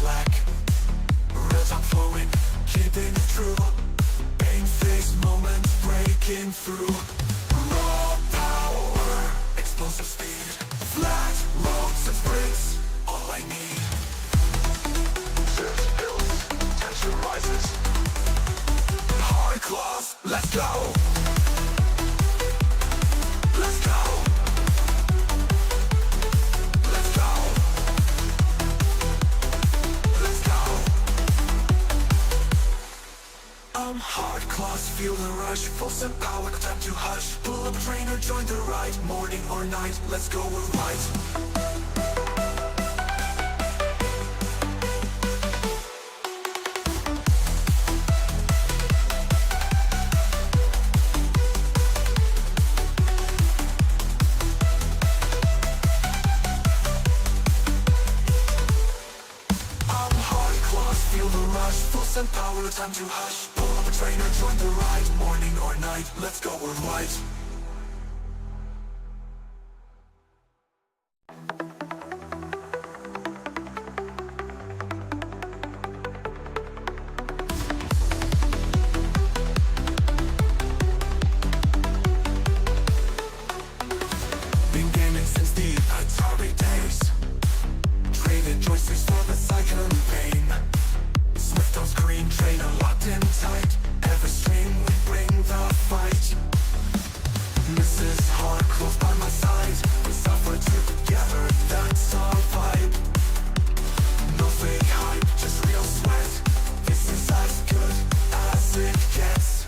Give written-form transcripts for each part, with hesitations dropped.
slack. Real talk flowing, keeping it true. Pain-faced moments breaking through. Raw power, explosive speed. Flat roads and sprints, all I need. Surge builds, tension rises. Hardclaws, let's go. Let's go. Let's go. Let's go. Hardclaws, feel the rush. Full send power, time to hush. Pull up trainer, join the ride. Morning or night, let's go, we're right. Feel the rush, full send power, time to hush. Pull up a trainer, join the ride. Morning or night, let's go, we're right. Been gaming since the Atari days. Traded joysticks for the cycling pain. Swift on screen, trainer locked in tight. Every stream we bring the fight. MrsHardclaws by my side. We suffer together, that's our vibe. No fake hype, just real sweat. This is as good as it gets.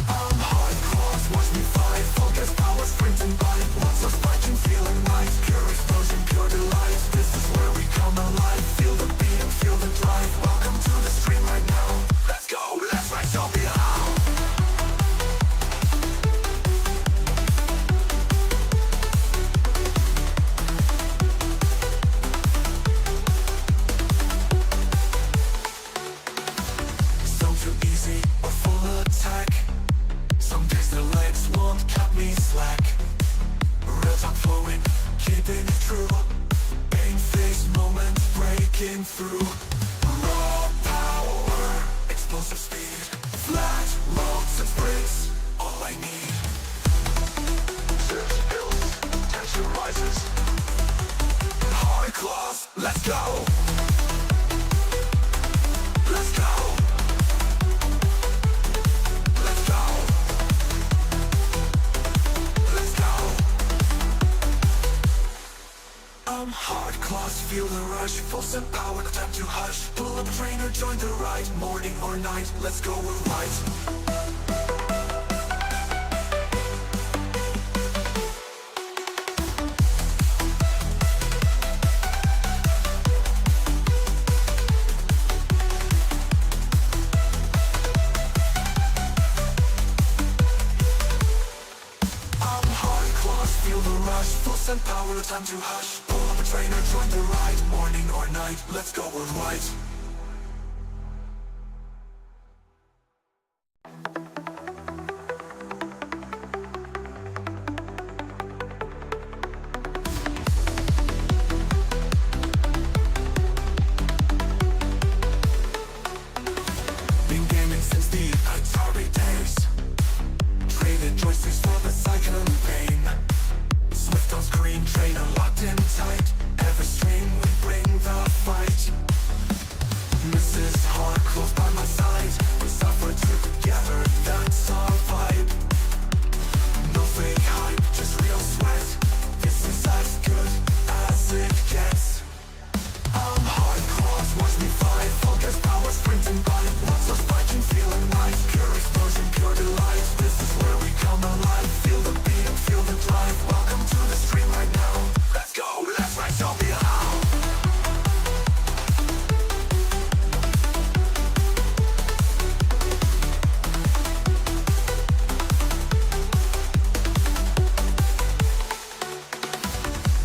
Hardclaws, watch me fight. Focus, power, sprinting by. Lots of fighting, feeling right. Pure explosion, pure delight. This is where we come alive. Feel the beat and feel the drive. Welcome to the stream right now. Let's go, let's ride, show me how. So too easy or full attack. Some days the legs won't cut me slack. Real talk flowing, keeping it true. Pain-faced moments breaking through. Raw power, explosive speed. Flat roads and sprints, all I need. Surge builds, tension rises. Hardclaws, let's go. Let's go. Let's go. Let's go. Hardclaws, feel the rush. Full send power, time to hush. Pull up trainer, join the ride. Morning or night, let's go, we're right. Hardclaws, feel the rush. Full send power, time to hush. Pull up a trainer, join the ride. Morning or night, let's go, we're right. Been gaming since the Atari days. Traded joysticks for the cycling pain. Swift on screen, trainer locked in tight. Every stream we bring the fight. MrsHardclaws by my side. We suffer together, that's our vibe. No fake hype, just real sweat. This is as good as it gets. Hardclaws, watch me fight. Focus, power, sprinting by. Lots of fighting, feeling right. Pure explosion, pure delight. This is where we come alive. Feel the beat and feel the drive. Welcome to the stream right now. Let's go, let's ride, show me how.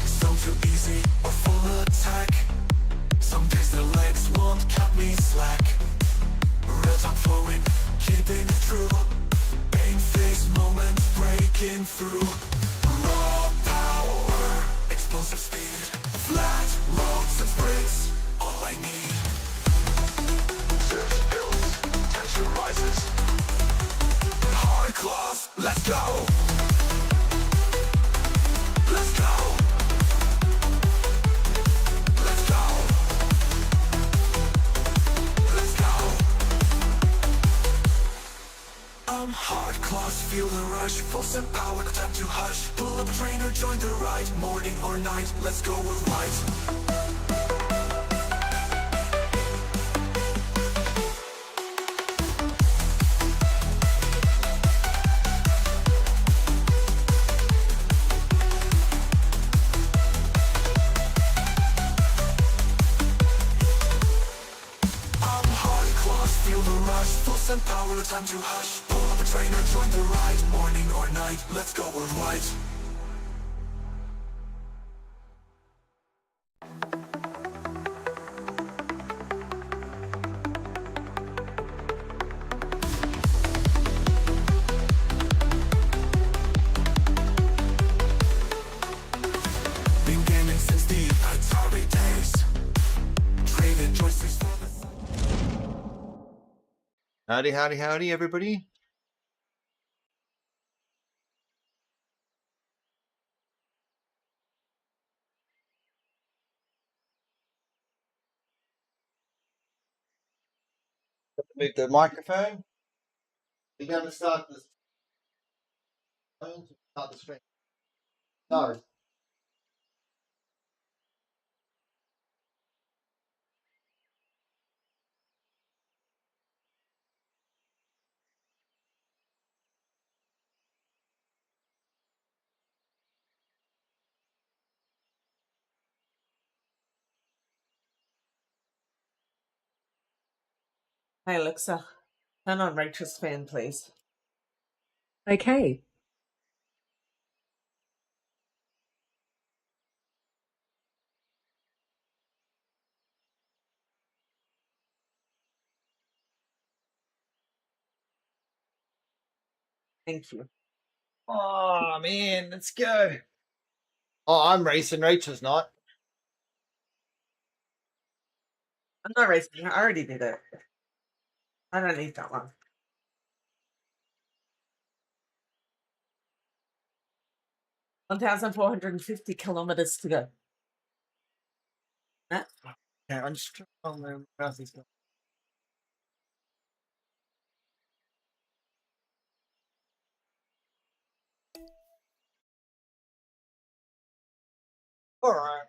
So too easy or full attack. Some days the legs won't cut me slack. Real talk flowing, keeping it true. Pain-faced moments breaking through. Raw power, explosive speed. Flat roads and sprints, all I need. rush, full send power, no time to hush. Pull up a trainer, join the ride. Morning or night, let's go, we're right. Feel the rush, full send power, no time to hush. Pull up a trainer, join the ride. Morning or night, let's go, we're right. Been gaming since the Atari days. Traded joysticks for the... Howdy, howdy, howdy, everybody. Move the microphone. We're going to start this. Start the stream. No. Hey Alexa, turn on Rachel's fan, please. Okay. Thank you. Oh, man, let's go. Oh, I'm racing. Rachel's not. I'm not racing. I already did it. I don't need that one. $1,450 kilometers to go. Huh? Yeah, I'm just trying to mouth these guys. All right.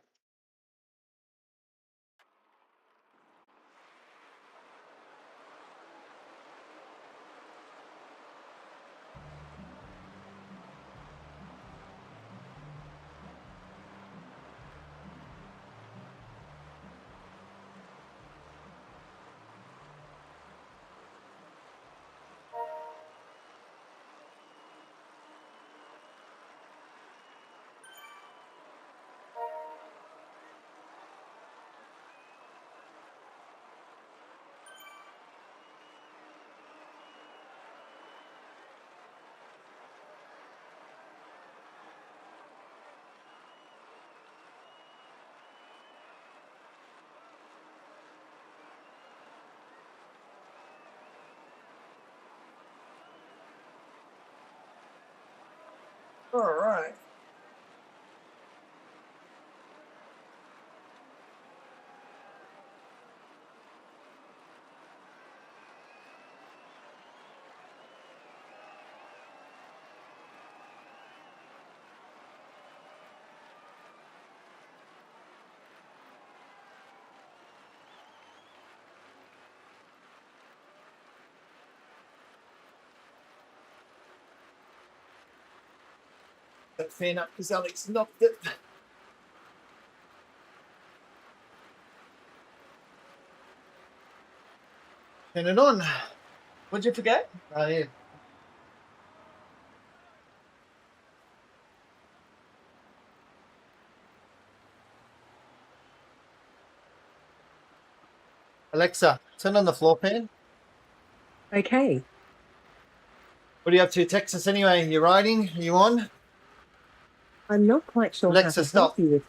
All right. That fan up because Alex knocked it. Turn it on. What'd you forget? Right here. Alexa, turn on the floor fan. Okay. What are you up to, Texas, anyway? You riding? Are you on? I'm not quite sure Alexa, how to stop. help you with.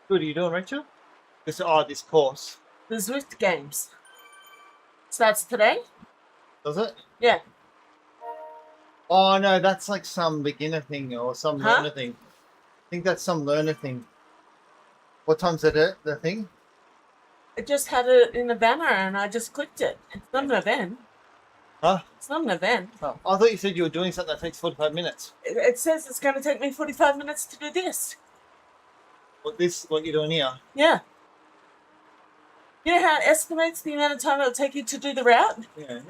What are you doing, Rachel? This course. The Zwift games. Starts today? Does it? Yeah. Oh no, that's like some beginner thing or some Huh? learner thing. I think that's some learner thing. What time's it? The thing? It just had it in a banner and I just clicked it. It's not an event. Huh? It's not an event. Oh, I thought you said you were doing something that takes 45 minutes. It says it's going to take me 45 minutes to do this. What you're doing here? Yeah. You know how it estimates the amount of time it'll take you to do the route? Yeah.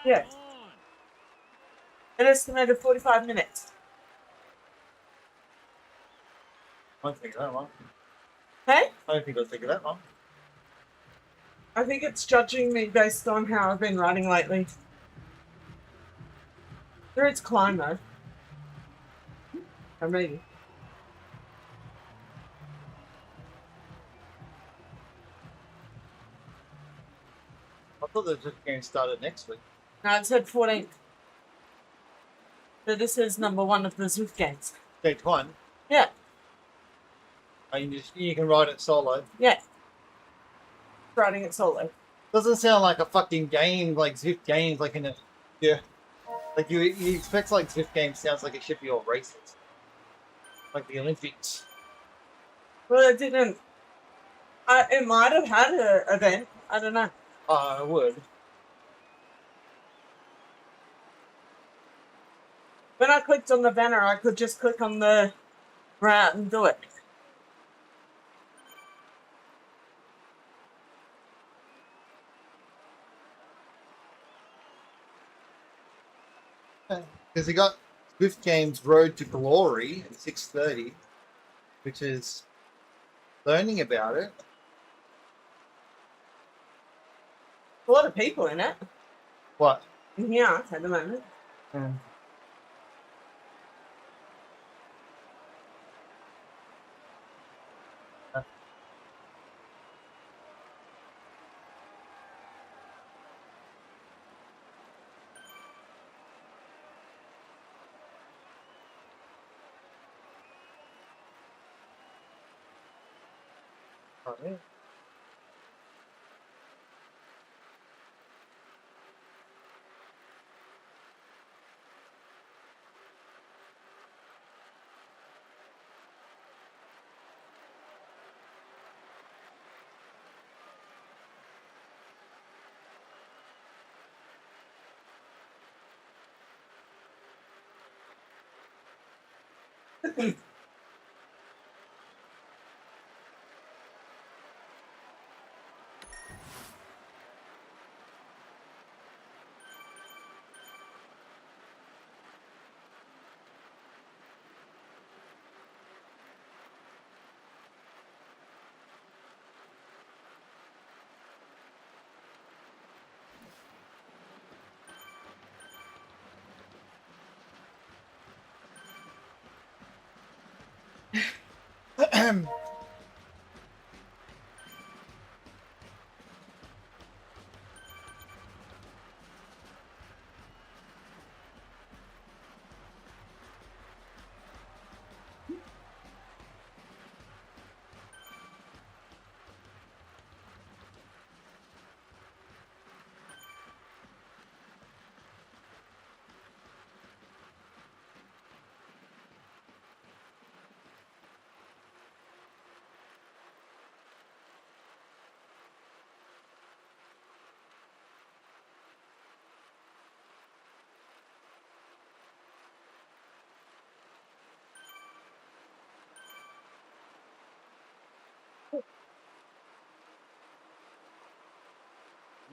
Yeah. It estimated 45 minutes. I don't think of that one. Hey? I don't think I'll think of that one. I think it's judging me based on how I've been riding lately. Through its climb though. Or maybe. I thought the game started next week. No, it said 14th. So this is number 1 of the Zwift games. Stage 1. Yeah. Oh, you can ride it solo. Yeah. Riding it solo. Doesn't sound like a fucking game, like Zwift games, like in a... Yeah. Like you expect like Zwift games sounds like it should be all races. Like the Olympics. Well, it didn't. It might have had an event. I don't know. I would. When I clicked on the banner, I could just click on the route and do it. Because he got Zwift Games Road to Glory at 6:30, which is learning about it. A lot of people in it. What? Yeah, at the moment. Oh, yeah.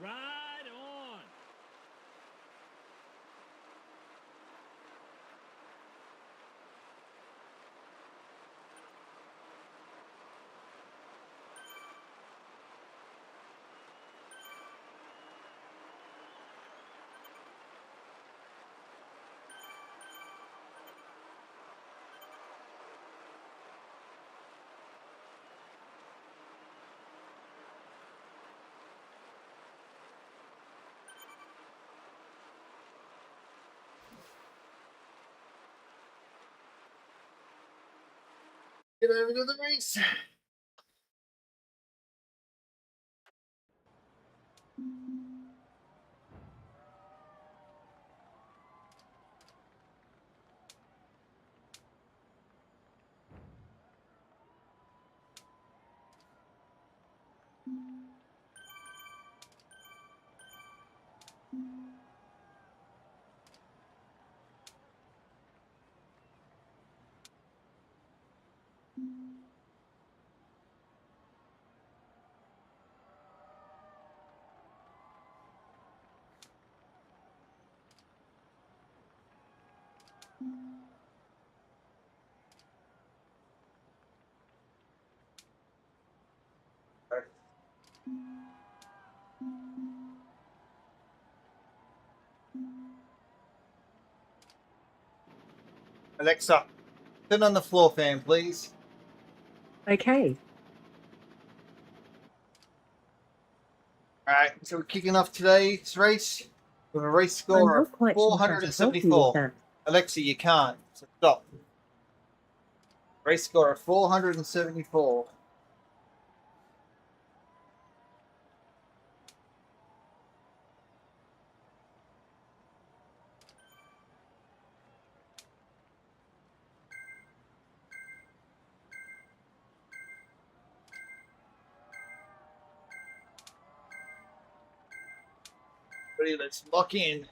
Ride on! Get over to the race. Alexa, turn on the floor fan, please. Okay. Alright, so we're kicking off today's race with a race I'm score not of quite sure how to help you with 474. that. Alexa, you can't. So stop. Race score of 474. Ready, let's lock in.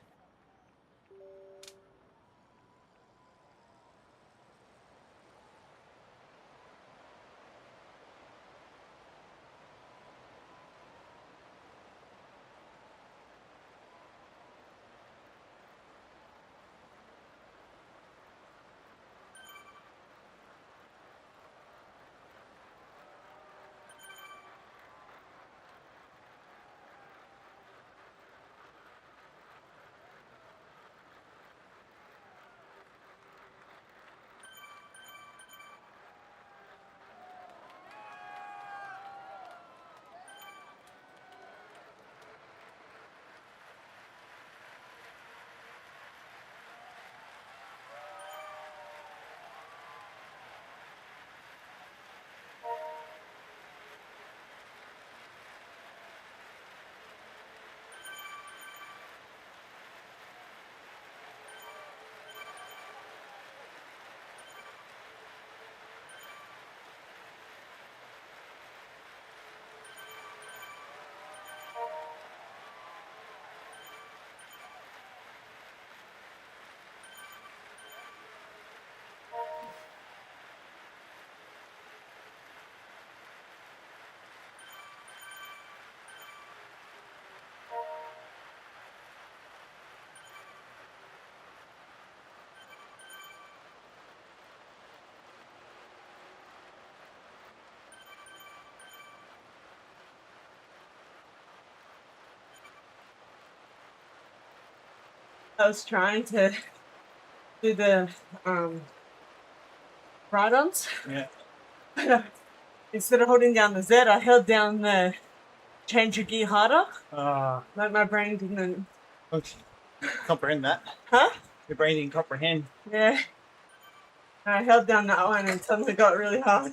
I was trying to do the ride-ons. Yeah. Instead of holding down the Z, I held down the change your gear harder. Like my brain didn't. Don't comprehend that. Huh? Your brain didn't comprehend. Yeah. I held down that one and suddenly got really hard.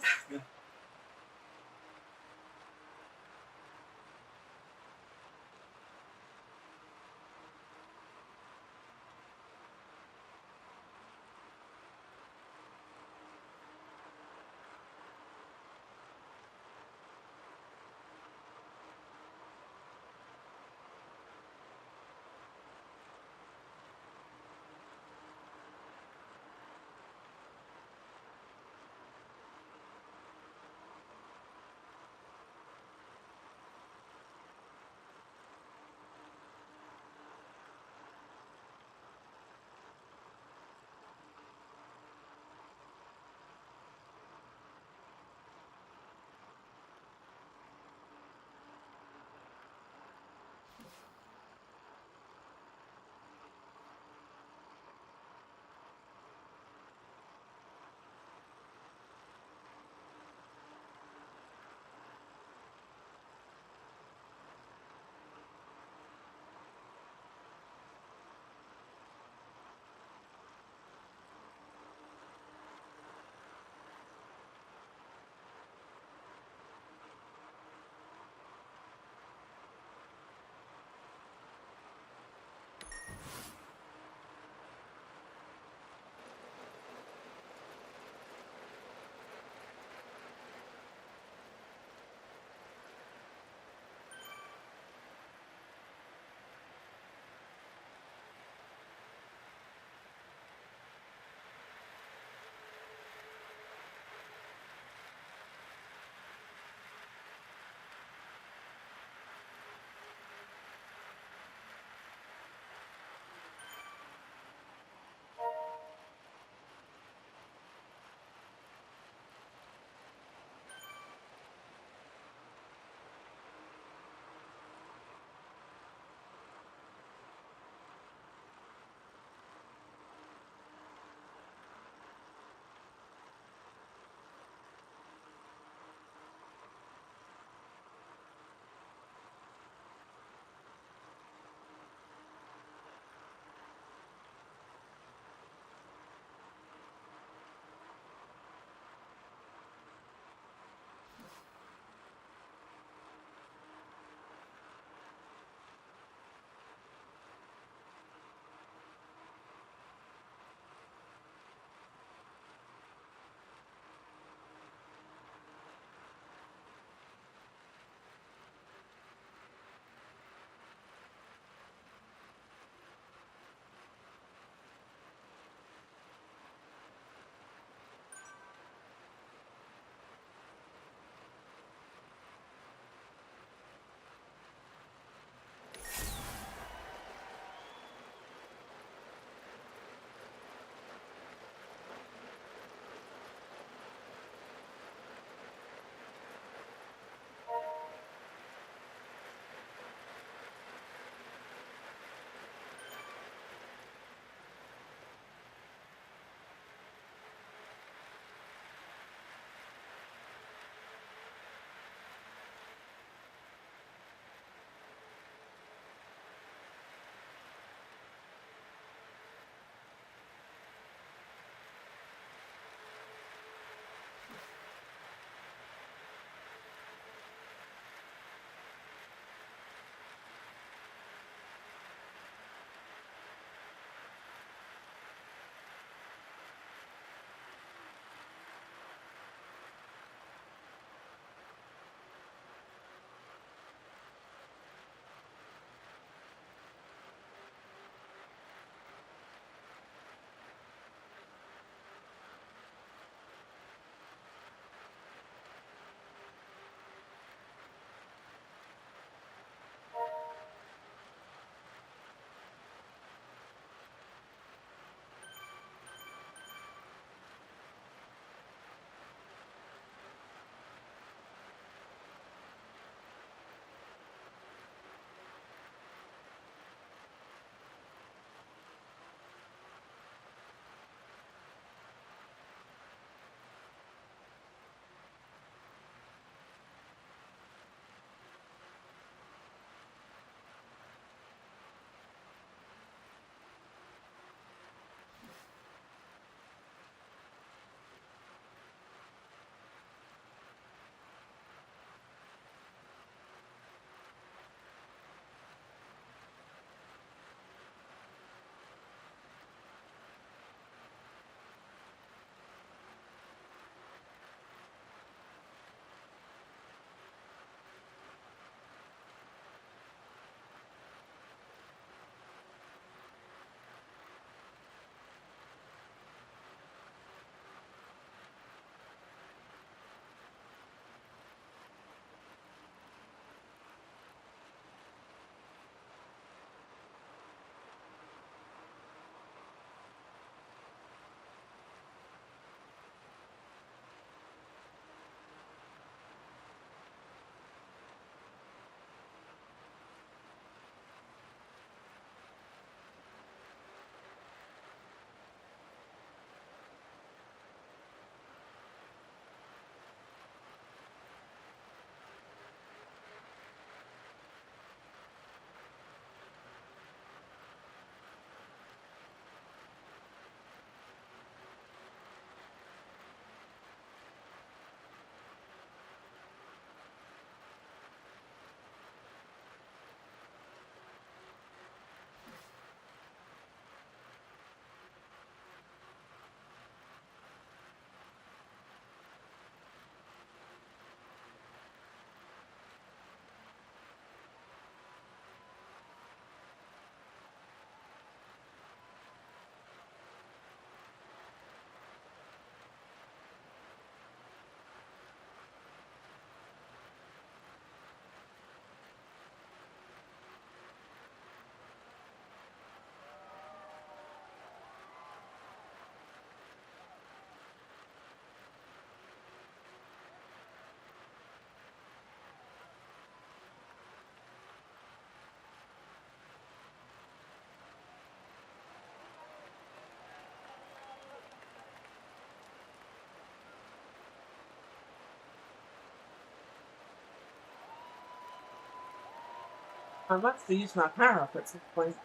I must have used my power up at some point.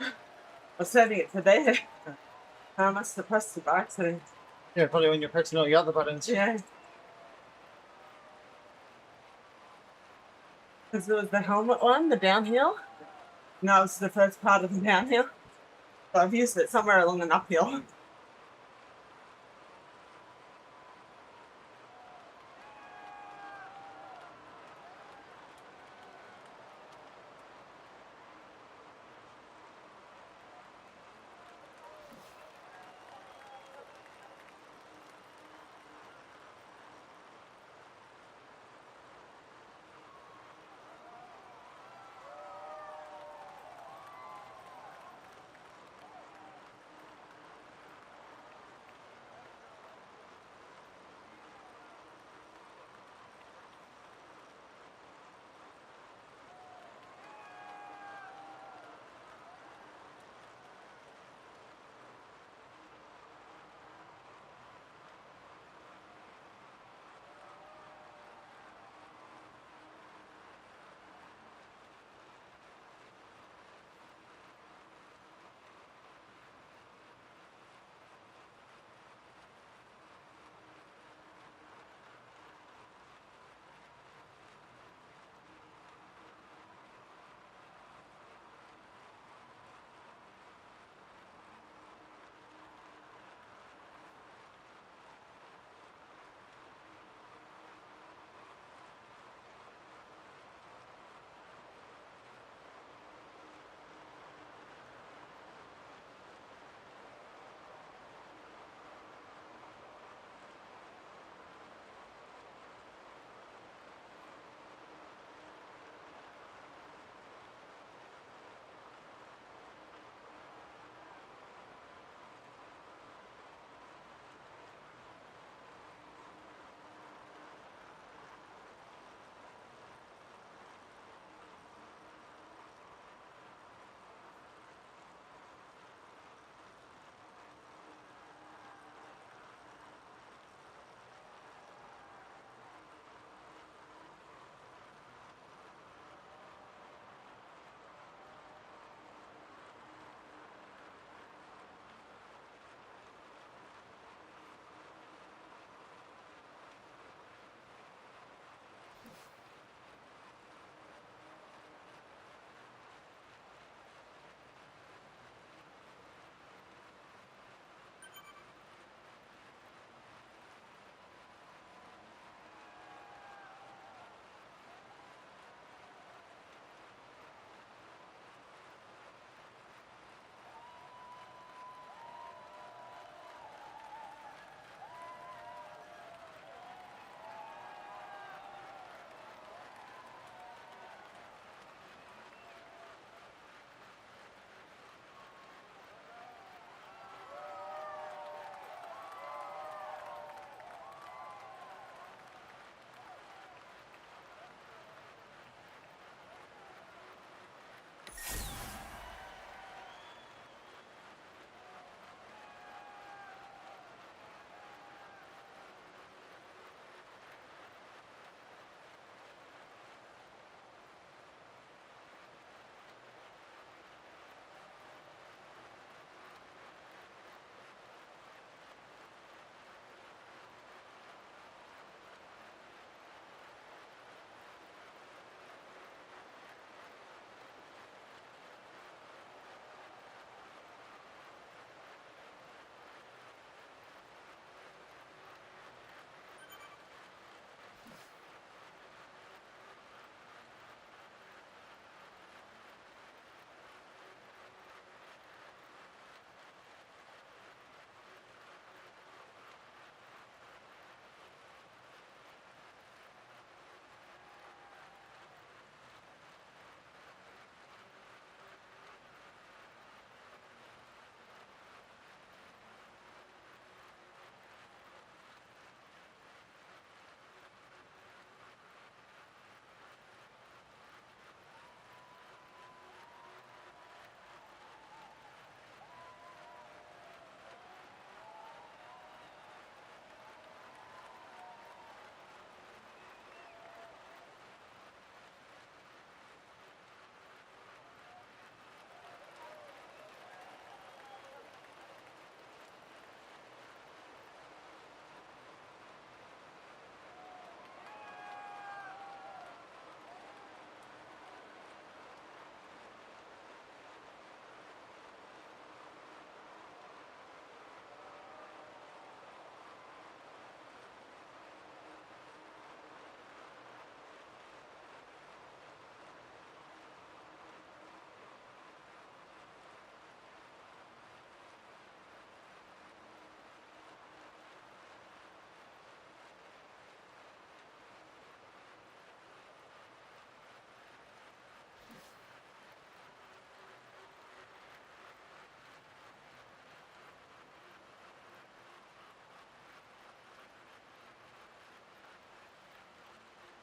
I was setting it to there. I must have pressed it by accident. Yeah, probably when you're pressing all the other buttons. Yeah. Because it was the helmet one, the downhill. No, it was the first part of the downhill. So I've used it somewhere along an uphill.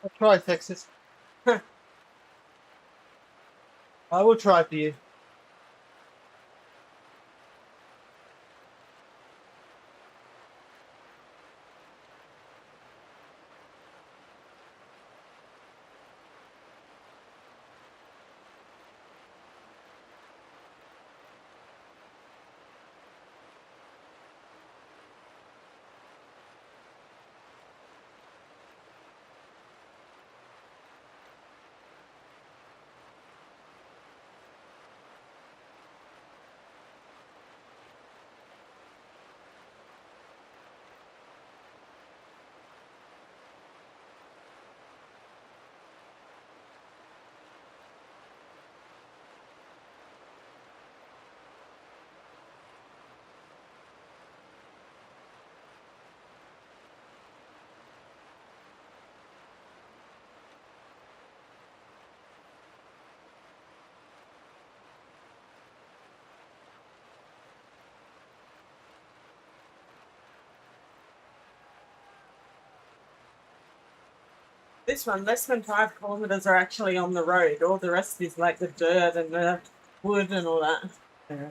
I'll try Texas. I will try for you. This one, less than 5 kilometers are actually on the road. All the rest is like the dirt and the wood and all that. Yeah.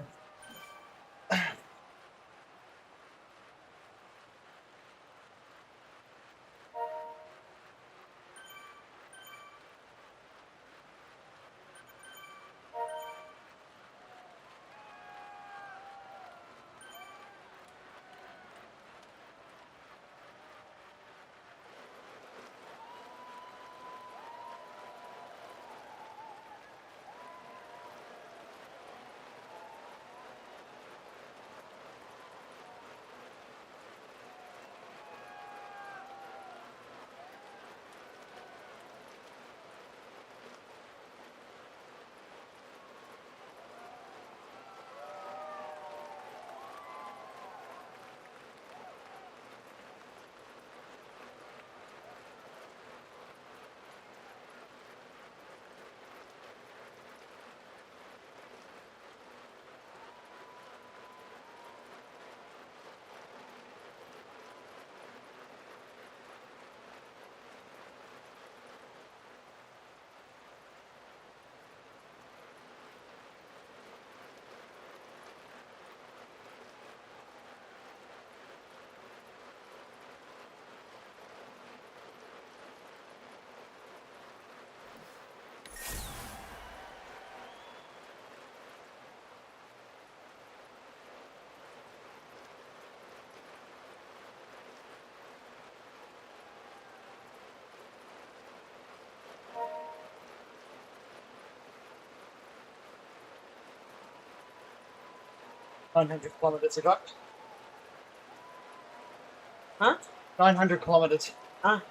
900 kilometers I got. Huh? 900 kilometers. Ah.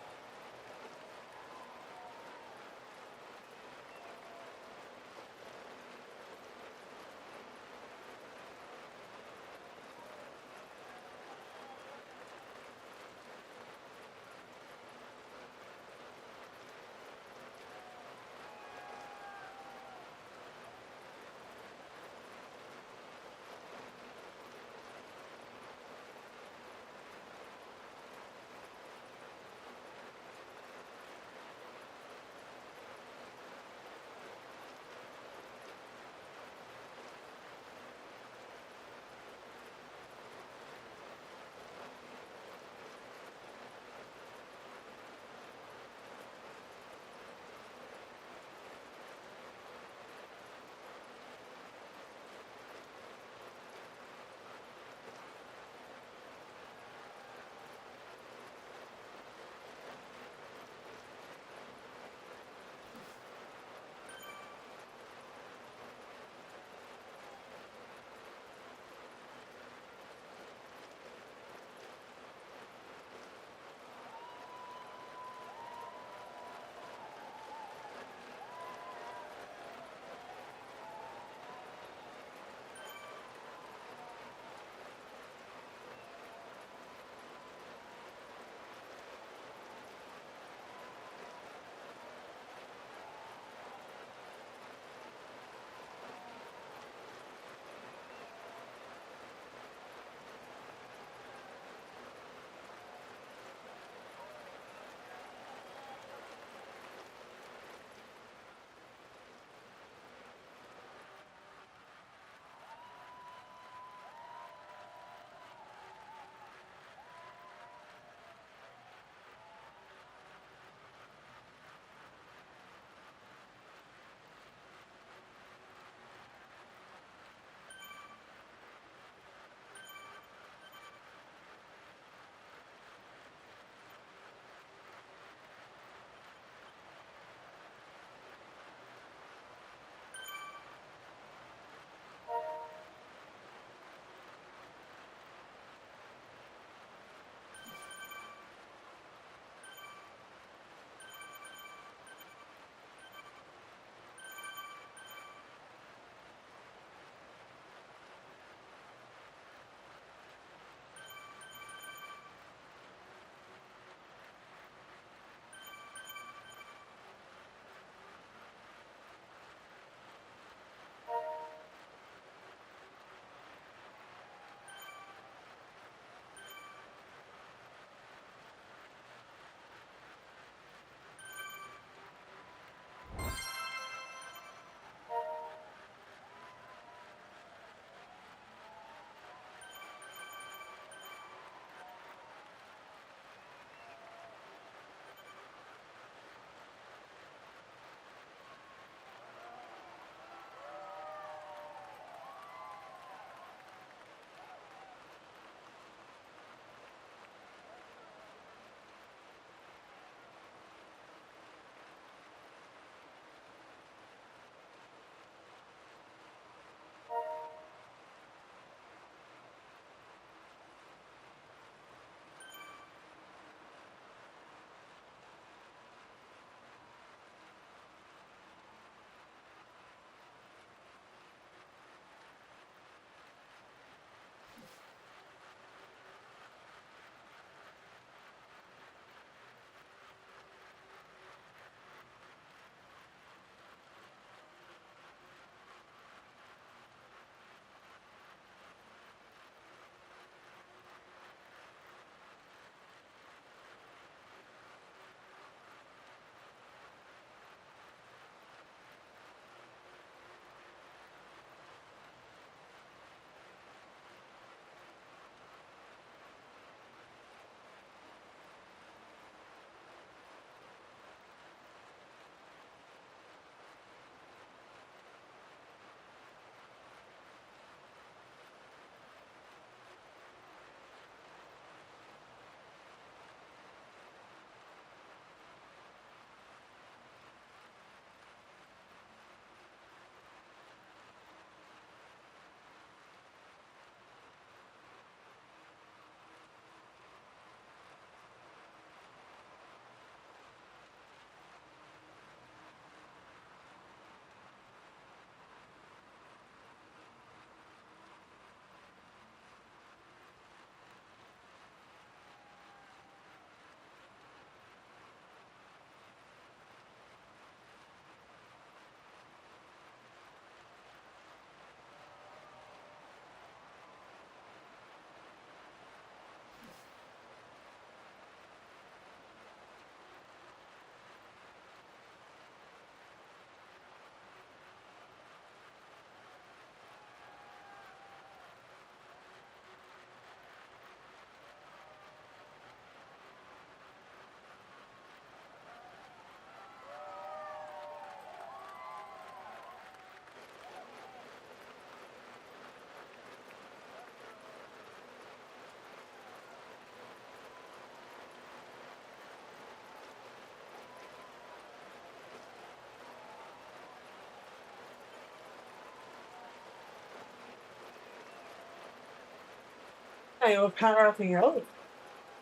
Hey, you're power upping yours.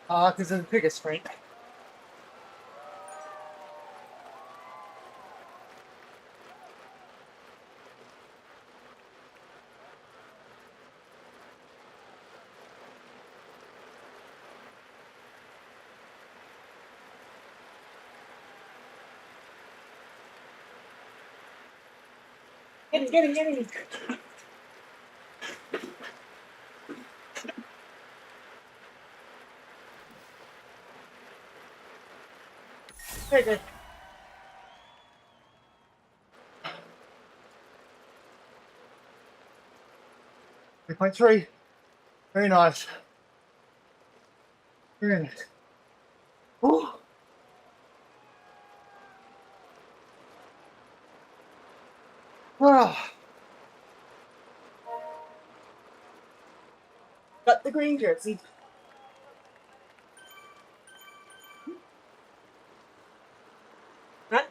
Because it's a bigger screen. Get him. Very good. .3. Very nice. Very nice. Ooh. Oh. Got the green jersey. Right?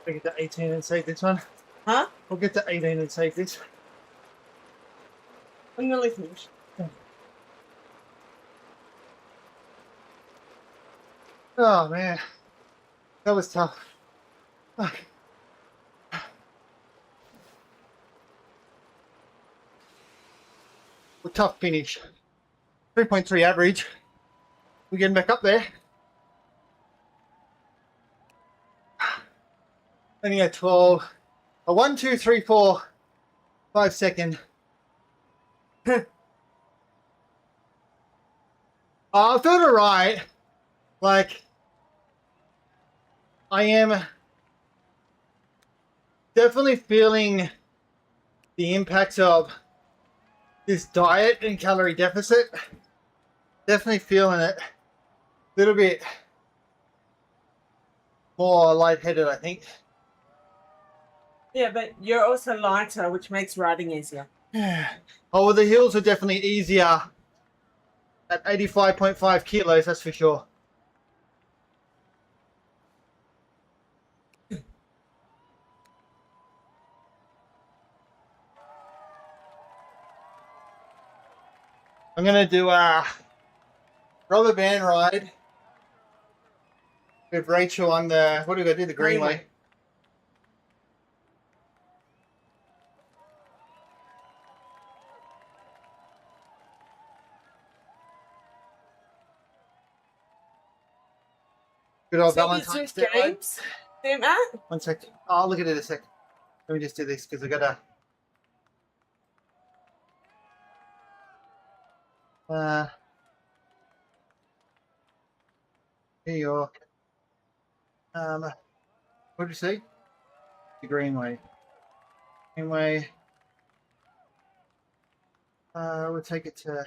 We'll get to 18 and save this one. Huh? We'll get to 18 and save this. I'm nearly finished. Oh man, that was tough. Fuck. A tough finish. 3.3 average. We're getting back up there. Only at 12. A 1, 2, 3, 4, 5 second. I felt alright. Like, I am definitely feeling the impacts of this diet and calorie deficit. Definitely feeling it. A little bit more lightheaded, I think. Yeah, but you're also lighter, which makes riding easier. Oh, well, the hills are definitely easier at 85.5 kilos, that's for sure. I'm going to do a rubber band ride with Rachel on the, what do we got to do, the Greenway. Good old Valentine's Day ride. Games. See, Matt? 1 sec. I'll look at it in a sec. Let me just do this because I got to... New York. What did you see? The Greenway. Greenway. We'll take it to...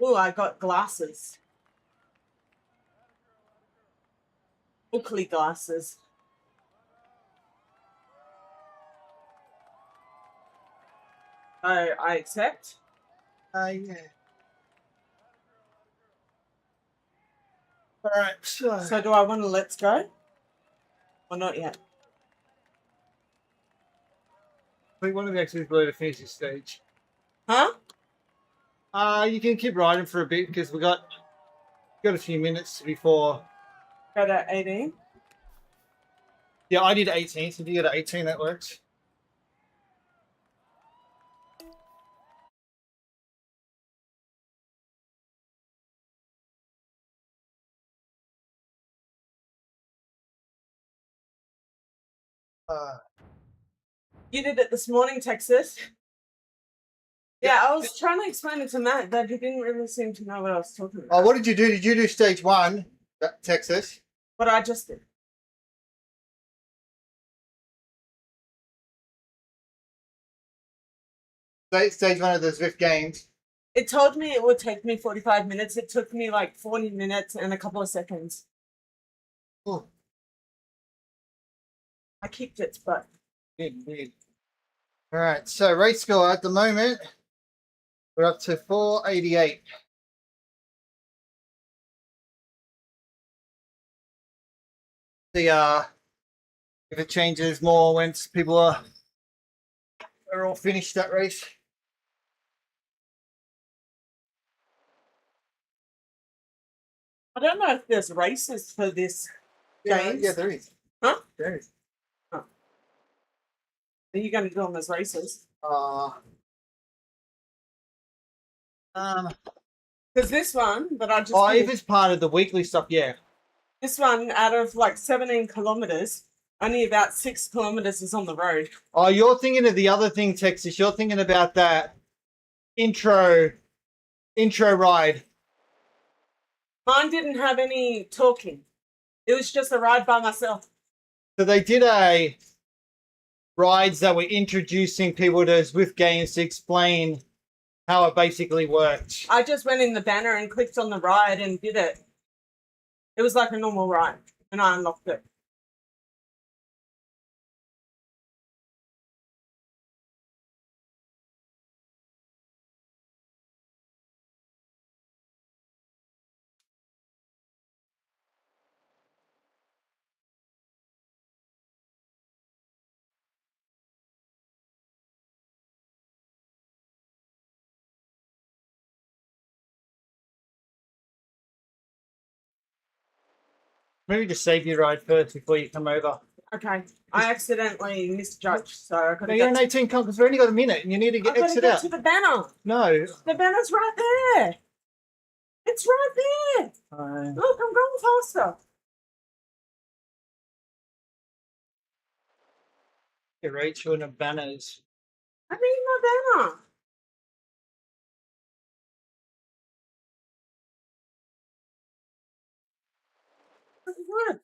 Oh, I got glasses. Oakley glasses. I accept. Yeah. All right, so So do I want to let's go? Or not yet? I think one of the activities below to finish this stage. Huh? You can keep riding for a bit because we got a few minutes before. Go to 18. Yeah, I did 18, so if you go to 18, that works. You did it this morning, Texas. Yeah, I was trying to explain it to Matt, but he didn't really seem to know what I was talking about. Oh, what did you do? Did you do stage 1, Texas? What I just did. Stage 1 of the Zwift games. It told me it would take me 45 minutes. It took me like 40 minutes and a couple of seconds. Oh, I kicked its butt. indeed. All right, so race score at the moment, we're up to 488. See if it changes more once people are all finished that race. I don't know if there's races for this game. Yeah, there is. Huh? There is. Are you going to do them as races? Because this one that I just Oh, did, if it's part of the weekly stuff, yeah. this one out of like 17 kilometers, only about 6 kilometers is on the road. Oh, you're thinking of the other thing, Texas. You're thinking about that intro ride. Mine didn't have any talking. It was just a ride by myself. So they did a rides that were introducing people to Zwift games to explain how it basically worked. I just went in the banner and clicked on the ride and did it. It was like a normal ride, and I unlocked it. Maybe just save your ride first before you come over. Okay. I accidentally misjudged, so I could No, you're an 18 because we've only got a minute and you need to I've get got to exit get out. to the banner. No. The banner's right there. It's right there. Look, I'm going faster. Get Rachel and the banners. I need my banner. Good.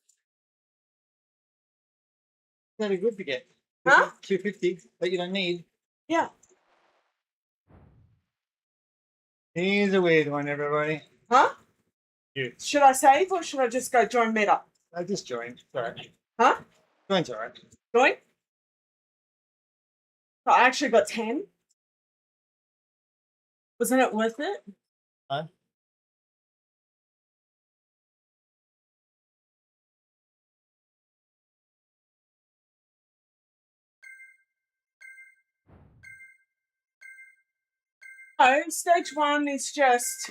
Very good to get. Huh? 250 that you don't need. Yeah. Here's a weird one, everybody. Huh? You. Should I save or should I just go join meta? I just joined. Sorry. Huh? Join's alright. Join? So I actually got 10. Wasn't it worth it? Huh? No, stage 1 is just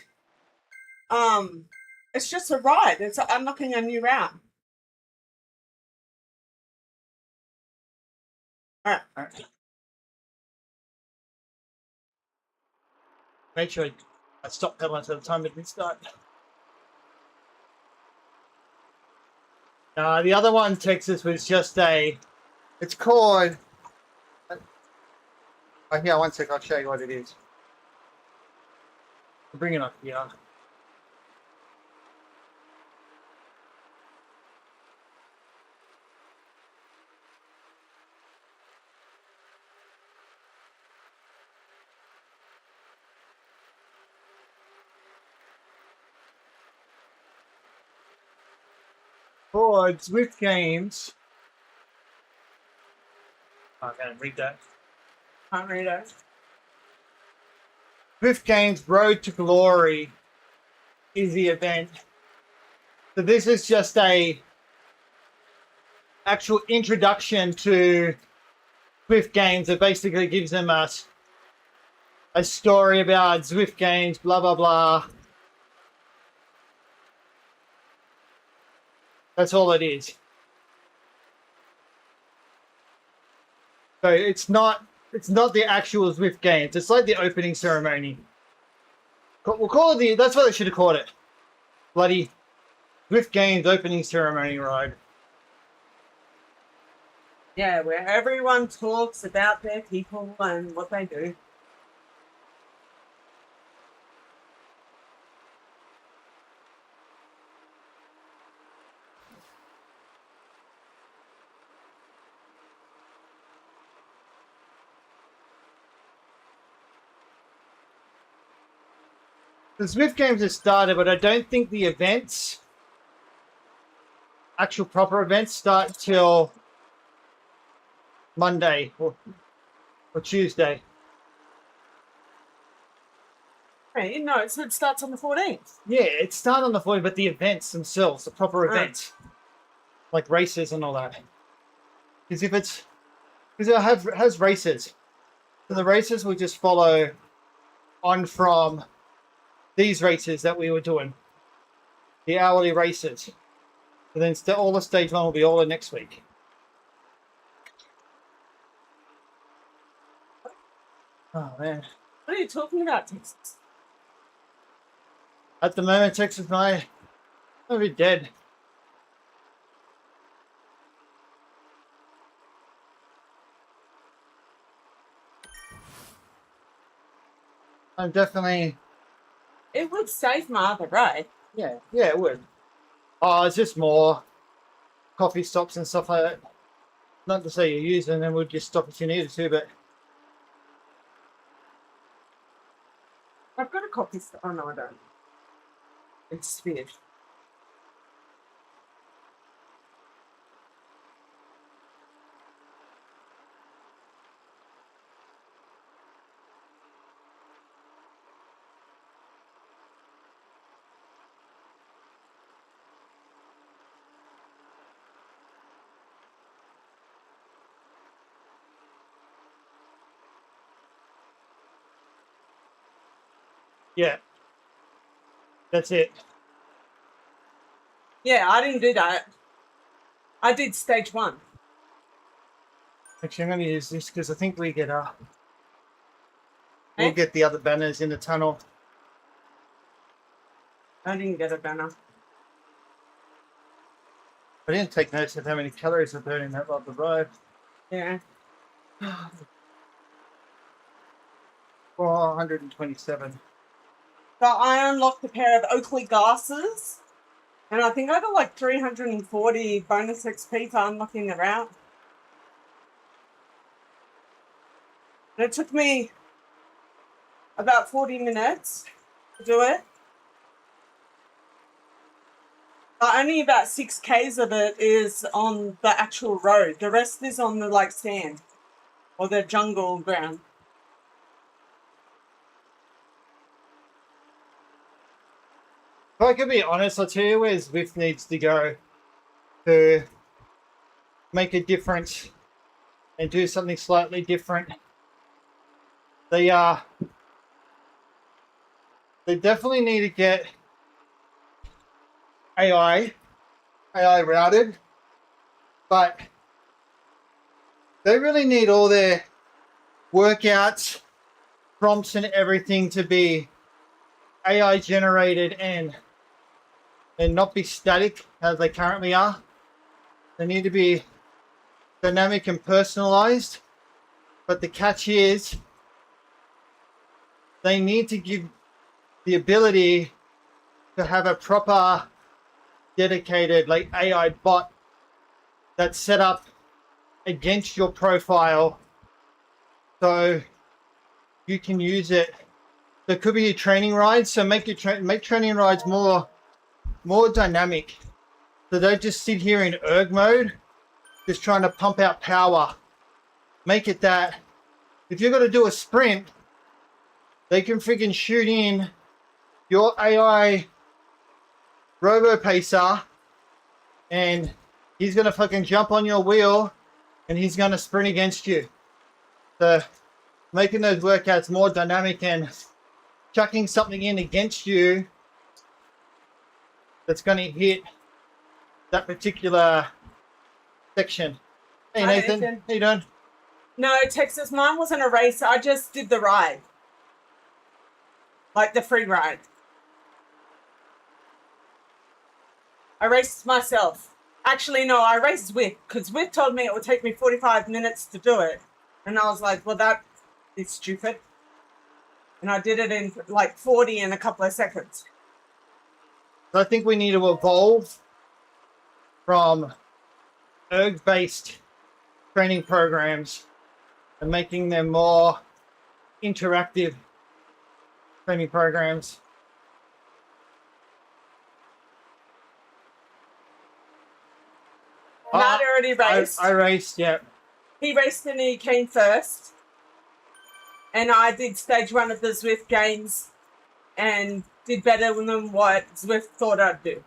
it's just a ride. It's unlocking a new route. Alright. Make sure I stop pedaling at the time it didn't start. The other one, Texas, was just it's called, oh, here, one sec, I'll show you what it is. I'll bring it up here. for Zwift Games. I can't read that. Can't read it. Zwift Games Road to Glory is the event. So this is just a actual introduction to Zwift Games. It basically gives them a story about Zwift Games, blah, blah, blah. That's all it is. So it's not the actual Zwift Games. It's like the opening ceremony. We'll call it that's what they should have called it. Bloody Zwift Games opening ceremony ride. Yeah, where everyone talks about their people and what they do. The Zwift Games have started, but I don't think the events, actual proper events, start till Monday or Tuesday. Hey, no, so it starts on the 14th. Yeah, it started on the 40th, but the events themselves, the proper events, like races and all that. Because it has races, so the races will just follow on from these races that we were doing, the hourly races. And then all the stage one will be all in next week. Oh man! What are you talking about, Texas? At the moment, Texas might be dead. I'm definitely. It would save my other ride. Yeah, it would. Oh, it's just more coffee stops and stuff like that. Not to say you're using them, would just stop if you needed to, but I've got a copy. Oh no, I don't. It's weird. yeah. That's it. Yeah, I didn't do that. I did stage 1. Actually, I'm going to use this because I think we get Eh? we'll get the other banners in the tunnel. I didn't get a banner. I didn't take notice of how many calories are burning that lot of the ride. Yeah. 427. So I unlocked a pair of Oakley glasses, and I think I got like 340 bonus XP for unlocking the route. And it took me about 40 minutes to do it. But only about 6Ks of it is on the actual road. The rest is on the like sand or the jungle ground. If I can be honest, I'll tell you where Zwift needs to go to make a difference and do something slightly different. They definitely need to get AI routed, but they really need all their workouts, prompts and everything to be AI generated and not be static as they currently are. They need to be dynamic and personalized, but the catch is they need to give the ability to have a proper dedicated like AI bot that's set up against your profile so you can use it. There could be a training ride, so make training rides more dynamic So don't just sit here in erg mode, just trying to pump out power. Make it that if you're going to do a sprint, they can freaking shoot in your AI robo pacer and he's going to fucking jump on your wheel and he's going to sprint against you. So making those workouts more dynamic and chucking something in against you that's going to hit that particular section. Hey Hi, Nathan, Nathan. how you doing? No, Texas, mine wasn't a race. I just did the ride. Like the free ride. I raced myself. Actually, no, I raced Zwift because Zwift told me it would take me 45 minutes to do it. And I was like, well, that is stupid. And I did it in like 40 in a couple of seconds. So I think we need to evolve from erg-based training programs and making them more interactive training programs. Matt already raced. I raced, yeah. He raced and he came first. And I did stage 1 of the Zwift games and did better than what Zwift thought I'd do.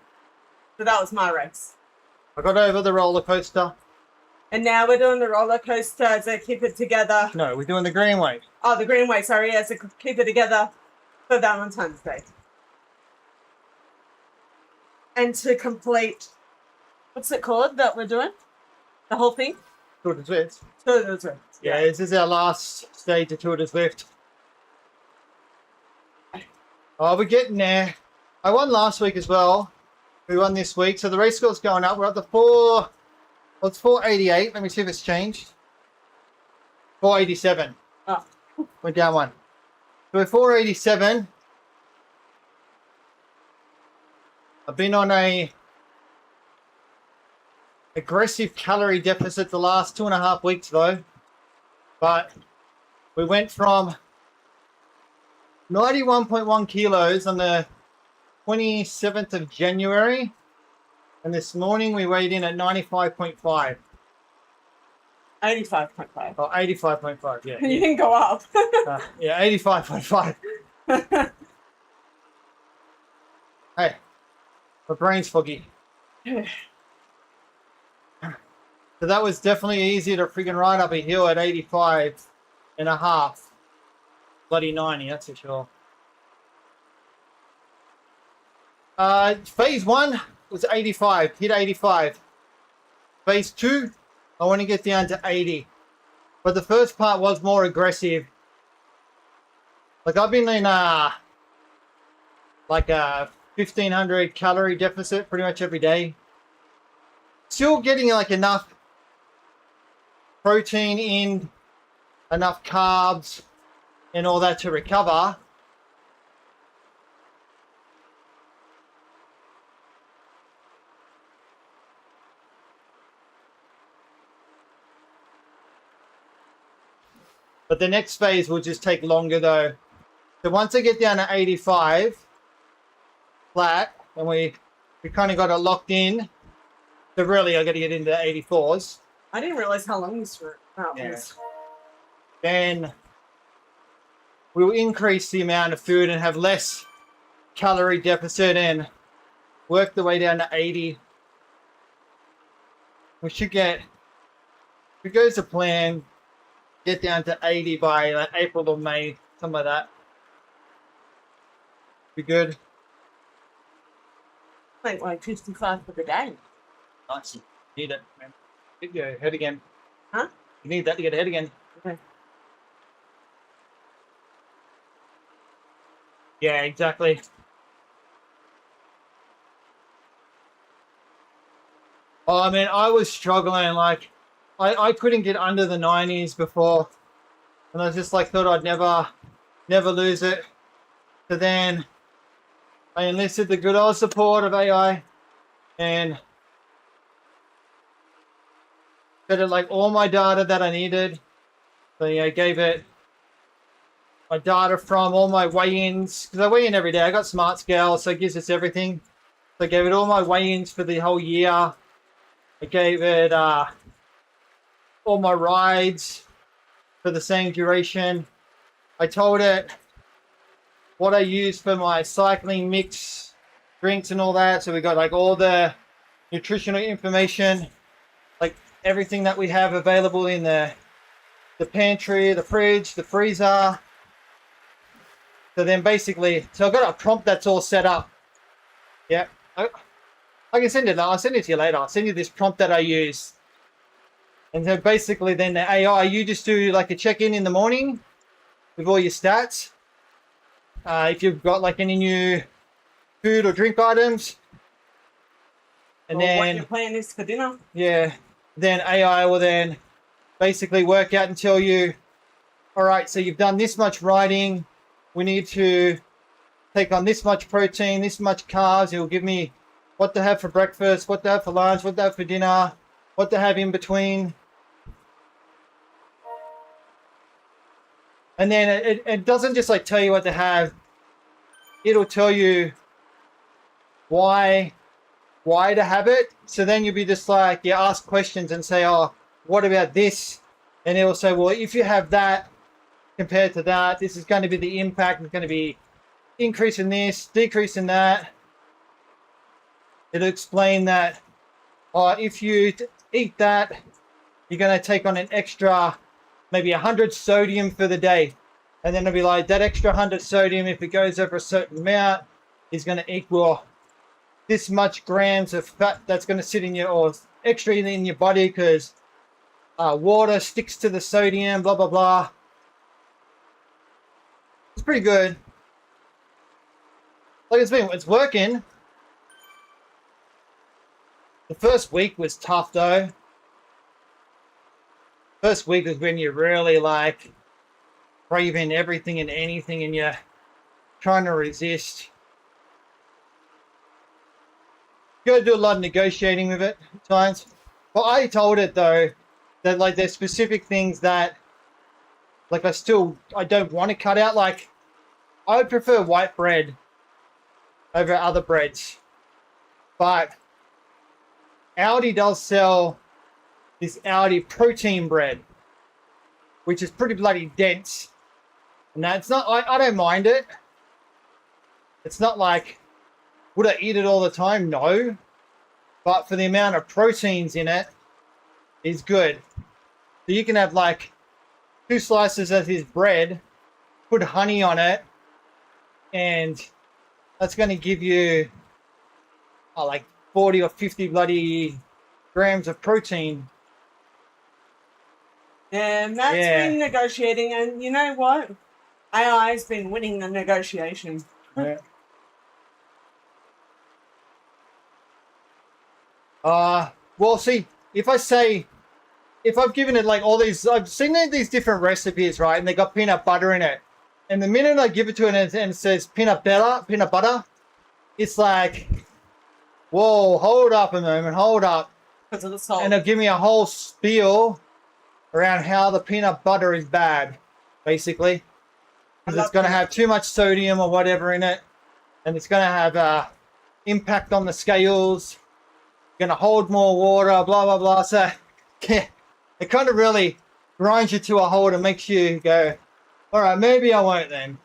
So that was my race. I got over the roller coaster. And now we're doing the roller coaster as I keep it together. No, we're doing the greenway. Oh, the Greenway, sorry, as I keep it together for Valentine's Day. And to complete, what's it called that we're doing? The whole thing? Tour de Zwift. Tour de Zwift. Yeah, this is our last stage of Tour de Zwift. Oh, we're getting there. I won last week as well. We won this week, so the race score's going up. We're at the it's 488. Let me see if it's changed. 487. Oh. Went down one. So we're 487. I've been on a aggressive calorie deficit the last 2.5 weeks though. But we went from 91.1 kilos on the 27th of January. And this morning we weighed in at 95.5. 85.5. Oh, 85.5, yeah. You didn't go up. Yeah, 85.5. Hey, my brain's foggy. So that was definitely easier to freaking ride up a hill at 85.5. Bloody 90, that's for sure. Phase 1 was 85, hit 85. Phase 2, I want to get down to 80. But the first part was more aggressive. Like I've been in like a 1500 calorie deficit pretty much every day. Still getting like enough protein in, enough carbs and all that to recover. But the next phase will just take longer though. So once I get down to 85 flat, and we kind of got it locked in. So really I got to get into 84s. I didn't realize how long this was. Then we'll increase the amount of food and have less calorie deficit and work the way down to 80. We should get, if it goes to plan, get down to 80 by like April or May, something like that. Be good. Like 55 for the day. Nice. Need it, man. Get your head again. Huh? You need that to get ahead again. Okay. Yeah, exactly. Oh, I mean, I was struggling. Like, I couldn't get under the 90s before. And I just like thought I'd never lose it. So then I enlisted the good old support of AI and fed it like all my data that I needed. So yeah, I gave it my data from all my weigh-ins, because I weigh in every day. I got smart scale, so it gives us everything. So I gave it all my weigh-ins for the whole year. I gave it all my rides for the same duration. I told it what I use for my cycling mix, drinks and all that. So we got like all the nutritional information, like everything that we have available in the pantry, the fridge, the freezer. So then basically, so I've got a prompt that's all set up. Yeah, I can send it. I'll send it to you later. I'll send you this prompt that I use. And so basically then the AI, you just do like a check-in in the morning with all your stats. If you've got like any new food or drink items. And or then what your plan is for dinner. yeah, then AI will then basically work out and tell you, all right, so you've done this much riding. We need to take on this much protein, this much carbs. It will give me what to have for breakfast, what to have for lunch, what to have for dinner, what to have in between. And then it doesn't just like tell you what to have. It'll tell you why to have it. So then you'll be just like, you ask questions and say, oh, what about this? And it will say, well, if you have that compared to that, this is going to be the impact. It's going to be increase in this, decrease in that. It'll explain that if you eat that, you're going to take on an extra maybe 100 sodium for the day. And then it'll be like that extra 100 sodium, if it goes over a certain amount, is going to equal this much grams of fat that's going to sit in your, or extra in your body, because water sticks to the sodium, blah, blah, blah. It's pretty good. Like it's working. The first week was tough though. First week is when you're really like craving everything and anything and you're trying to resist. You gotta do a lot of negotiating with it at times. But I told it though that like there's specific things that like I don't want to cut out. Like I would prefer white bread over other breads. But Aldi does sell this Aldi protein bread, which is pretty bloody dense. And it's not, I don't mind it. It's not like, would I eat it all the time? No. But for the amount of proteins in it, is good. So you can have like 2 slices of his bread, put honey on it, and that's going to give you like 40 or 50 bloody grams of protein. And that's been negotiating, and you know what? AI's been winning the negotiation. Yeah. Well, see, if I've given it like all these, I've seen these different recipes, right? And they got peanut butter in it. And the minute I give it to it and it says peanut butter, it's like, whoa, hold up a moment, hold up. Because of the salt. And they'll give me a whole spiel around how the peanut butter is bad, basically. Because it's going to have too much sodium or whatever in it. And it's going to have impact on the scales. Going to hold more water, blah, blah, blah. So, yeah, it kind of really grinds you to a halt and makes you go, all right, maybe I won't then.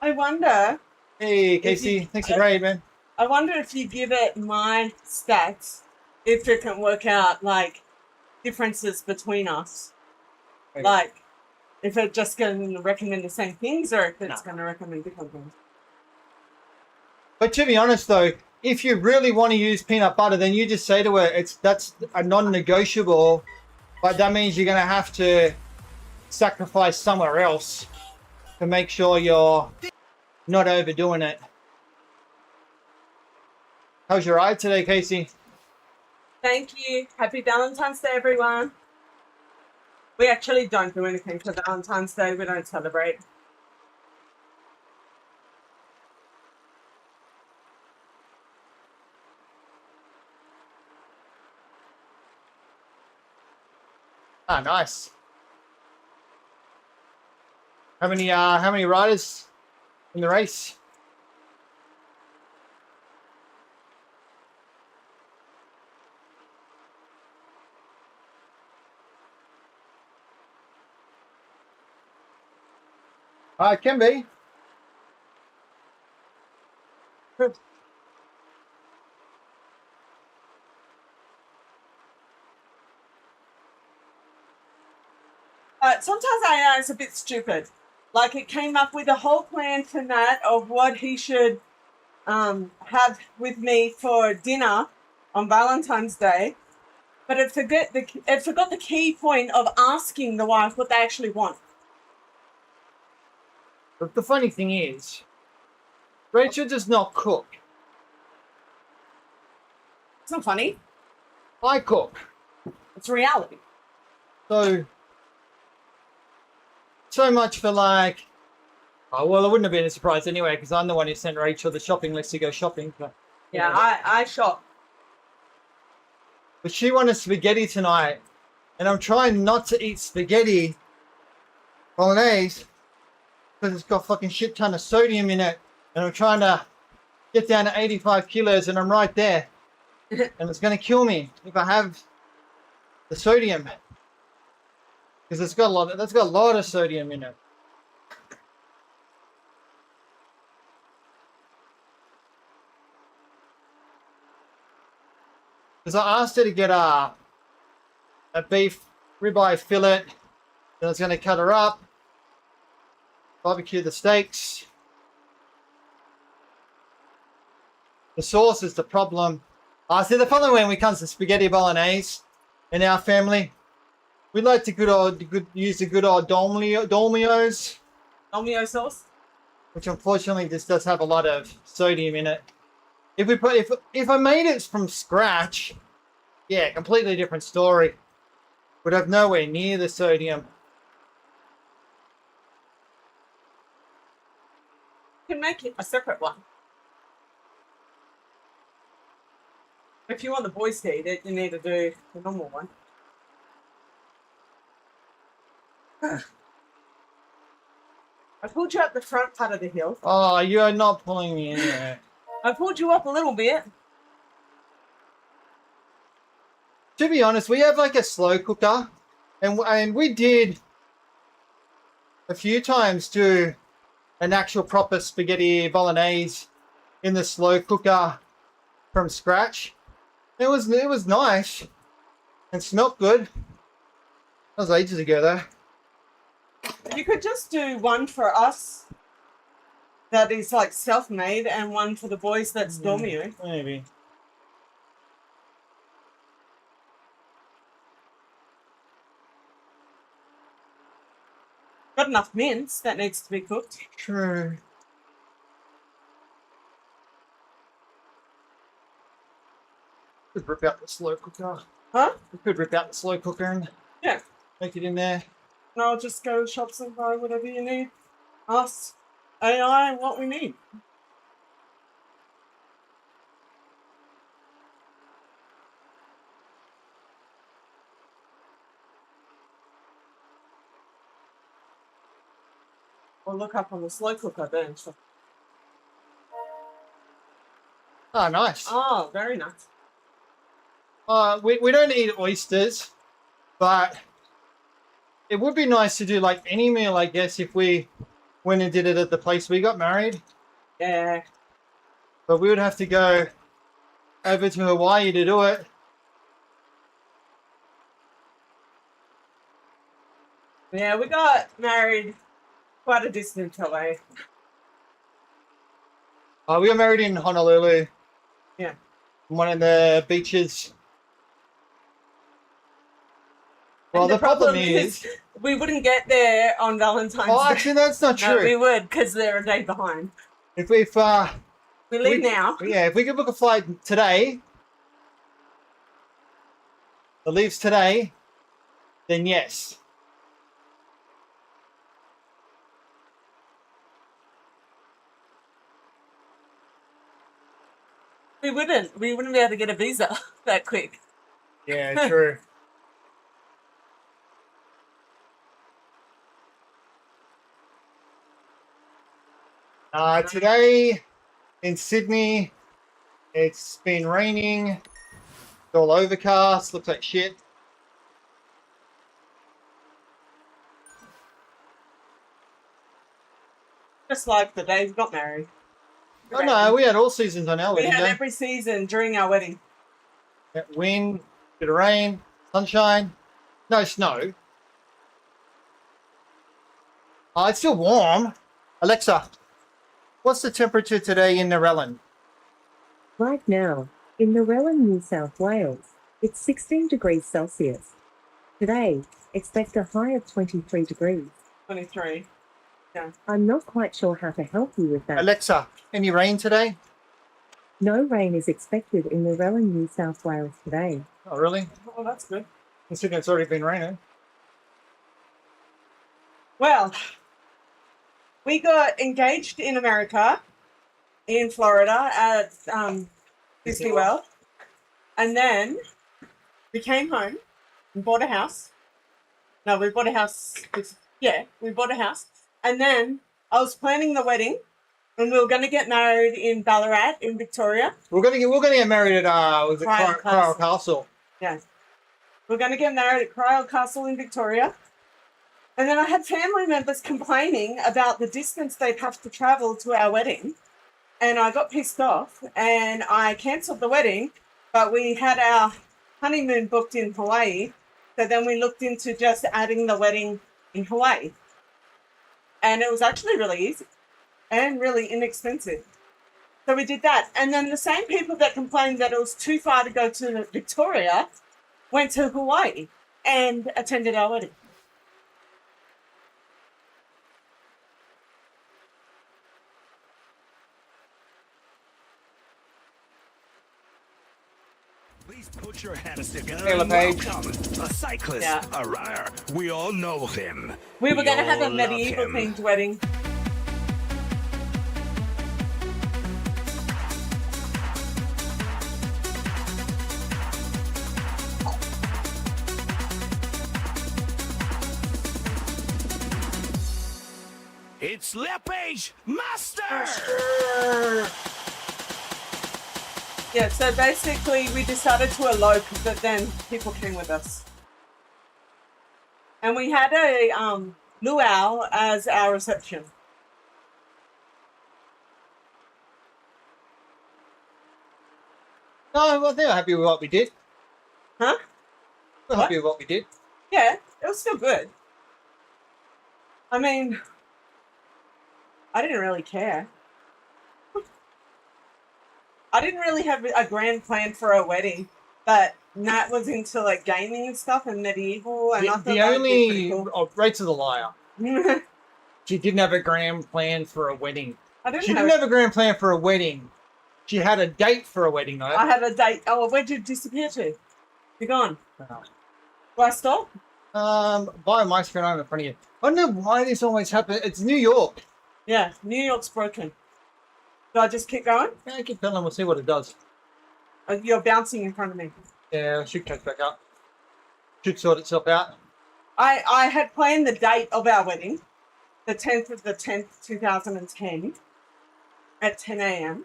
I wonder. Hey, Casey, thanks for the raid, man. I wonder if you give it my stats, if it can work out like differences between us. Okay. Like, if it just going to recommend the same things, or if it's going to recommend different things. But to be honest, though, if you really want to use peanut butter, then you just say to her, that's a non-negotiable. But that means you're going to have to sacrifice somewhere else to make sure you're not overdoing it. How's your ride today, Casey? Thank you. Happy Valentine's Day, everyone. We actually don't do anything for Valentine's Day. We don't celebrate. Ah, nice. How many riders in the race. It can be. Good. Sometimes I know it's a bit stupid. Like it came up with a whole plan for Nat of what he should have with me for dinner on Valentine's Day, but it forgot the key point of asking the wife what they actually want. But the funny thing is, Rachel does not cook. It's not funny. I cook. It's reality. So much for like, oh, well, it wouldn't have been a surprise anyway, because I'm the one who sent Rachel the shopping list to go shopping. But I shop. she wanted spaghetti tonight, and I'm trying not to eat spaghetti bolognese because it's got fucking shit ton of sodium in it, and I'm trying to get down to 85 kilos, and I'm right there, and it's going to kill me if I have the sodium, because that's got a lot of sodium in it. Because I asked her to get a beef ribeye fillet, then I was going to cut her up, barbecue the steaks. The sauce is the problem. See, the problem when it comes to spaghetti bolognese in our family, we like to use the good old Dolmio's, Domino sauce. which unfortunately just does have a lot of sodium in it. If I made it from scratch, yeah, completely different story. Would have nowhere near the sodium. You can make it a separate one. If you want the boys to eat it, you need to do the normal one. I pulled you up the front part of the hill. Oh, you are not pulling me anywhere. I pulled you up a little bit. To be honest, we have like a slow cooker, and we did a few times do an actual proper spaghetti bolognese in the slow cooker from scratch. It was nice and smelled good. That was ages ago though. You could just do one for us that is like self-made and one for the boys that's Domino. Maybe. Got enough mince that needs to be cooked. True. Could rip out the slow cooker. Huh? We could rip out the slow cooker and Yeah. make it in there. And I'll just go shops and buy whatever you need. Ask AI what we need. Or look up on the slow cooker then. Oh, nice. Oh, very nice. We don't eat oysters, but it would be nice to do like any meal, I guess, if we went and did it at the place we got married. Yeah. But we would have to go over to Hawaii to do it. Yeah, we got married quite a distance away. We got married in Honolulu. Yeah. One of the beaches. Well, And the problem is... we wouldn't get there on Valentine's Oh, Day. actually, that's not No, we true. would, because they're a day behind. If We leave now. Yeah, if we could book a flight today, that leaves today, then yes. We wouldn't be able to get a visa that quick. Yeah, true. Today in Sydney, it's been raining. It's all overcast. Looks like shit. Just like the day we got married. Oh no, we had all seasons on our We wedding had day. every season during our wedding. Yeah, wind, bit of rain, sunshine, no snow. It's still warm. Alexa, what's the temperature today in Narellan? Right now, in Narellan, New South Wales, it's 16 degrees Celsius. Today, expect a high of 23 degrees. 23. I'm not quite sure how to help you with that. Alexa, any rain today? No rain is expected in Narellan, New South Wales today. Oh, really? Oh, that's good. Considering it's already been raining. Well, we got engaged in America, in Florida, at Disney World. And then we came home and bought a house. No, we bought a house. Yeah, we bought a house. And then I was planning the wedding, and we were going to get married in Ballarat, in Victoria. We're gonna get married at was it Cryle Cryle Castle? Yeah. We're going to get married at Cryle Castle in Victoria. And then I had family members complaining about the distance they'd have to travel to our wedding. And I got pissed off and I cancelled the wedding, but we had our honeymoon booked in Hawaii. So then we looked into just adding the wedding in Hawaii. And it was actually really easy and really inexpensive. So we did that. And then the same people that complained that it was too far to go to Victoria went to Hawaii and attended our wedding. Please put your hands together Hey, and LePage. welcome a cyclist, Yeah. a rider. We all know him. We were going to have a all love medieval him. themed wedding. It's Lepage Master! Yeah, so basically we decided to elope, but then people came with us. And we had a luau as our reception. No, well, they're happy with what we did. Huh? We're happy with what we did. Yeah, it was still good. I mean, I didn't really care. I didn't really have a grand plan for a wedding, but Nat was into like gaming and stuff and medieval, and I thought The that would be only pretty Rachel's a liar. cool. She didn't have a grand plan for a wedding. I didn't She have. didn't have a grand plan for a wedding. She had a date for a wedding, though. I had a date. Oh, where'd you disappear to? You're gone. Do I stop? By my screen, I'm in front of you. I don't know why this always happens. It's New York. Yeah, New York's broken. Do I just keep going? Yeah, I keep telling, we'll see what it does. You're bouncing in front of me. Yeah, it should catch back up. Should sort itself out. I had planned the date of our wedding, the 10th of the 10th, 2010, at 10 a.m.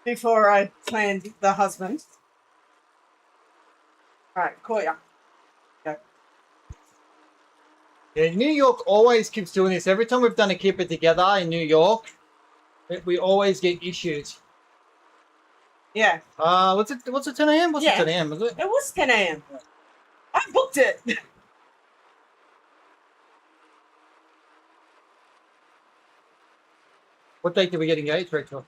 before I planned the husband. All right, call ya. Yeah, New York always keeps doing this. Every time we've done a Keep It Together in New York, we always get issues. Yeah, What's it 10 a.m.? What's it Yeah. 10 a.m., is it? it was 10 a.m. I booked it. What date did we get engaged, Rachel?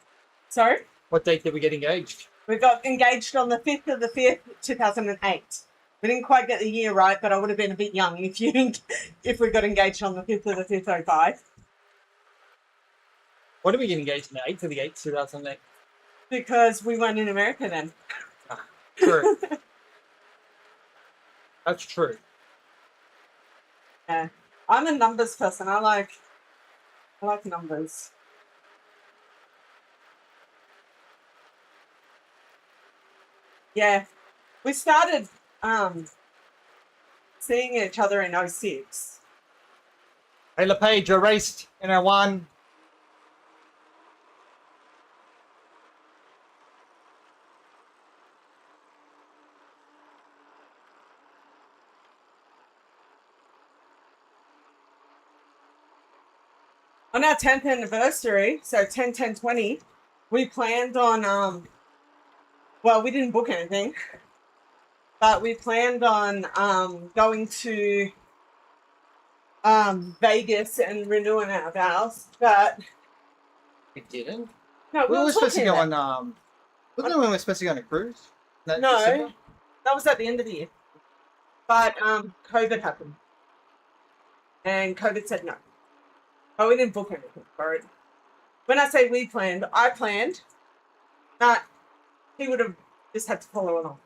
Sorry? What date did we get engaged? We got engaged on the 5th of the 5th, 2008. We didn't quite get the year right, but I would have been a bit young if we got engaged on the 5th of the 5th, 05. What did we get engaged on the 8th of the 8th, 2008? Because we weren't in America then. True. That's true. Yeah. I'm a numbers person. I like numbers. Yeah. We started seeing each other in 06. Hey, LePage, you raced in our one. On our 10th anniversary, so 10/10/20, we planned on well, we didn't book anything, but we planned on going to Vegas and renewing our vows. But We didn't. no, We were supposed to go talking on. Wasn't it when we were supposed to go on a cruise? That No, December? that was at the end of the year. But COVID happened, and COVID said no. Oh, we didn't book anything for it. When I say we planned, I planned. But he would have just had to follow along.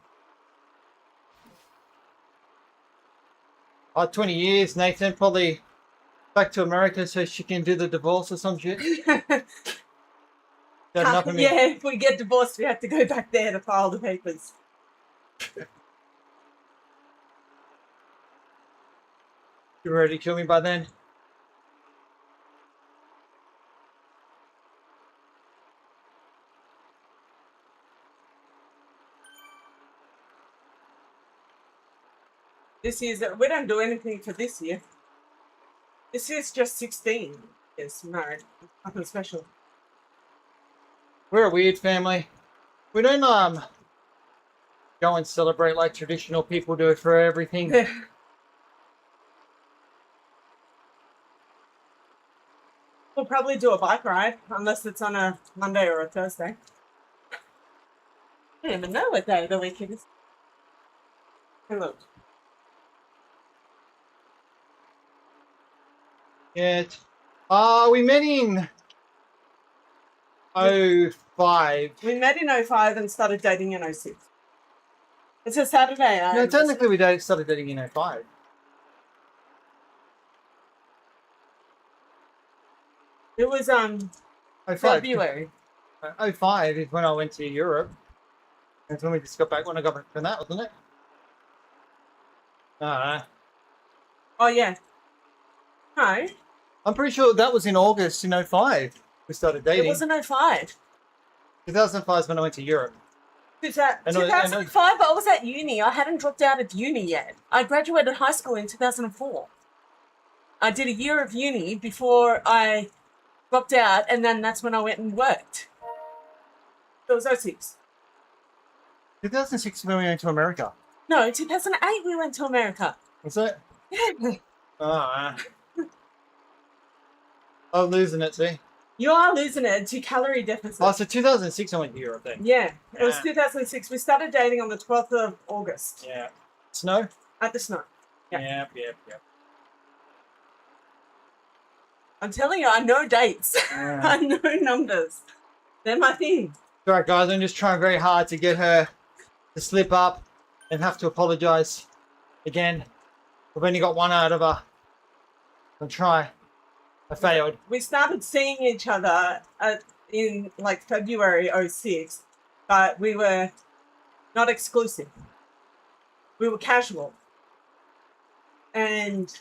20 years, Nathan. Probably back to America so she can do the divorce or some shit. Got enough of me. Yeah, if we get divorced, we have to go back there to file the papers. You ready to kill me by then? This year's, we don't do anything for this year. This year's just 16. Yes, married. Nothing special. We're a weird family. We don't go and celebrate like traditional people do for everything. We'll probably do a bike ride, unless it's on a Monday or a Thursday. I don't even know what day of the week it is. Hey, look. Yeah. We met in 05. We met in 05 and started dating in 06. It's a Saturday. No, technically we started dating in 05. It was 05. February. 05 is when I went to Europe. That's when we just got back when I got back from that, wasn't it? Oh yeah. No, I'm pretty sure that was in August in 05. We started it dating. wasn't 05. 2005 is when I went to Europe. 2005, but I was at uni. I hadn't dropped out of uni yet. I graduated high school in 2004. I did a year of uni before I dropped out, and then that's when I went and worked. It was 06. 2006 is when we went to America. No, 2008 we went to America. Was it? Yeah. I'm losing it, see? You are losing it to calorie deficit. Oh, so 2006 I went to Europe then. Yeah, it was 2006. We started dating on the 12th of August Yeah. Snow? at the snow. Yeah. Yep. I'm telling you, I know dates. Yeah. I know numbers. They're my thing. Alright guys, I'm just trying very hard to get her to slip up and have to apologise again. We've only got one out of her. I'll try. I failed. We started seeing each other in like February 06, but we were not exclusive. We were casual. And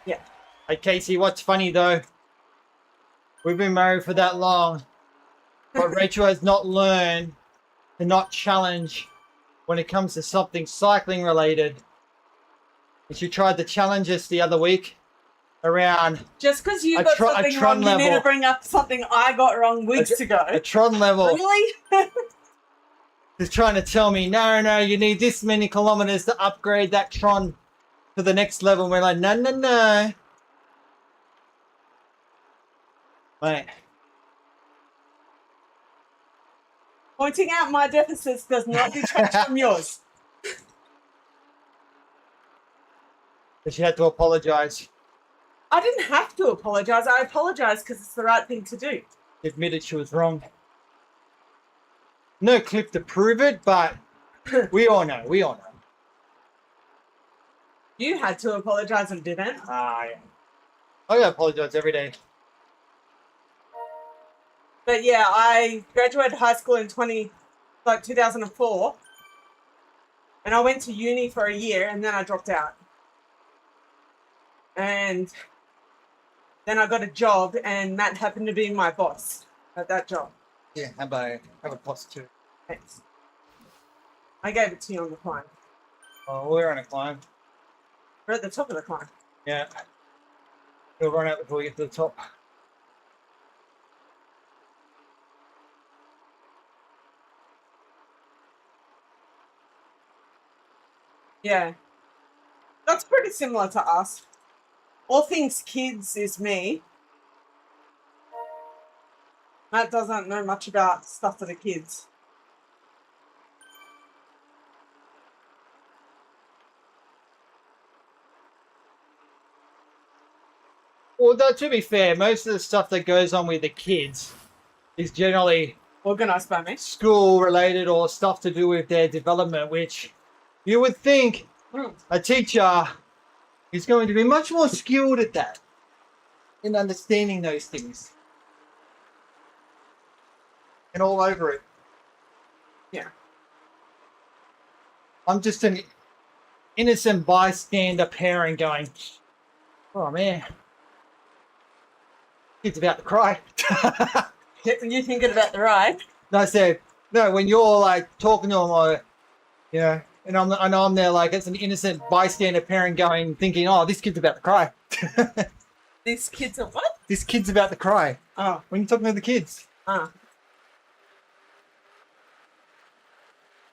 yeah. Hey Casey, what's funny though? We've been married for that long, but Rachel has not learned to not challenge when it comes to something cycling related. And she tried to challenge us the other week around Just because you A got tron something wrong, you need level. to bring up something I got wrong weeks ago. a Tron level. Really? She's trying to tell me, no, you need this many kilometers to upgrade that Tron to the next level. And we're like, no. Mate, Pointing out my deficits does not detract from yours. but she had to apologise. I didn't have to apologise. I apologised because it's the right thing to do. She admitted she was wrong. No clip to prove it, but we all know. You had to apologise and didn't. Yeah. I gotta apologise every day. But yeah, I graduated high school in 2004. And I went to uni for a year and then I dropped out. And then I got a job, and Matt happened to be my boss at that job. Yeah, have a plus two. Thanks. I gave it to you on the climb. Oh, we're on a climb. We're at the top of the climb. Yeah. We'll run out before we get to the top. Yeah. That's pretty similar to us. All things kids is me. Matt doesn't know much about stuff for the kids. Well, though, to be fair, most of the stuff that goes on with the kids is generally Organised by me. school related or stuff to do with their development, which you would think a teacher is going to be much more skilled at that in understanding those things and all over it. Yeah. I'm just an innocent bystander parent going, oh man, kid's about to cry. You thinking about the ride? No, I said, no, when you're like talking to them, or, you know, and I'm there like as an innocent bystander parent going, thinking, oh, this kid's about to cry. These kids are what? This kid's about to cry. Oh. When you're talking to the kids. Yeah,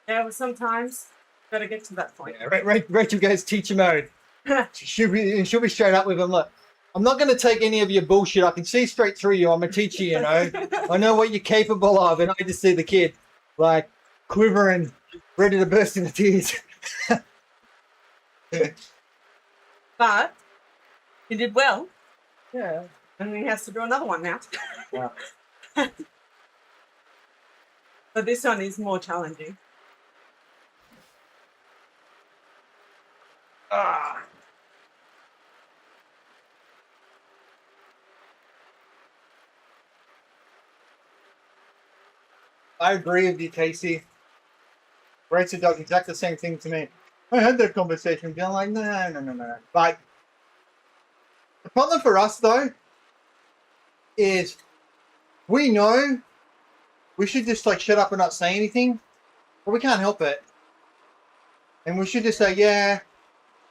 well, sometimes gotta get to that point. Yeah, Rachel goes teacher mode. She'll be straight up with them. Look, I'm not going to take any of your bullshit. I can see straight through you. I'm a teacher, you know. I know what you're capable of, and I just see the kid like quivering, ready to burst into tears. But he did well, Yeah. and he has to do another one now. Yeah. But this one is more challenging. Ah. I agree with you, Casey. Rachel does exactly the same thing to me. I had that conversation with you. I'm like, no. But the problem for us, though, is we know we should just like shut up and not say anything, but we can't help it. And we should just say, yeah,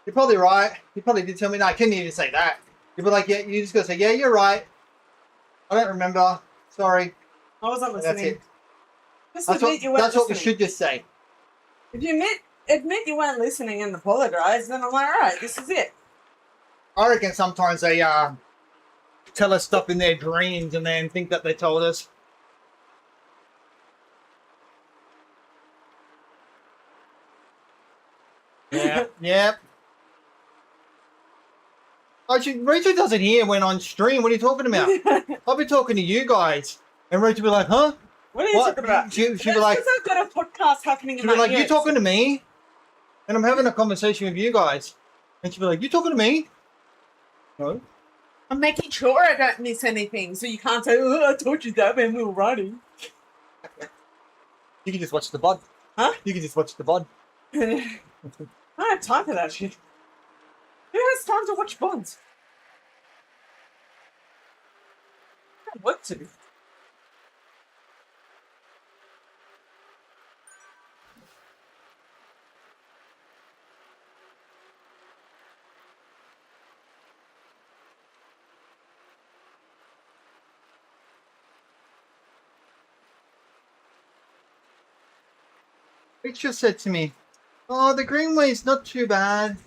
you're probably right. You probably did tell me. No, I couldn't even say that. You'd be like, yeah, you just got to say, yeah, you're right. I don't remember. Sorry. I wasn't And listening. that's it. Just That's admit you weren't what we listening. should just say. If you admit you weren't listening and apologize, then I'm like, all right, this is it. I reckon sometimes they tell us stuff in their dreams and then think that they told us. Yeah, yep. Actually, Rachel doesn't hear when on stream. What are you talking about? I'll be talking to you guys, and Rachel will be like, "Huh? What are you talking about? She'll be like, I've got a podcast happening in she'll be my like, ears. you talking to me? And I'm having a conversation with you guys, and she'll be like, you talking to me? No. I'm making sure I don't miss anything, so you can't say, oh, I told you that when we were riding. You can just watch the VOD. Huh? You can just watch the VOD. I don't have time for that shit. Who has time to watch Bonds? I have work to do. Rachel said to me, oh, the Greenway's not too bad.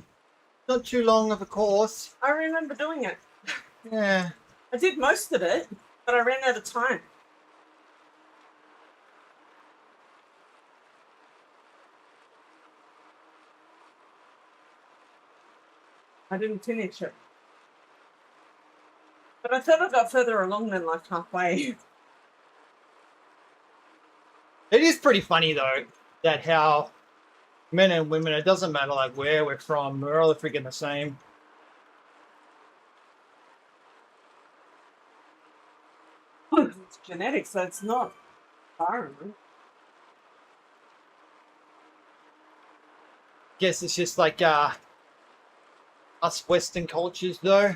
Not too long of a course. I remember doing it. Yeah. I did most of it, but I ran out of time. I didn't finish it. But I thought I got further along than like halfway. It is pretty funny, though, that how men and women, it doesn't matter like where we're from, we're all freaking the same. It's genetics, so it's not environment. Guess it's just like, us Western cultures, though,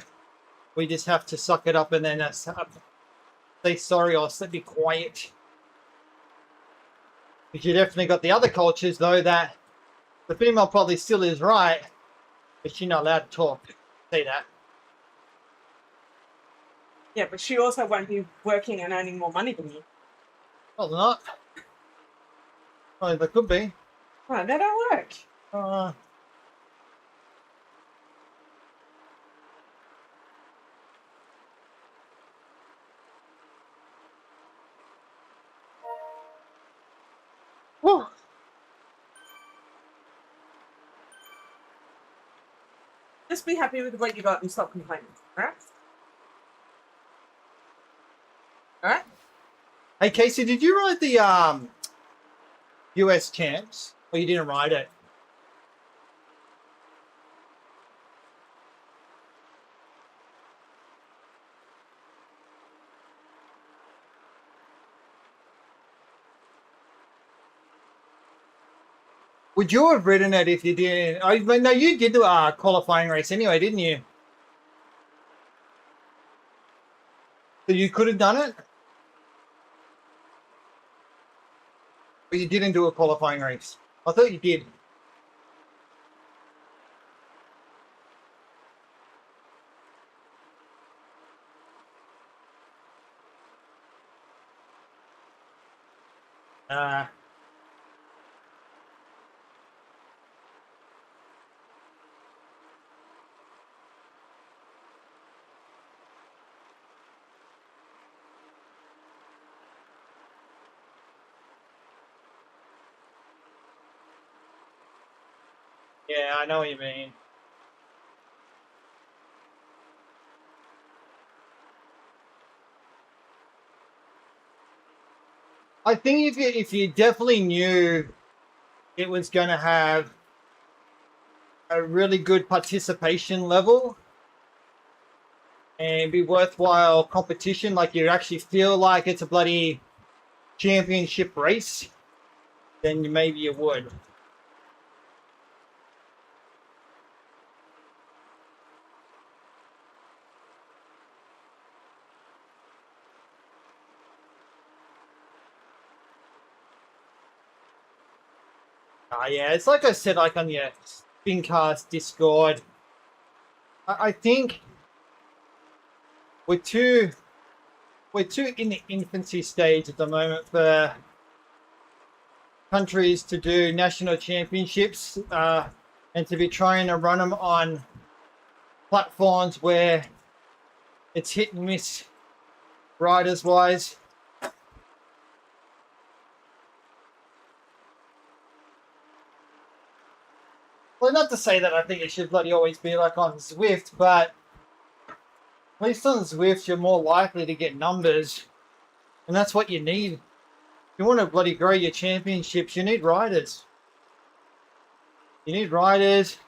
we just have to suck it up and then say sorry or be quiet. Because you definitely got the other cultures, though, that the female probably still is right, but she's not allowed to talk. Say that. Yeah, but she also won't be working and earning more money than you. Well, they're not. Oh, they could be. Right, that don't work. Whew. Just be happy with what you got and stop complaining. Alright? Alright? Hey, Casey, did you ride the US champs? Or you didn't ride it? Would you have ridden it if you didn't? I mean, no, you did the qualifying race anyway, didn't you? So you could have done it? But you didn't do a qualifying race. I thought you did. Yeah, I know what you mean. I think if you definitely knew it was going to have a really good participation level and be worthwhile competition, like you actually feel like it's a bloody championship race, then maybe you would. Yeah, it's like I said, like on your Spincast Discord. I think we're too in the infancy stage at the moment for countries to do national championships and to be trying to run them on platforms where it's hit and miss riders wise. Well, not to say that I think it should bloody always be like on Zwift, but at least on Zwift you're more likely to get numbers, and that's what you need. If you want to bloody grow your championships, you need riders. You need riders.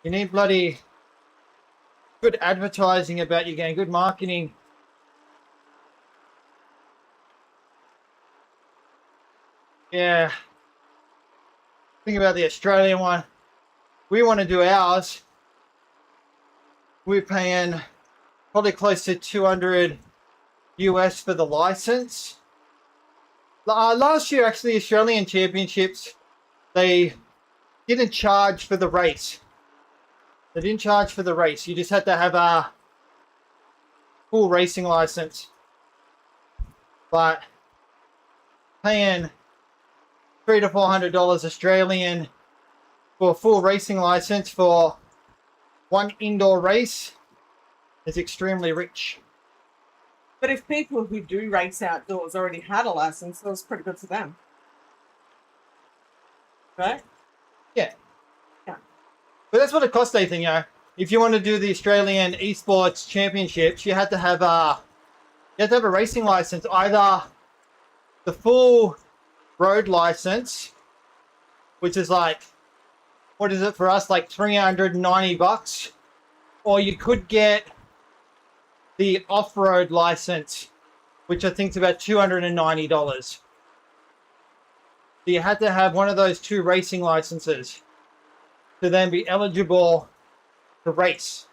You need bloody good advertising about your game, good marketing. Yeah. Think about the Australian one. We want to do ours. We're paying probably close to 200 US for the license. Last year, actually, Australian Championships, they didn't charge for the race. They didn't charge for the race. You just had to have a full racing license. But paying $300 to $400 Australian for a full racing license for one indoor race is extremely rich. But if people who do race outdoors already had a license, that was pretty good for them. Right? Yeah. Yeah. But that's what it costs, Nathan, you know. If you want to do the Australian Esports Championships, you had to have a racing license, either the full road license, which is like, what is it for us, like $390, or you could get the off-road license, which I think is about $290. So you had to have one of those two racing licenses to then be eligible to race,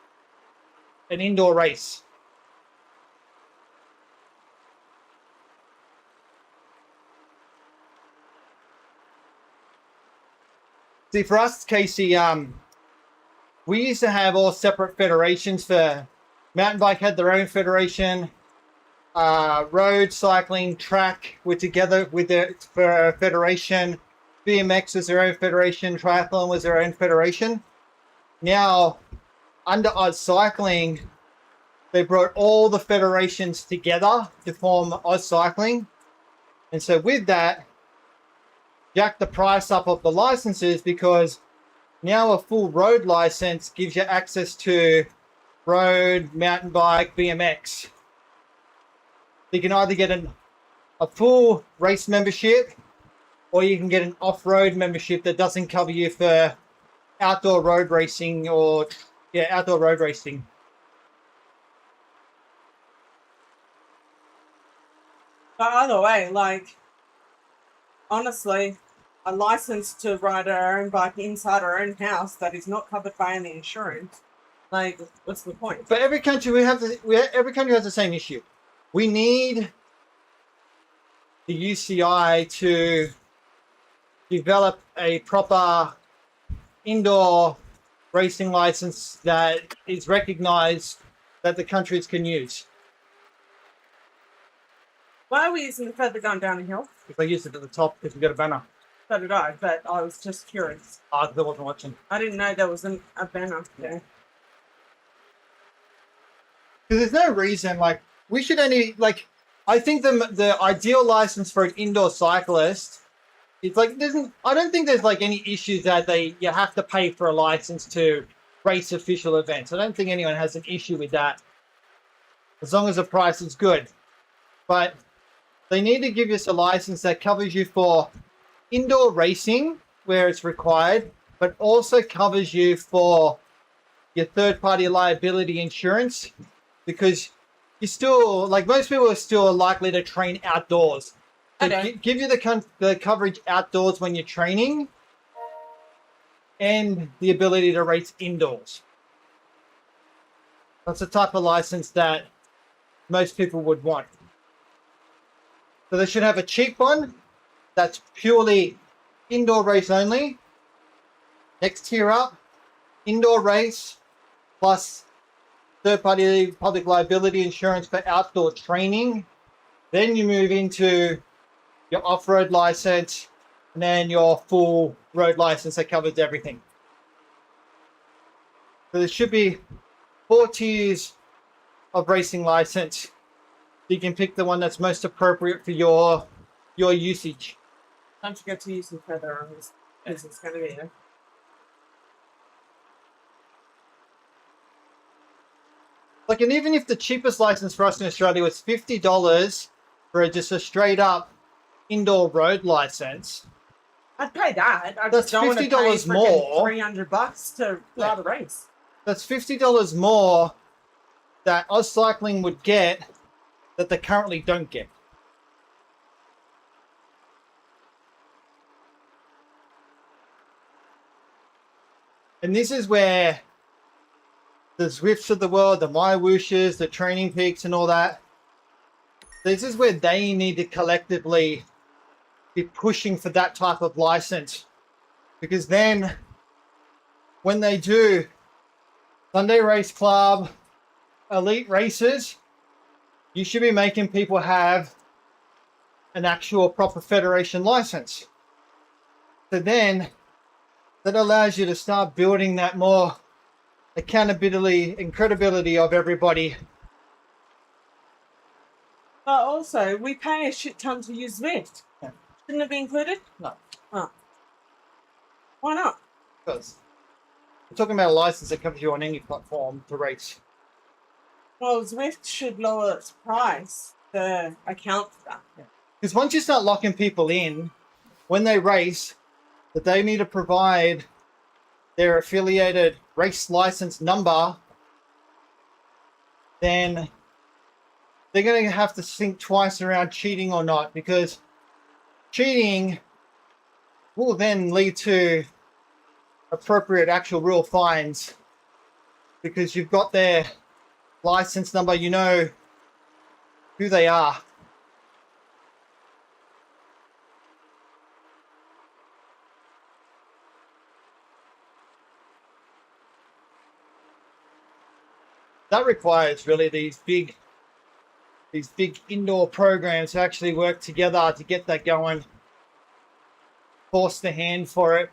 an indoor race. See, for us, Casey, we used to have all separate federations. For mountain bike had their own federation. Road, cycling, track were together with their for a federation. BMX was their own federation. Triathlon was their own federation. Now, under Oz Cycling, they brought all the federations together to form Oz Cycling. And so with that, jack the price up of the licenses, because now a full road license gives you access to road, mountain bike, BMX. You can either get a full race membership, or you can get an off-road membership that doesn't cover you for outdoor road racing or outdoor road racing. But either way, like, honestly, a license to ride our own bike inside our own house that is not covered by any insurance, like, what's the point? But every country every country has the same issue. We need the UCI to develop a proper indoor racing license that is recognized that the countries can use. Why are we using the feather gun down the hill? If they use it at the top, because we've got a banner. So did I, but I was just curious. I wasn't watching. I didn't know there was a banner there. Because there's no reason, like, we should only, like, I think the ideal license for an indoor cyclist, it's like, I don't think there's like any issues that you have to pay for a license to race official events. I don't think anyone has an issue with that, as long as the price is good. But they need to give us a license that covers you for indoor racing where it's required, but also covers you for your third-party liability insurance, because you're still, like, most people are still likely to train outdoors. So give you the coverage outdoors when you're training, and the ability to race indoors. That's the type of license that most people would want. So they should have a cheap one that's purely indoor race only. Next tier up, indoor race plus third-party public liability insurance for outdoor training. Then you move into your off-road license, and then your full road license that covers everything. So there should be 4 tiers of racing license. You can pick the one that's most appropriate for your usage. Don't forget to use the feather on this, because it's going to be there. Like, and even if the cheapest license for us in Australia was $50 for just a straight up indoor road license, I'd pay that. I That's just don't want to pay $50 more. $300 to ride a race. that's $50 more that Oz Cycling would get that they currently don't get. And this is where the Zwifts of the world, the My Whooshes, the Training Peaks and all that, this is where they need to collectively be pushing for that type of license. Because then when they do Sunday Race Club, elite races, you should be making people have an actual proper federation license. So then that allows you to start building that more accountability and credibility of everybody. But also, we pay a shit ton to use Zwift. Yeah. Shouldn't it be included? No. Oh. Why not? Because we're talking about a license that covers you on any platform to race. Well, Zwift should lower its price to account for that. Because once you start locking people in, when they race, that they need to provide their affiliated race license number, then they're going to have to think twice around cheating or not, because cheating will then lead to appropriate actual real fines because you've got their license number, you know who they are. That requires really these big indoor programs to actually work together to get that going. Force the hand for it.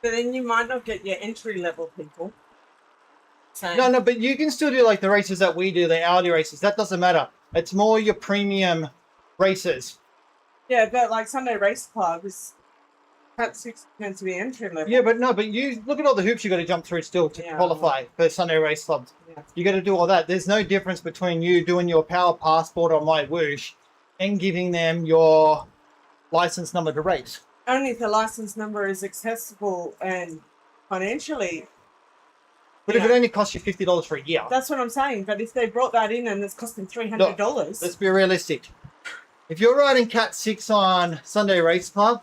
But then you might not get your entry level people. So, No, but you can still do like the races that we do, the hourly races. That doesn't matter. It's more your premium races. yeah, but like Sunday Race Club is Cat 6 meant to be entry level. Yeah, but you look at all the hoops you got to jump through still to Yeah. qualify for Sunday Race Club. Yeah. You got to do all that. There's no difference between you doing your Power Passport on My Whoosh and giving them your license number to race. Only if the license number is accessible and financially. But if it only costs you $50 for a year, That's what I'm saying. But if they brought that in and it's costing $300, let's be realistic. If you're riding Cat 6 on Sunday Race Club,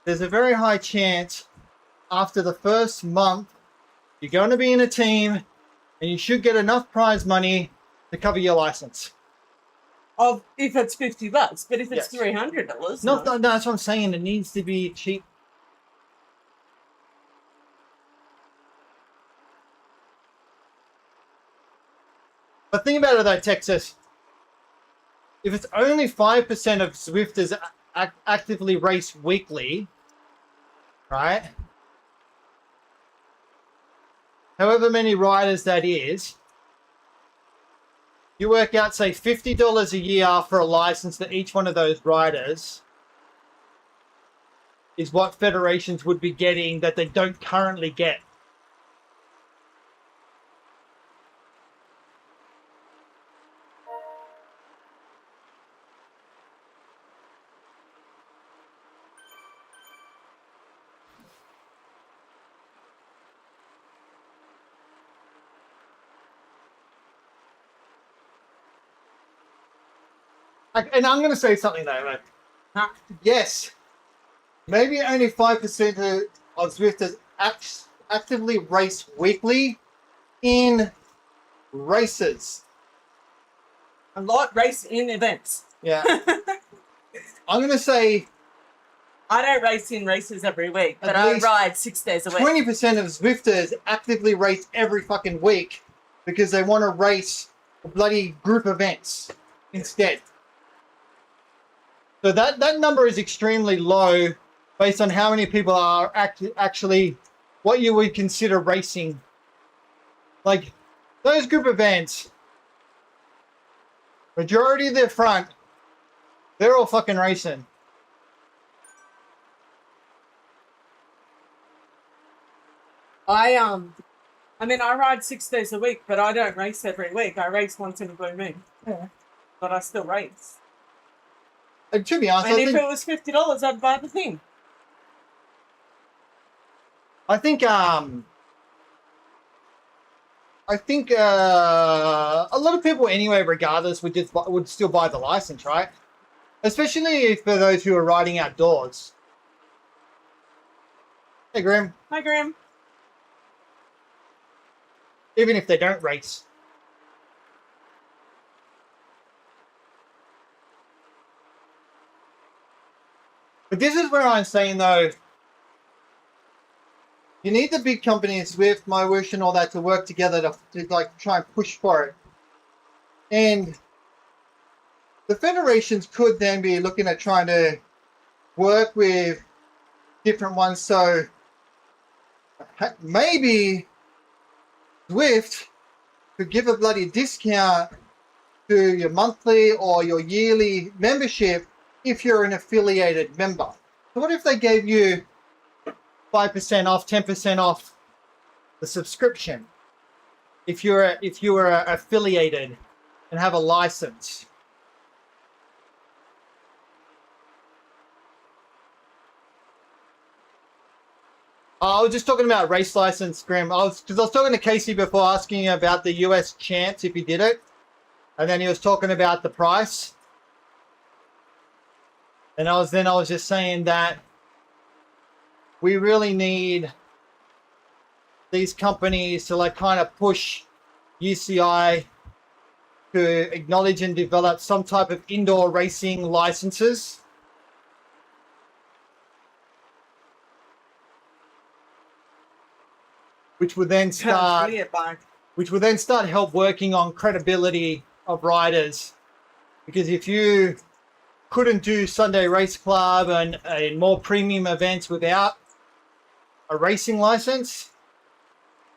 there's a very high chance after the first month you're going to be in a team and you should get enough prize money to cover your license. of if it's $50, but if it's Yes. $300, No, that's what I'm saying. It needs to be cheap. But think about it though, Texas. If it's only 5% of Zwifters actively race weekly, right? However many riders that is, you work out, say, $50 a year for a license to each one of those riders is what federations would be getting that they don't currently get. And I'm going to say something though, mate. Yes, maybe only 5% of Zwifters actively race weekly in races. a lot race in events. Yeah. I'm going to say I don't race in races every week, At but I least ride 6 days a week. 20% of Zwifters actively race every fucking week because they want to race bloody group events instead. So that number is extremely low based on how many people are actually what you would consider racing. Like those group events, majority of their front, they're all fucking racing. I mean, I ride 6 days a week, but I don't race every week. I race once in a blue moon. Yeah. But I still race. And to be honest, And I if think, it was $50, I'd buy the thing. I think a lot of people anyway, regardless, would still buy the license, right? Especially for those who are riding outdoors. Hey, Grim. Hi, Graham. Even if they don't race. But this is where I'm saying, though, you need the big companies, Zwift, My Wish, and all that to work together to like try and push for it. And the federations could then be looking at trying to work with different ones. So maybe Zwift could give a bloody discount to your monthly or your yearly membership if you're an affiliated member. So what if they gave you 5% off, 10% off the subscription if you were affiliated and have a license? I was just talking about race license, Graham. Because I was talking to Casey before, asking you about the US champs if he did it, and then he was talking about the price. And I was just saying that we really need these companies to like kind of push UCI to acknowledge and develop some type of indoor racing licenses. Which would then start help working on credibility of riders. Because if you couldn't do Sunday Race Club and more premium events without a racing license,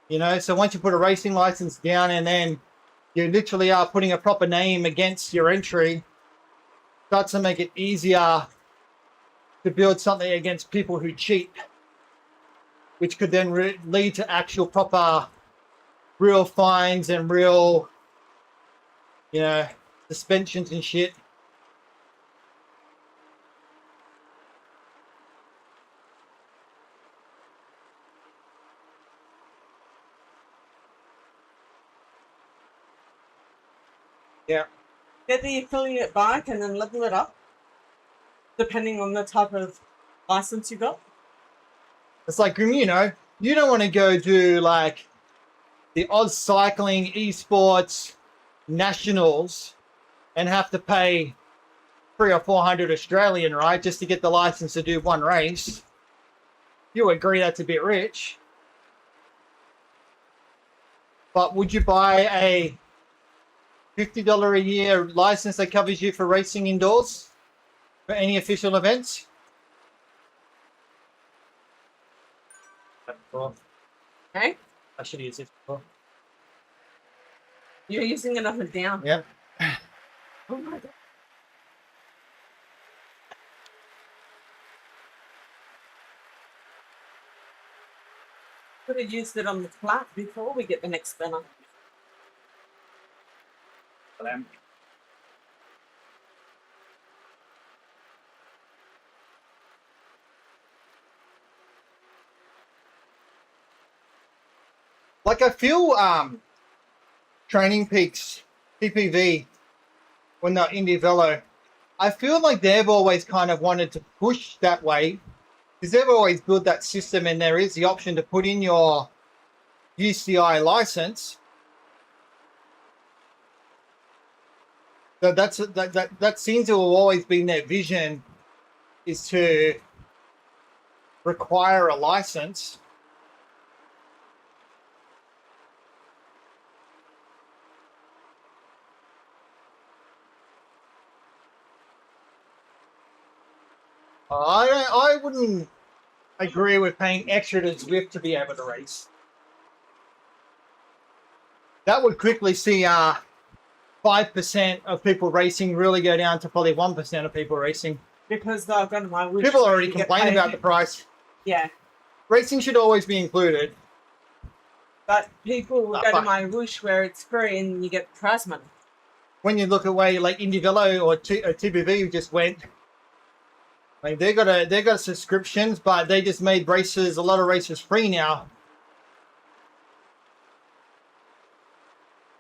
you know, so once you put a racing license down and then you literally are putting a proper name against your entry, starts to make it easier to build something against people who cheat, which could then lead to actual proper real fines and real, you know, suspensions and shit. Yeah. Get the affiliate bike and then level it up, depending on the type of license you got. It's like, you know, you don't want to go do like the Oz Cycling Esports Nationals and have to pay 300 or 400 Australian, right, just to get the license to do one race. You agree that's a bit rich. But would you buy a $50 a year license that covers you for racing indoors for any official events? Okay? I should use it before. You're using it up and down. Yep. Oh my god. Could have used it on the flat before we get the next spinner. Like I feel Training Peaks, TPV, when they're Indie Velo, I feel like they've always kind of wanted to push that way because they've always built that system and there is the option to put in your UCI license. So that seems to have always been their vision, is to require a license. I wouldn't agree with paying extra to Zwift to be able to race. That would quickly see 5% of people racing really go down to probably 1% of people racing. Because they're going to my wish. People already complain about the price. Yeah. Racing should always be included. But people will go to my wish where it's free and you get prize money. When you look at way like Indie Velo or TPV who just went, like they got subscriptions, but they just made races, a lot of races free now.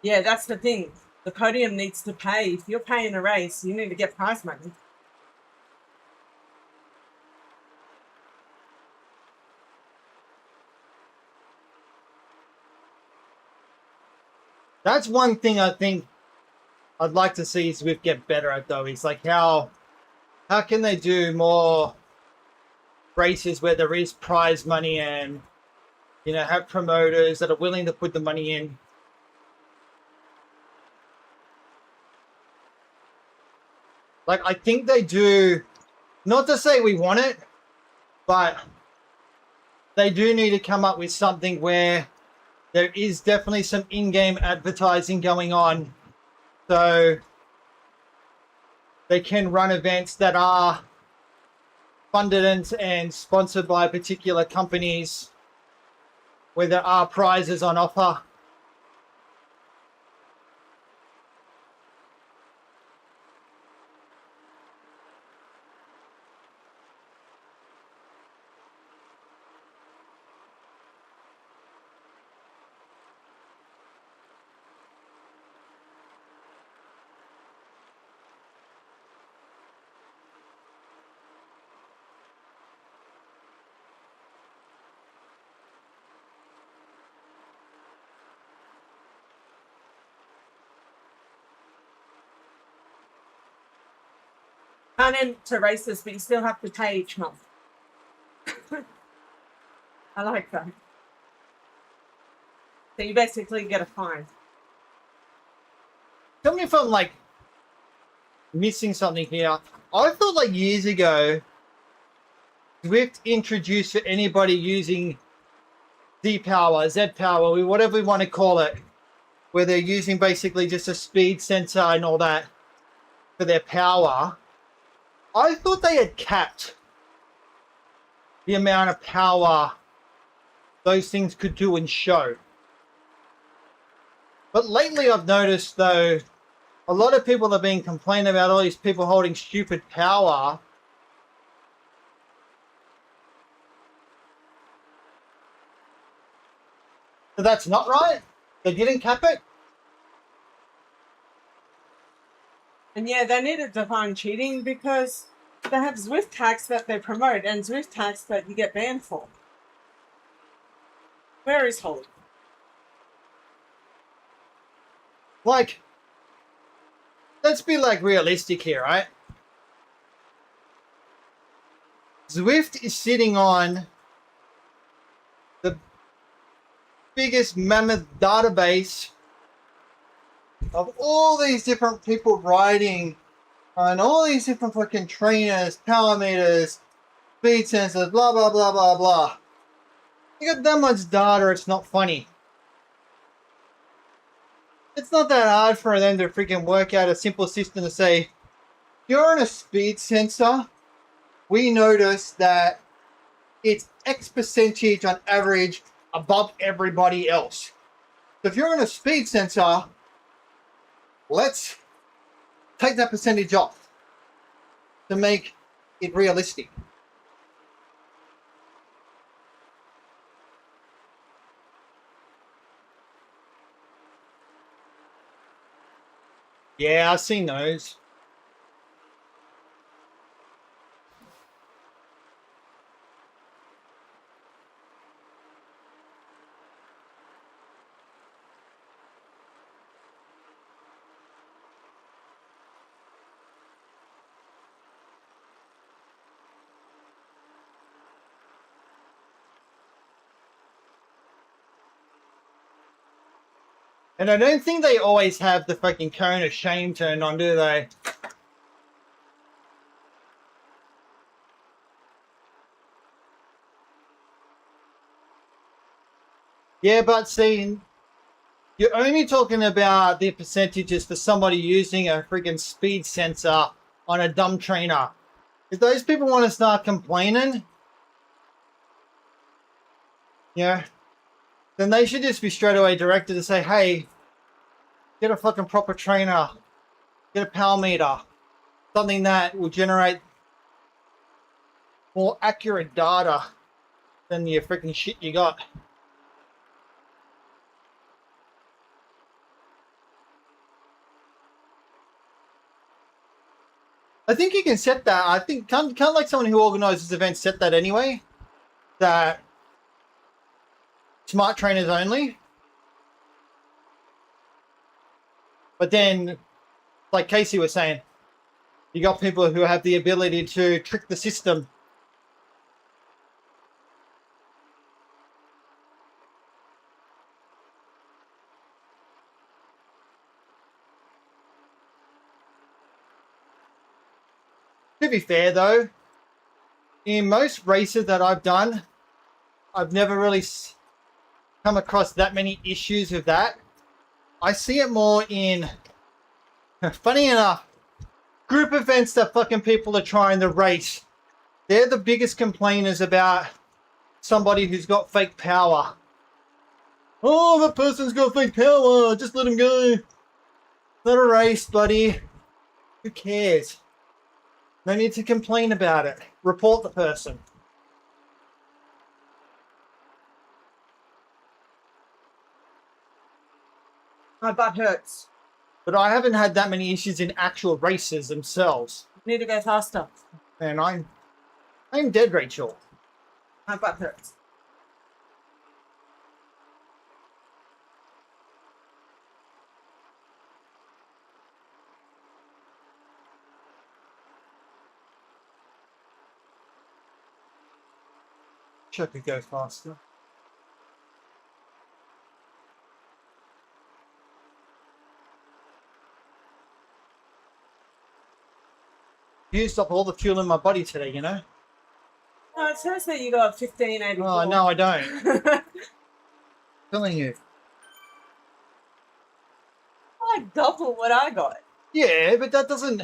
Yeah, that's the thing. The podium needs to pay. If you're paying a race, you need to get prize money. That's one thing I think I'd like to see Zwift get better at, though. Is like how can they do more races where there is prize money and, you know, have promoters that are willing to put the money in. Like, I think they do, not to say we want it, but they do need to come up with something where there is definitely some in-game advertising going on. So they can run events that are funded and sponsored by particular companies where there are prizes on offer. Can't enter races, but you still have to pay each month. I like that. So you basically get a fine. Tell me if I'm like missing something here. I thought like years ago, Zwift introduced for anybody using Z power, Z power, whatever we want to call it, where they're using basically just a speed sensor and all that for their power. I thought they had capped the amount of power those things could do and show. But lately I've noticed though, a lot of people have been complaining about all these people holding stupid power. So that's not right? They didn't cap it? And yeah, they need to define cheating because they have Zwift hacks that they promote and Zwift hacks that you get banned for. Where is Holly? Like, let's be like realistic here, right? Zwift is sitting on the biggest mammoth database of all these different people riding and all these different fucking trainers, power meters, speed sensors, blah, blah, blah, blah, blah. You got that much data, it's not funny. It's not that hard for them to freaking work out a simple system to say, if you're on a speed sensor, we notice that it's X percentage on average above everybody else. So if you're on a speed sensor, let's take that percentage off to make it realistic. Yeah, I've seen those. And I don't think they always have the fucking cone of shame turned on, do they? Yeah, but see, you're only talking about the percentages for somebody using a freaking speed sensor on a dumb trainer. If those people want to start complaining, yeah, then they should just be straight away directed to say, hey, get a fucking proper trainer, get a power meter, something that will generate more accurate data than the freaking shit you got. I think you can set that. I think can't like someone who organizes events set that anyway. That smart trainers only. But then, like Casey was saying, you got people who have the ability to trick the system. To be fair though, in most races that I've done, I've never really come across that many issues with that. I see it more in, funny enough, group events that fucking people are trying to race. They're the biggest complainers about somebody who's got fake power. Oh, that person's got fake power. Just let him go. Not a race, buddy. Who cares? No need to complain about it. Report the person. My butt hurts. But I haven't had that many issues in actual races themselves. Need to go faster. And I'm dead, Rachel. My butt hurts. Wish I could go faster. Used up all the fuel in my body today, you know? No, it says that you got 1584. Oh, no, I don't. Telling you. Like double what I got. Yeah, but that doesn't...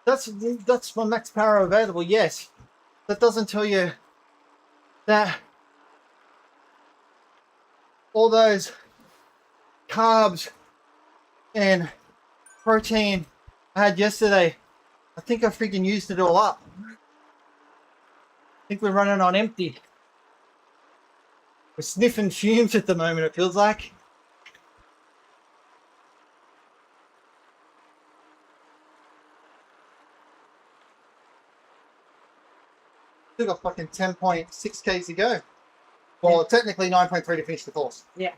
That's my max power available, yes. That doesn't tell you that all those carbs and protein I had yesterday, I think I freaking used it all up. I think we're running on empty. We're sniffing fumes at the moment, it feels like. Still got fucking 10.6 k's to go. Well, technically 9.3 to finish the course. Yeah.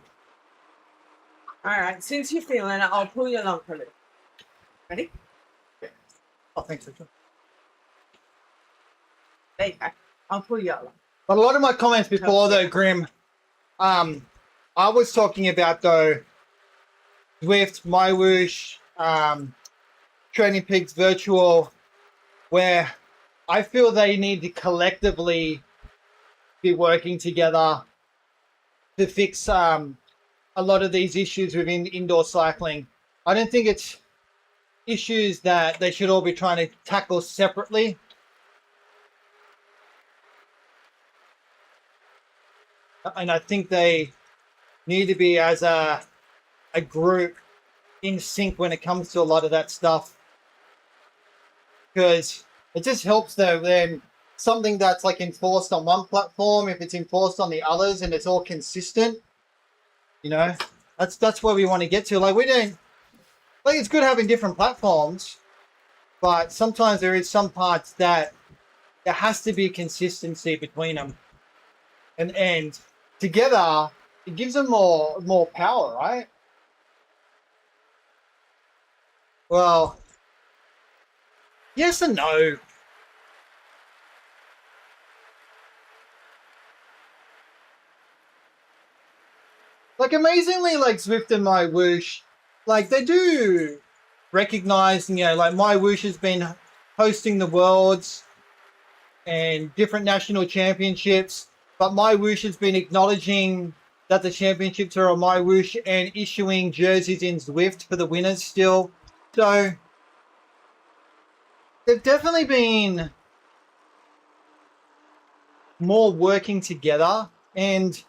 Alright, since you're feeling it, I'll pull you along for a little. Ready? Oh, thanks, Richard. There you go. I'll pull you along. But a lot of my comments before, though, Grim, I was talking about, though, Zwift, MyWoosh, Training Peaks Virtual, where I feel they need to collectively be working together to fix a lot of these issues within indoor cycling. I don't think it's issues that they should all be trying to tackle separately. And I think they need to be as a group in sync when it comes to a lot of that stuff. Because it just helps them something that's like enforced on one platform, if it's enforced on the others and it's all consistent, you know, that's where we want to get to. Like, we don't, like, it's good having different platforms, but sometimes there is some parts that there has to be consistency between them, and together it gives them more power, right? Well, yes and no. Like, amazingly, like, Zwift and MyWoosh, like, they do recognize, you know, like, MyWoosh has been hosting the Worlds and different national championships, but MyWoosh has been acknowledging that the championships are on MyWoosh and issuing jerseys in Zwift for the winners still. So, they've definitely been more working together, and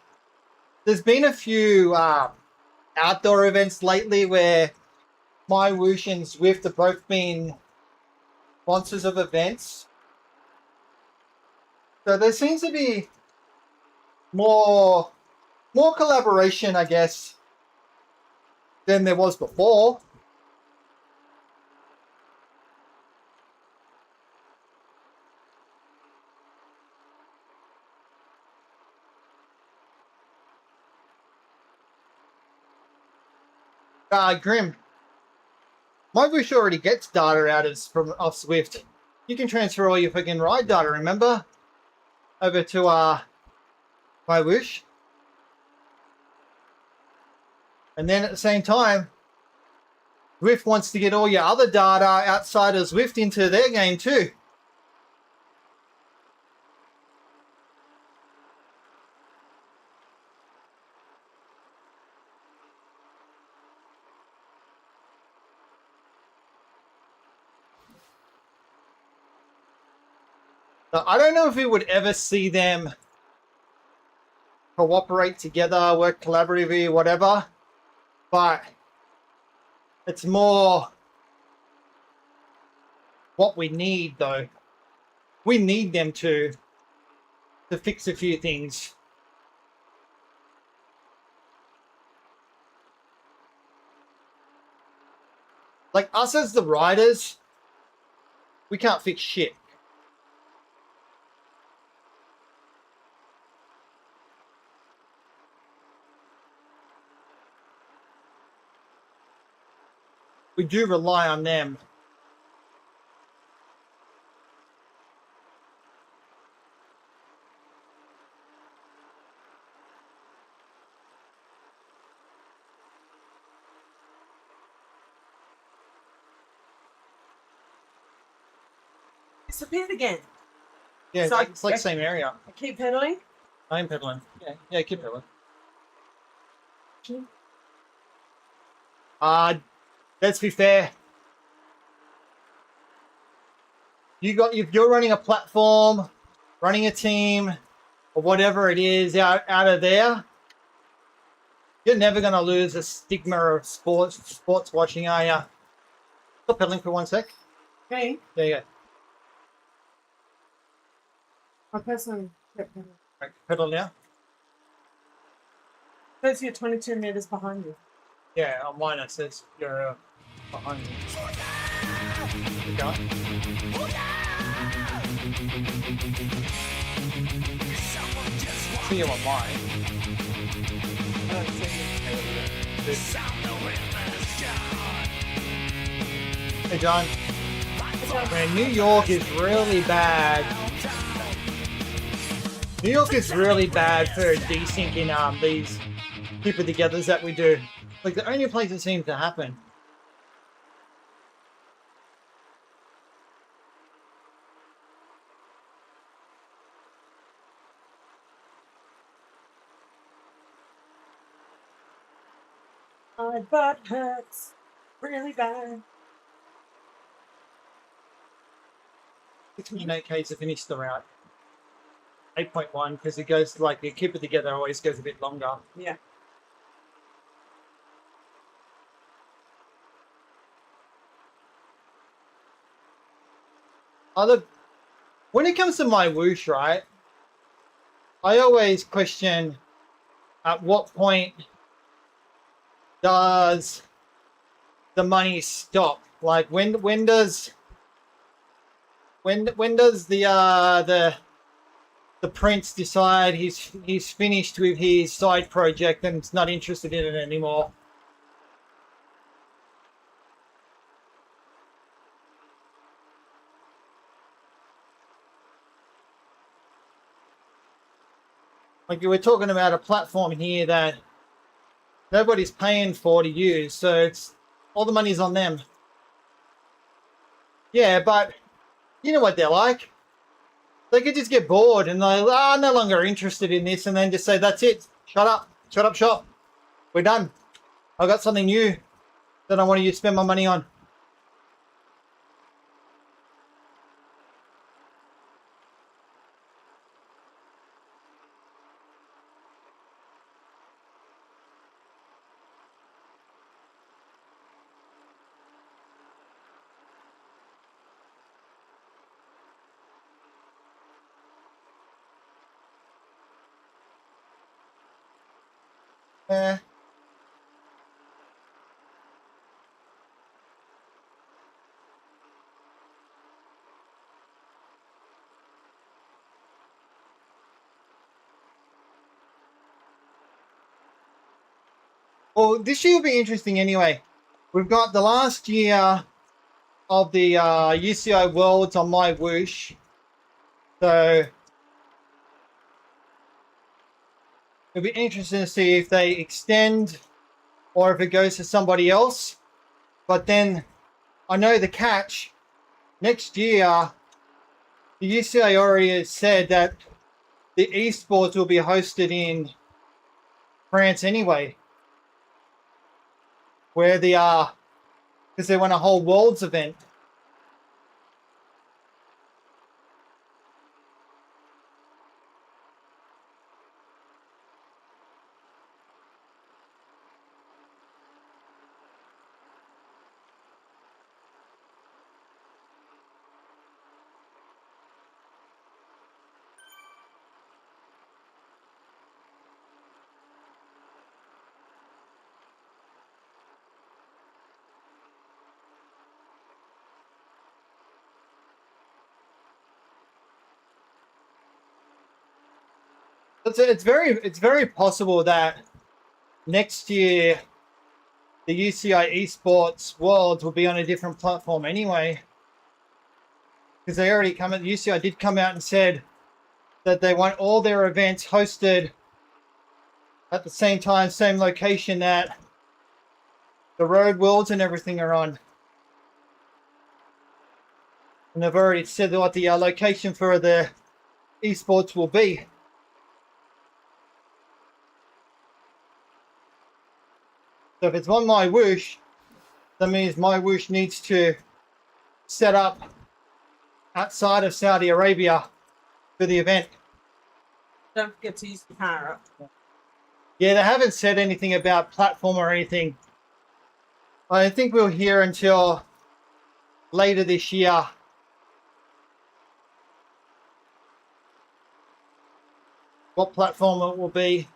there's been a few outdoor events lately where MyWoosh and Zwift have both been sponsors of events. So there seems to be more collaboration, I guess, than there was before. Grim, MyWoosh already gets data out off Zwift. You can transfer all your freaking ride data, remember? Over to MyWoosh. And then at the same time, Zwift wants to get all your other data outside of Zwift into their game too. So I don't know if we would ever see them cooperate together, work collaboratively, whatever, but it's more what we need, though. We need them to fix a few things. Like, us as the riders, we can't fix shit. We do rely on them. disappeared again. Yeah, So it's like same area. I keep pedaling. I'm pedaling. Yeah, keep pedaling. Let's be fair. If you're running a platform, running a team, or whatever it is out of there, you're never going to lose a stigma of sports watching, are you? Stop pedaling for 1 sec. Okay. There you go. My person kept pedaling. Right, pedal now. Says you're 22 meters behind you. Yeah, on mine it says you're behind me. Keep going. See you on mine. I don't see you. Hey John. Man, New York is really bad. New York is really bad for desyncing these keep it togethers that we do. Like the only place it seems to happen. My butt hurts really bad. 6.8K to finish the route. 8.1 because it goes like the keep it together always goes a bit longer. Yeah. When it comes to my whoosh, right, I always question at what point does the money stop? Like when does the prince decide he's finished with his side project and is not interested in it anymore? Like we're talking about a platform here that nobody's paying for to use, so it's all the money's on them. Yeah, but you know what they're like. They could just get bored and they're no longer interested in this, and then just say, "That's it. Shut up shop. We're done. I got something new that I want you to spend my money on." Eh. Well, this year will be interesting anyway. We've got the last year of the UCI Worlds on my whoosh. So it'll be interesting to see if they extend or if it goes to somebody else. But then I know the catch. Next year, the UCI already has said that the esports will be hosted in France anyway. Where they are, because they want a whole Worlds event. It's very possible that next year the UCI Esports Worlds will be on a different platform anyway, because they already UCI did come out and said that they want all their events hosted at the same time, same location that the Road Worlds and everything are on. And I've already said what the location for the esports will be. So if it's on my wish, that means my wish needs to set up outside of Saudi Arabia for the event. Don't forget to use the power up. Yeah, they haven't said anything about platform or anything. I think we'll hear until later this year. What platform it will be.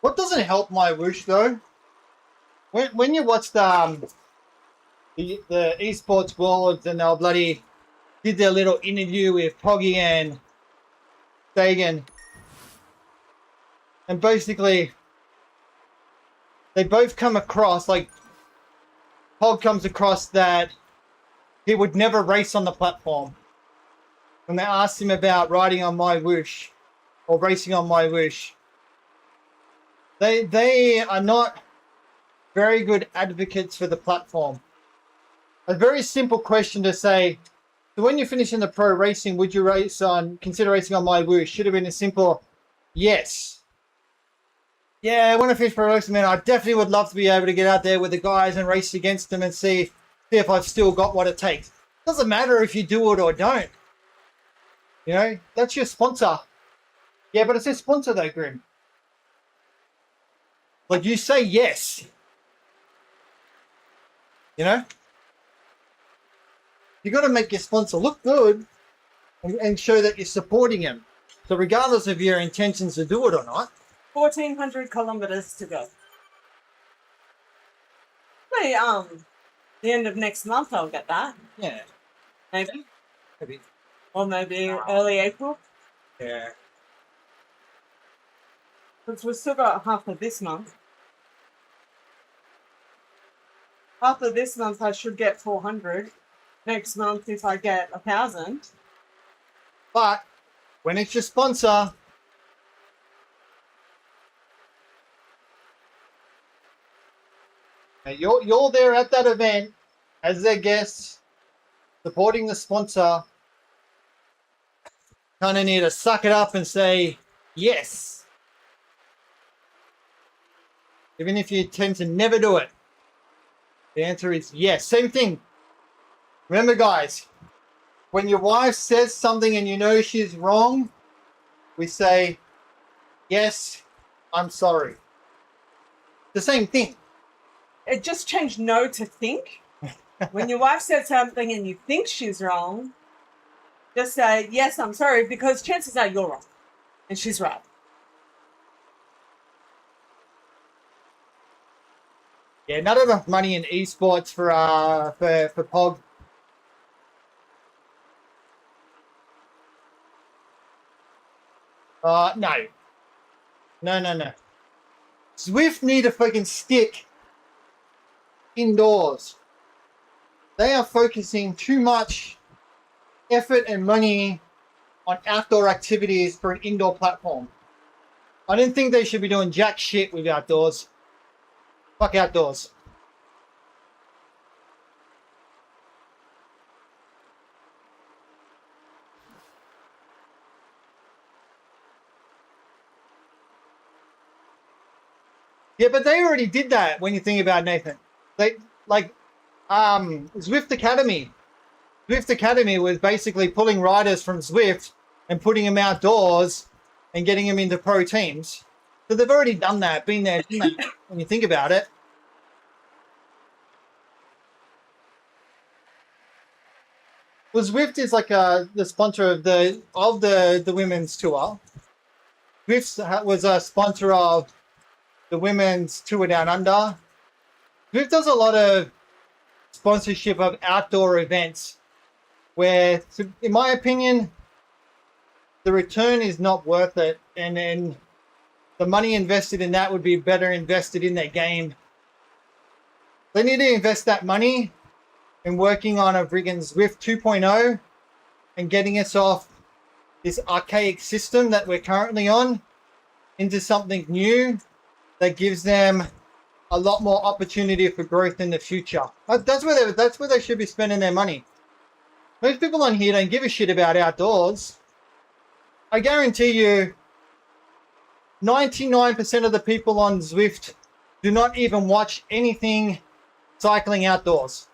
What doesn't help my wish though, when you watch the esports world and they'll bloody did their little interview with Poggy and Sagan, and basically they both come across like Pog comes across that he would never race on the platform. When they asked him about riding on my wish or racing on my wish, they are not very good advocates for the platform. A very simple question to say, so when you finish in the pro racing, would you consider racing on my wish? Should have been a simple yes. Yeah, when I finish pro racing, man, I definitely would love to be able to get out there with the guys and race against them and see if I've still got what it takes. Doesn't matter if you do it or don't. You know, that's your sponsor. Yeah, but it's a sponsor though, Grim. Like you say yes. You know? You got to make your sponsor look good and show that you're supporting him. So regardless of your intentions to do it or not. 1,400 kilometers to go. Maybe, the end of next month I'll get that. Yeah. Maybe. Maybe. Or maybe early April. Yeah. Because we've still got half of this month. Half of this month I should get 400. Next month if I get 1,000. But when it's your sponsor, you're there at that event as their guest, supporting the sponsor. Kind of need to suck it up and say yes, even if you tend to never do it. The answer is yes. Same thing. Remember, guys, when your wife says something and you know she's wrong, we say, yes, I'm sorry. The same thing. It just changed no to think. When your wife said something and you think she's wrong, just say, yes, I'm sorry, because chances are you're wrong. And she's right. Yeah, not enough money in esports for Pog. No. No. Zwift need a fucking stick indoors. They are focusing too much effort and money on outdoor activities for an indoor platform. I didn't think they should be doing jack shit with outdoors. Fuck outdoors. Yeah, but they already did that when you think about Nathan. They Zwift Academy. Zwift Academy was basically pulling riders from Zwift and putting them outdoors and getting them into pro teams. So they've already done that, been there, done that, when you think about it. Well, Zwift is like the sponsor of the women's tour. Zwift was a sponsor of the women's tour down under. Zwift does a lot of sponsorship of outdoor events where, in my opinion, the return is not worth it, and then the money invested in that would be better invested in their game. They need to invest that money in working on a friggin' Zwift 2.0 and getting us off this archaic system that we're currently on into something new that gives them a lot more opportunity for growth in the future. That's where they should be spending their money. Most people on here don't give a shit about outdoors. I guarantee you 99% of the people on Zwift do not even watch anything cycling outdoors.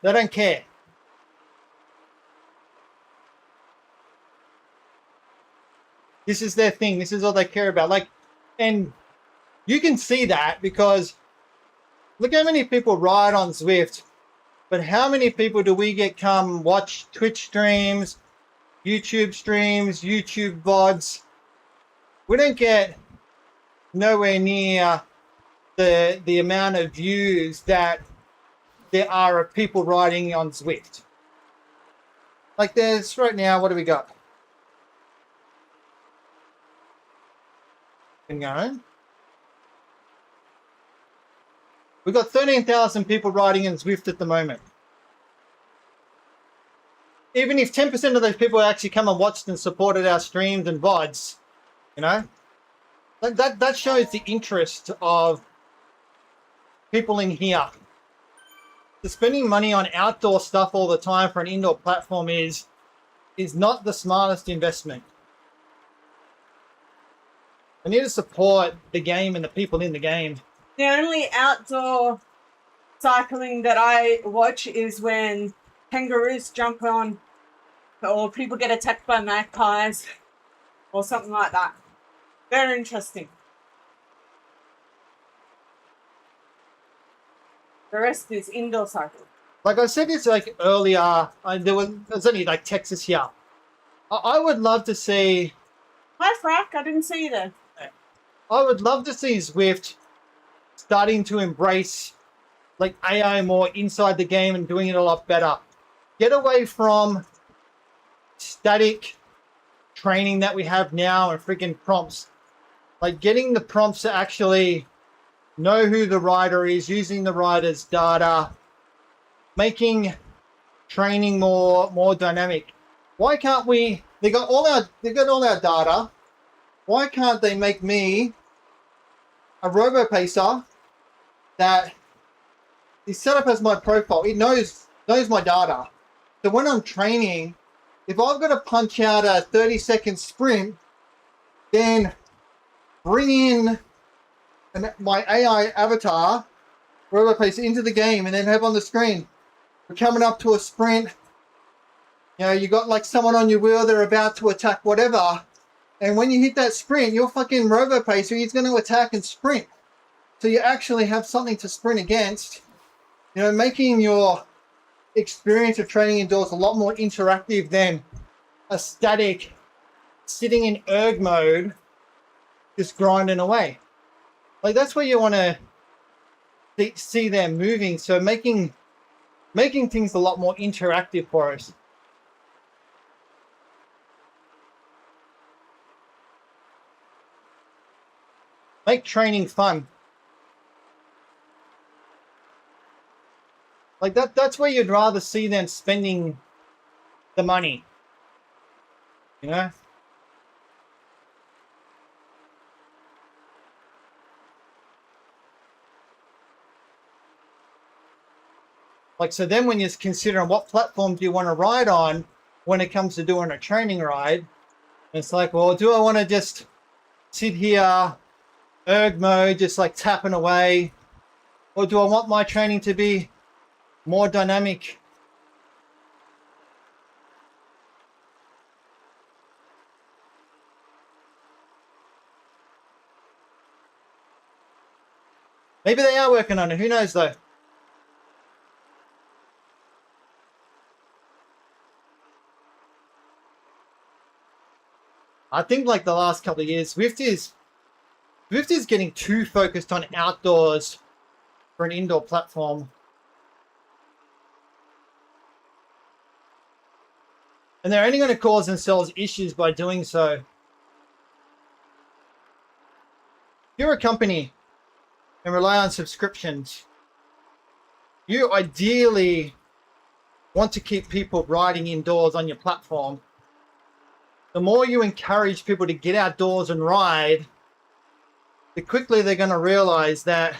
They don't care. This is their thing. This is all they care about. Like, and you can see that because look how many people ride on Zwift, but how many people do we get come watch Twitch streams, YouTube VODs? We don't get nowhere near the amount of views that there are of people riding on Zwift. Like there's right now, what do we got? Been going. We've got 13,000 people riding in Zwift at the moment. Even if 10% of those people actually come and watched and supported our streams and VODs, you know, that shows the interest of people in here. The spending money on outdoor stuff all the time for an indoor platform is not the smartest investment. I need to support the game and the people in the game. The only outdoor cycling that I watch is when kangaroos jump on or people get attacked by magpies or something like that. Very interesting. The rest is indoor cycling. Like I said this like earlier, there was only like Texas here. I would love to see... Hi, Frack. I didn't see you there. I would love to see Zwift starting to embrace like AI more inside the game and doing it a lot better. Get away from static training that we have now and freaking prompts. Like getting the prompts to actually know who the rider is, using the rider's data, making training more dynamic. Why can't we? They got all our data. Why can't they make me a robo-pacer that is set up as my profile? It knows my data. So when I'm training, if I've got to punch out a 30-second sprint, then bring in my AI avatar, robo-pacer, into the game and then have on the screen, we're coming up to a sprint. You know, you got like someone on your wheel, they're about to attack whatever. And when you hit that sprint, your fucking robo-pacer, he's going to attack and sprint. So you actually have something to sprint against. You know, making your experience of training indoors a lot more interactive than a static sitting in erg mode, just grinding away. Like that's where you want to see them moving. So making things a lot more interactive for us. Make training fun. Like that's where you'd rather see them spending the money. You know? Like, so then when you're considering what platform do you want to ride on when it comes to doing a training ride, it's like, well, do I want to just sit here, erg mode, just like tapping away, or do I want my training to be more dynamic? Maybe they are working on it. Who knows though? I think like the last couple of years, Zwift is getting too focused on outdoors for an indoor platform. And they're only going to cause themselves issues by doing so. If you're a company and rely on subscriptions, you ideally want to keep people riding indoors on your platform, the more you encourage people to get outdoors and ride, the quickly they're going to realize that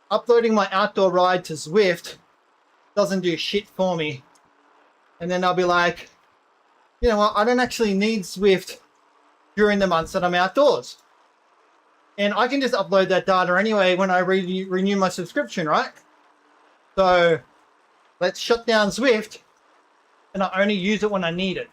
uploading my outdoor ride to Zwift doesn't do shit for me. And then I'll be like, you know what, I don't actually need Zwift during the months that I'm outdoors. And I can just upload that data anyway when I renew my subscription, right? So let's shut down Zwift and I only use it when I need it.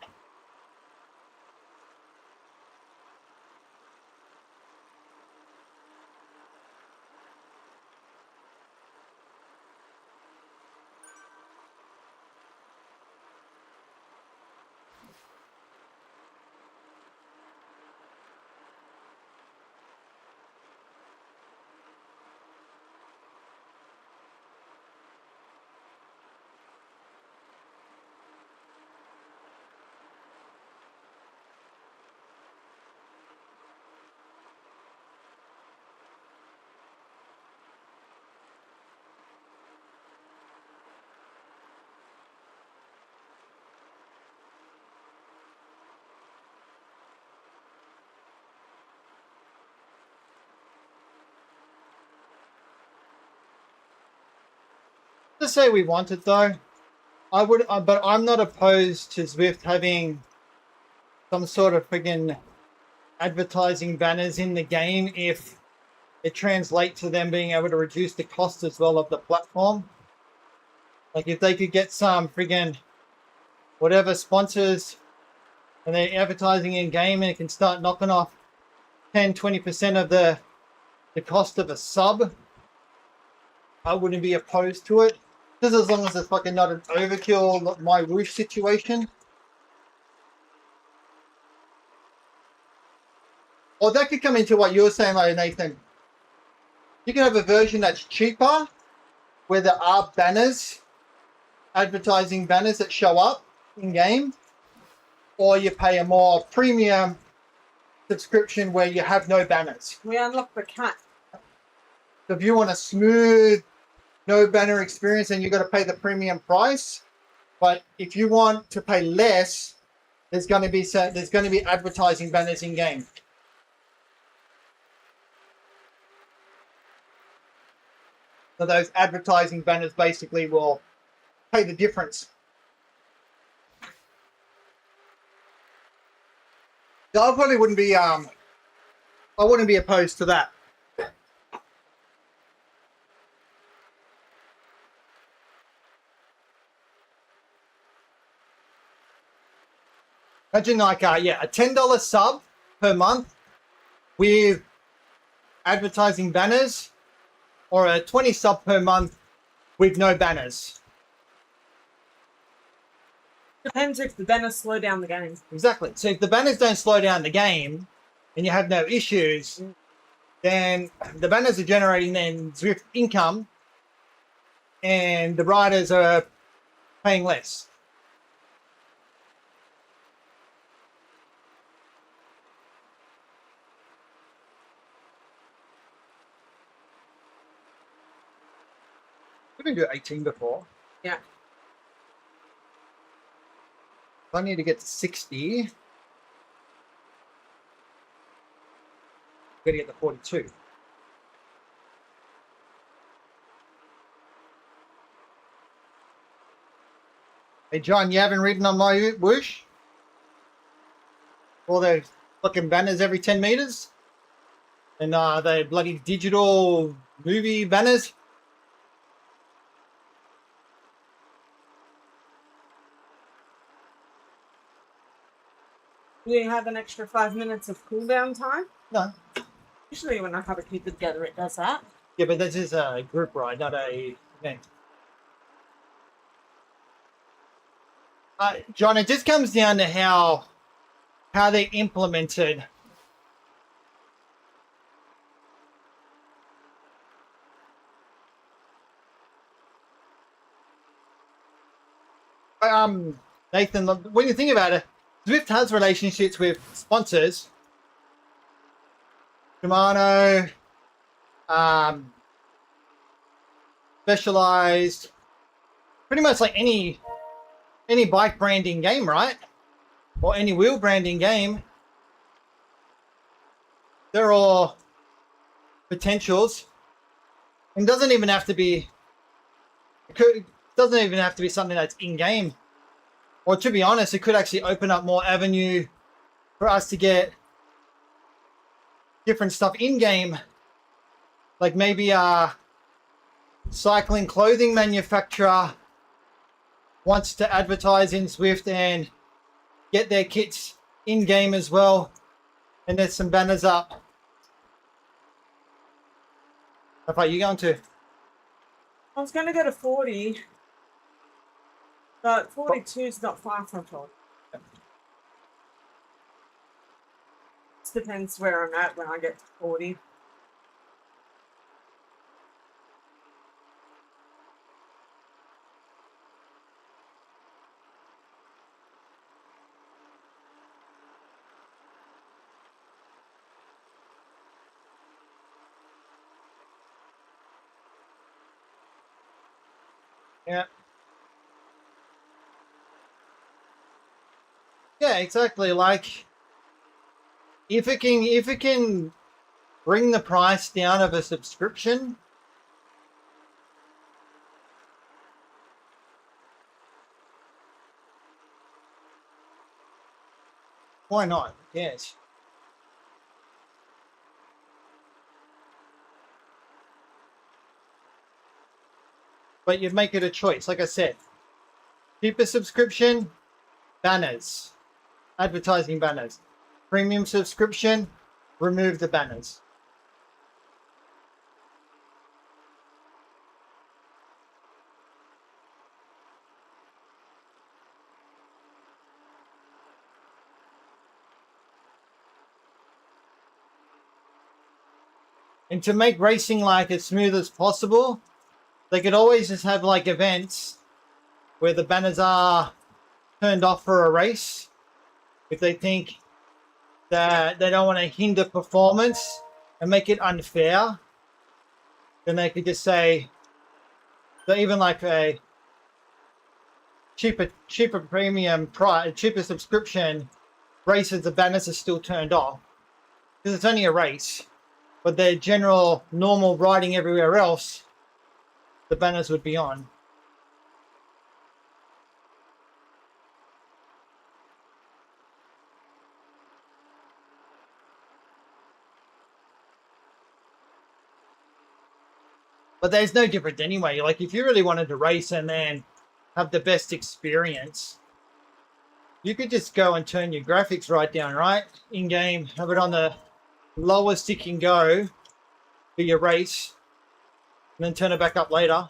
To say we want it though, I would, but I'm not opposed to Zwift having some sort of friggin' advertising banners in the game if it translates to them being able to reduce the cost as well of the platform. Like if they could get some friggin' whatever sponsors and they're advertising in game and it can start knocking off 10-20% of the cost of a sub, I wouldn't be opposed to it. Just as long as it's fucking not an overkill my roof situation. Or that could come into what you were saying, like Nathan. You can have a version that's cheaper, where there are banners, advertising banners that show up in game, or you pay a more premium subscription where you have no banners. We unlock the cat. So if you want a smooth, no banner experience, then you got to pay the premium price. But if you want to pay less, there's going to be advertising banners in game. So those advertising banners basically will pay the difference. So I probably wouldn't be opposed to that. Imagine like a $10 sub per month with advertising banners, or a 20 sub per month with no banners. Depends if the banners slow down the game. Exactly. So if the banners don't slow down the game and you have no issues, then the banners are generating then Zwift income and the riders are paying less. We didn't do 18 before. Yeah. I need to get to 60. Got to get to 42. Hey John, you haven't ridden on my whoosh? All those fucking banners every 10 meters? And the bloody digital movie banners? Do you have an extra 5 minutes of cooldown time? No. Usually when I have a people together, it does that. Yeah, but this is a group ride, not a event. John, it just comes down to how they implemented. Nathan, when you think about it, Zwift has relationships with sponsors. Shimano, Specialized, pretty much like any any bike branding game, right? Or any wheel branding game, they're all potentials. And doesn't even have to be, doesn't even have to be something that's in game. Or to be honest, it could actually open up more avenue for us to get different stuff in game. Like maybe a cycling clothing manufacturer wants to advertise in Zwift and get their kits in game as well. And there's some banners up. How far are you going to? I was going to go to 40, but 42 is not far from 40. It depends where I'm at when I get to 40. Yeah. Yeah, exactly. Like if it can bring the price down of a subscription, why not? Yes. But you make it a choice. Like I said, cheaper subscription, banners, advertising banners. Premium subscription, remove the banners. And to make racing like as smooth as possible, they could always just have like events where the banners are turned off for a race if they think that they don't want to hinder performance and make it unfair. Then they could just say that even like a cheaper premium price, cheaper subscription races, the banners are still turned off because it's only a race. But their general normal riding everywhere else, the banners would be on. But there's no difference anyway. Like if you really wanted to race and then have the best experience, you could just go and turn your graphics right down, right? In game, have it on the lowest it can go for your race, and then turn it back up later.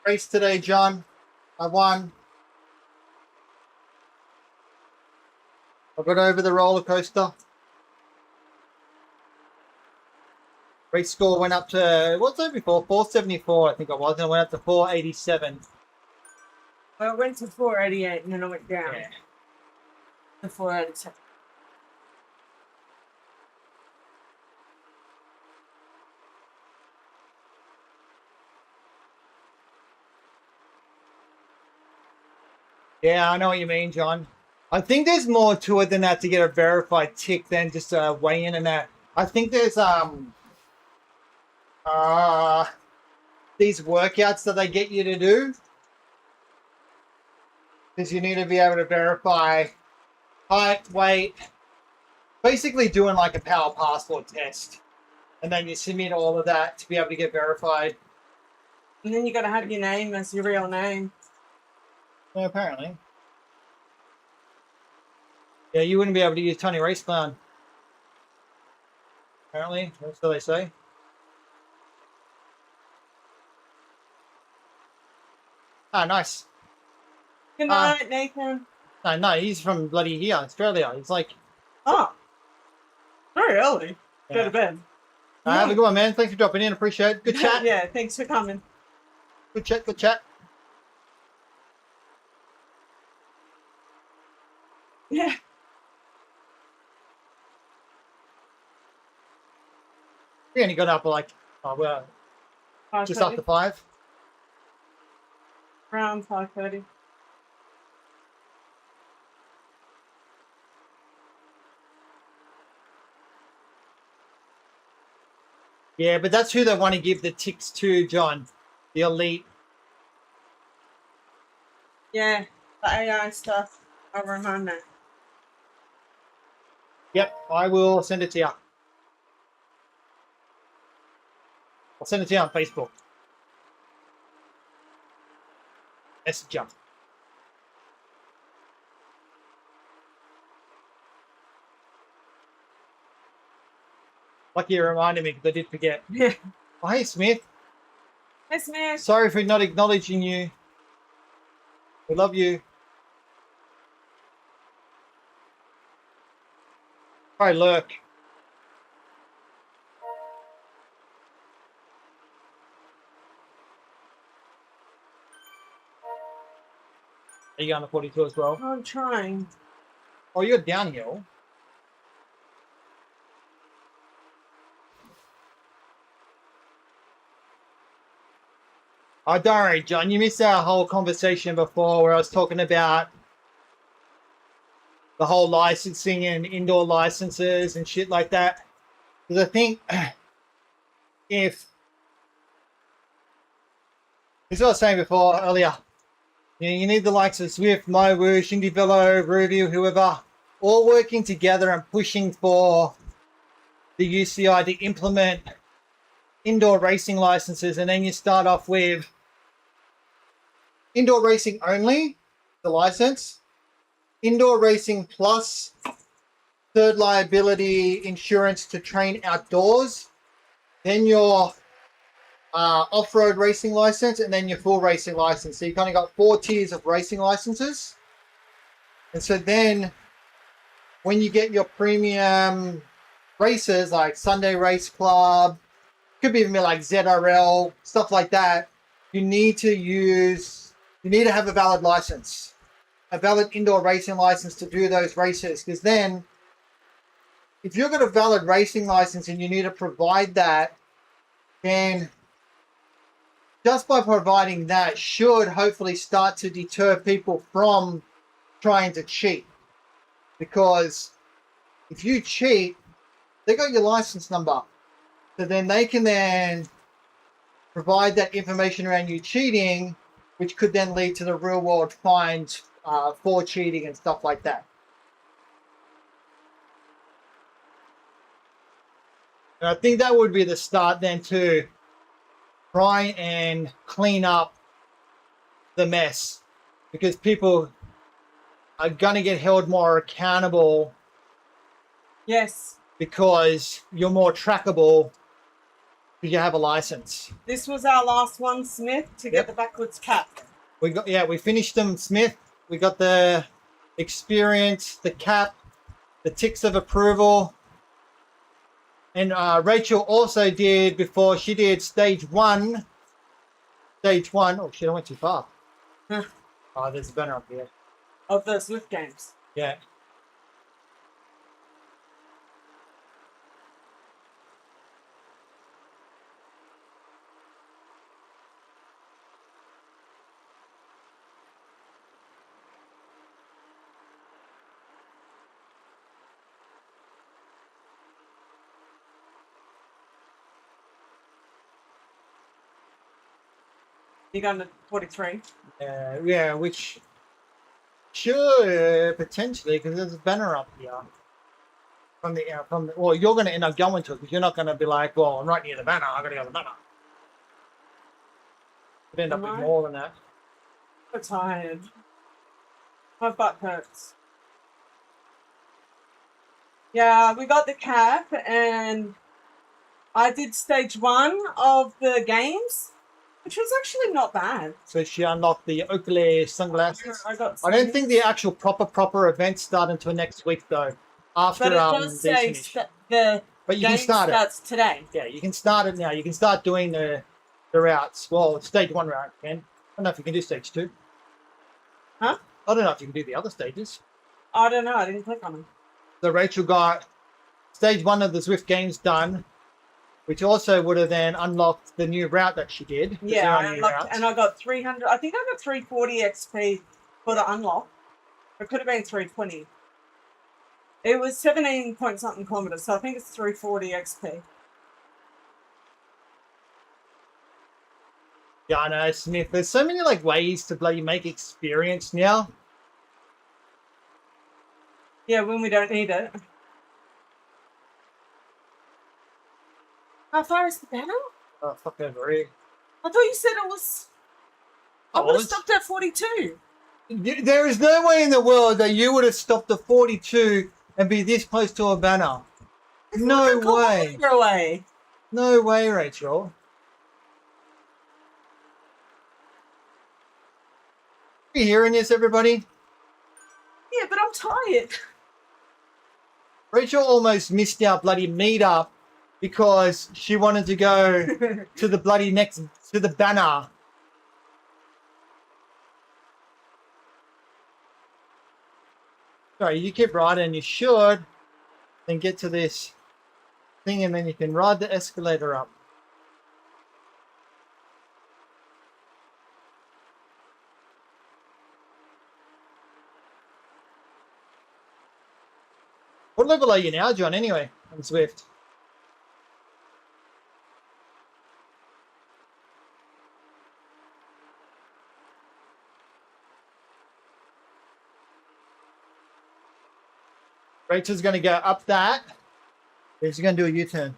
Race today, John. I won. I got over the roller coaster. Race score went up to, what's that before? 474, I think it was. And it went up to 487. Well, it went to 488 and then it went down to 487. Yeah, I know what you mean, John. I think there's more to it than that to get a verified tick than just a weigh in and that. I think there's these workouts that they get you to do, because you need to be able to verify height, weight, basically doing like a power passport test, and then you submit all of that to be able to get verified. And then you got to have your name as your real name. Yeah, apparently. Yeah, you wouldn't be able to use Tony Race Clown. Apparently, that's what they say. Ah, nice. Good night, Nathan. No, he's from bloody here, Australia. He's like, Oh, very early. yeah. Go to bed. Have a good one, man. Thanks for dropping in. Appreciate it. Good chat. Yeah, thanks for coming. Good chat. Good chat. Yeah. We only got up like, oh, well, just 5:30. after 5. Around 5:30. Yeah, but that's who they want to give the ticks to, John. The elite. Yeah, the AI stuff. I'll remind that. Yep, I will send it to you. I'll send it to you on Facebook. Messenger. Lucky you reminded me because I did forget. Yeah. Oh, hey, Smith. Hey, Smith. Sorry for not acknowledging you. We love you. Probably lurk. Are you going to 42 as well? I'm trying. Oh, you're downhill. Oh, don't worry, John. You missed our whole conversation before where I was talking about the whole licensing and indoor licenses and shit like that. Because I think if... This is what I was saying before, earlier. You need the likes of Zwift, MyWoosh, Indie Velo, Review, whoever, all working together and pushing for the UCI to implement indoor racing licenses, and then you start off with indoor racing only, the license, indoor racing plus third liability insurance to train outdoors, then your off-road racing license, and then your full racing license. So you kind of got 4 tiers of racing licenses. And so then when you get your premium races like Sunday Race Club, could be even like ZRL, stuff like that, you need to have a valid license, a valid indoor racing license to do those races. Because then if you've got a valid racing license and you need to provide that, then just by providing that should hopefully start to deter people from trying to cheat. Because if you cheat, they got your license number. So then they can then provide that information around you cheating, which could then lead to the real world fines for cheating and stuff like that. And I think that would be the start then to try and clean up the mess, because people are going to get held more accountable. Yes. Because you're more trackable because you have a license. This was our last one, Smith, to get the backwards cap. We finished them, Smith. We got the experience, the cap, the ticks of approval. And Rachel also did, before she did stage one. Oh shit, I went too far. Huh. Oh, there's a banner up here. Of the Zwift games. Yeah. You're going to 43. Yeah, which should potentially, because there's a banner up here from the. Well, you're going to end up going to it because you're not going to be like, well, I'm right near the banner. I got to go to the banner. It'd end up with Am I? more than that. I'm tired. My butt hurts. Yeah, we got the cap and I did stage 1 of the games, which was actually not bad. So she unlocked the Oakley sunglasses. I got. I don't think the actual proper events start until next week though. After But it does these say finish. the But you game can start it. starts today. Yeah, you can start it now. You can start doing the routes. Well, stage 1 route, Ken. I don't know if you can do stage 2. Huh? I don't know if you can do the other stages. I don't know. I didn't click on them. So Rachel got stage 1 of the Zwift games done, which also would have then unlocked the new route that she did. Yeah, I unlocked, and I got 300. I think I got 340 XP for the unlock. It could have been 320. It was 17 point something kilometers, so I think it's 340 XP. Yeah, I know, Smith. There's so many like ways to bloody make experience now. Yeah, when we don't need it. How far is the banner? Oh, fuck over here. I thought you said it was. I Oh, would have it's- stopped at 42. There is no way in the world that you would have stopped at 42 and be this close to a banner. No way. Away. No way, Rachel. Are you hearing this, everybody? Yeah, but I'm tired. Rachel almost missed our bloody meetup because she wanted to go to the bloody to the banner. Sorry, you keep riding, you should then get to this thing and then you can ride the escalator up. What level are you now, John, anyway, on Zwift? Rachel's going to go up that. She's going to do a U-turn.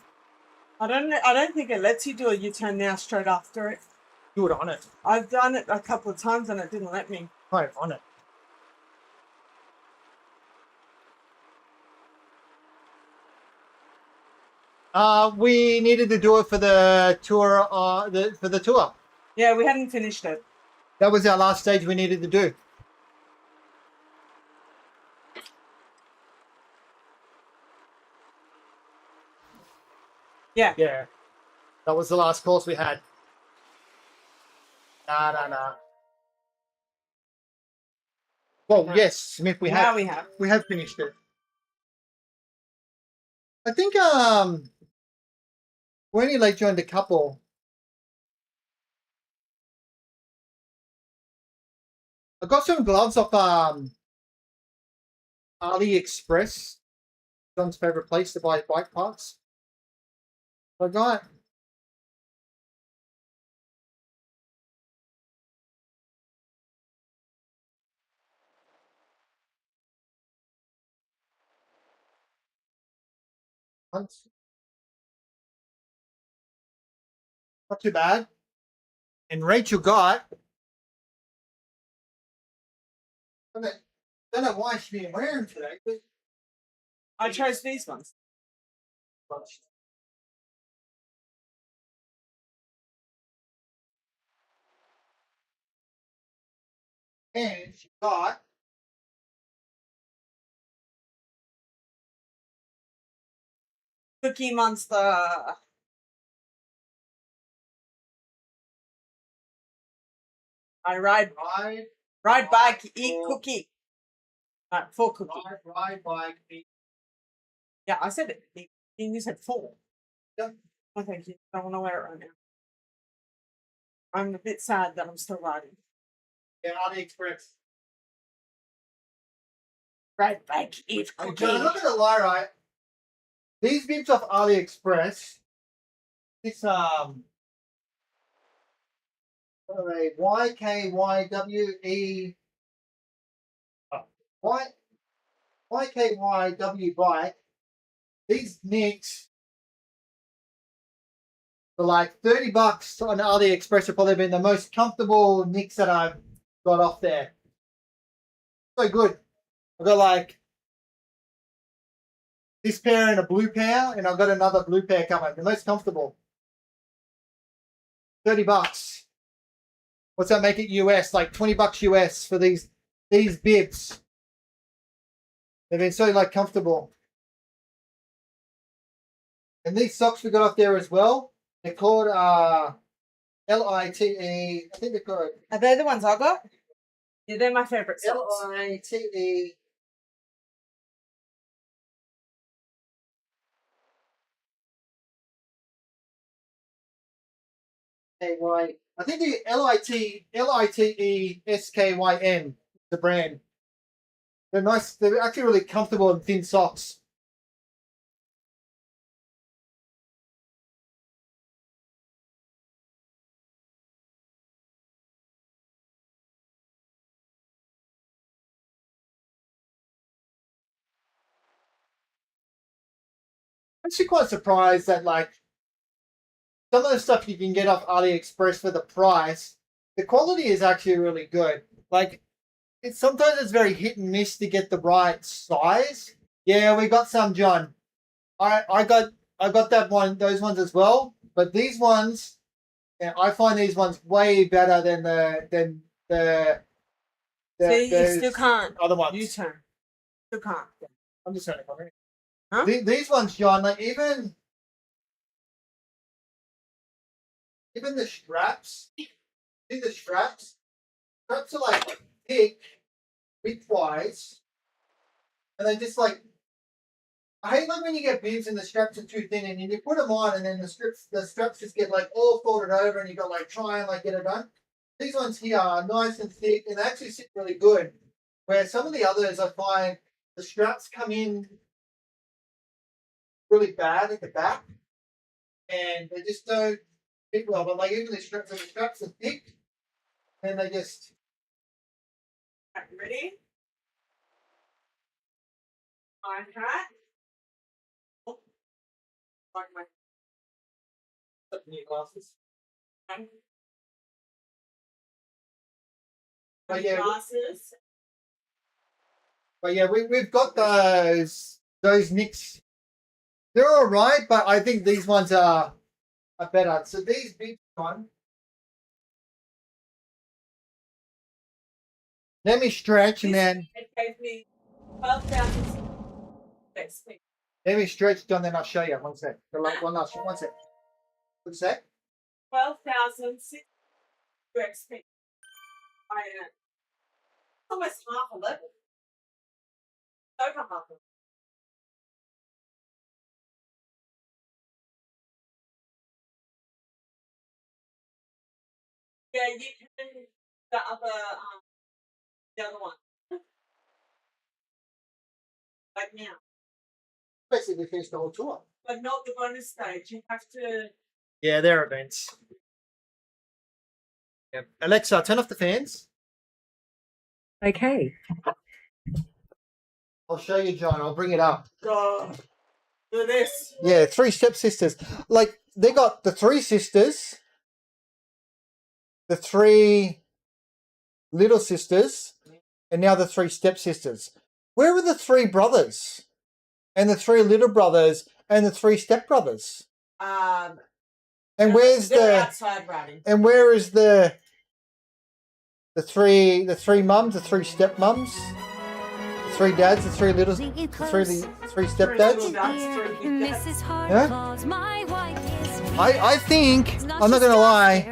I don't think it lets you do a U-turn now straight after it. Do it on it. I've done it a couple of times and it didn't let me. Try it on it. We needed to do it for the tour. For the tour. Yeah, we hadn't finished it. That was our last stage we needed to do. Yeah. Yeah. That was the last course we had. Nah. Well, yes, Smith, we Now have. we have. We have finished it. I think we only like joined a couple. I got some gloves off AliExpress. John's favorite place to buy bike parts. I got once. Not too bad. And Rachel got. I don't know why she's been wearing today. I chose these ones. And she got Cookie Monster. I ride bike, eat cookie. Four cookie. ride bike. Yeah, I said it. You said 4. Yep. Oh, thank you. I don't want to wear it right now. I'm a bit sad that I'm still riding. Yeah, AliExpress. Ride bike, eat I'm cookie. not gonna lie, right? These bits off AliExpress. This what a YKYWE YKYW bike. These Nicks for like $30 on AliExpress have probably been the most comfortable Nicks that I've got off there. So good. I've got like this pair and a blue pair, and I've got another blue pair coming. The most comfortable. $30. What's that make it US? Like $20 US for these bibs. They've been so like comfortable. And these socks we got off there as well. They're called LITE. I think they're called Are they the ones I got? Yeah, they're my favourite socks. LITE. KY. I think the LITESKYN, the brand. They're nice. They're actually really comfortable and thin socks. I'm actually quite surprised that like some of the stuff you can get off AliExpress for the price, the quality is actually really good. Like sometimes it's very hit and miss to get the right size. Yeah, we got some, John. I got that one, those ones as well. But these ones, yeah, I find these ones way better than the See, you still can't. other ones. U-turn. Still can't. I'm just trying to comment. Huh? These ones, John, like even the straps. See the straps? Straps are like thick, widthwise, and they just like. I hate like when you get bibs and the straps are too thin, and you put them on, and then the straps just get like all folded over, and you got like try and like get it done. These ones here are nice and thick, and they actually sit really good. Where some of the others, I find the straps come in really bad at the back, and they just don't fit well. But like even the straps are thick, and they just. Right, ready? My hat. Oh, like my New glasses. my But yeah, glasses. But yeah, we've got those Nicks. They're all right, but I think these ones are better. So these big one. Let me stretch and then It gave me 12,000 XP. let me stretch, John. Then I'll show you. One sec. One last one sec. One sec. 12,006 XP. Almost half a level. Over half a level. Yeah, you can the other one. Like now. Basically finished the whole tour. But not the bonus stage. You have to. Yeah, they're events. Yep. Alexa, turn off the fans. Okay. I'll show you, John. I'll bring it up. God. Do this. Yeah, 3 stepsisters. Like they got the 3 sisters, the 3 little sisters, and now the 3 stepsisters. Where were the 3 brothers? And the 3 little brothers and the 3 stepbrothers? And where's they're the outside riding. and where is the 3 mums, the 3 stepmums? The 3 dads, the 3 little the 3 stepdads? Mrs. Hardclaws, my wife is I think, I'm not gonna lie,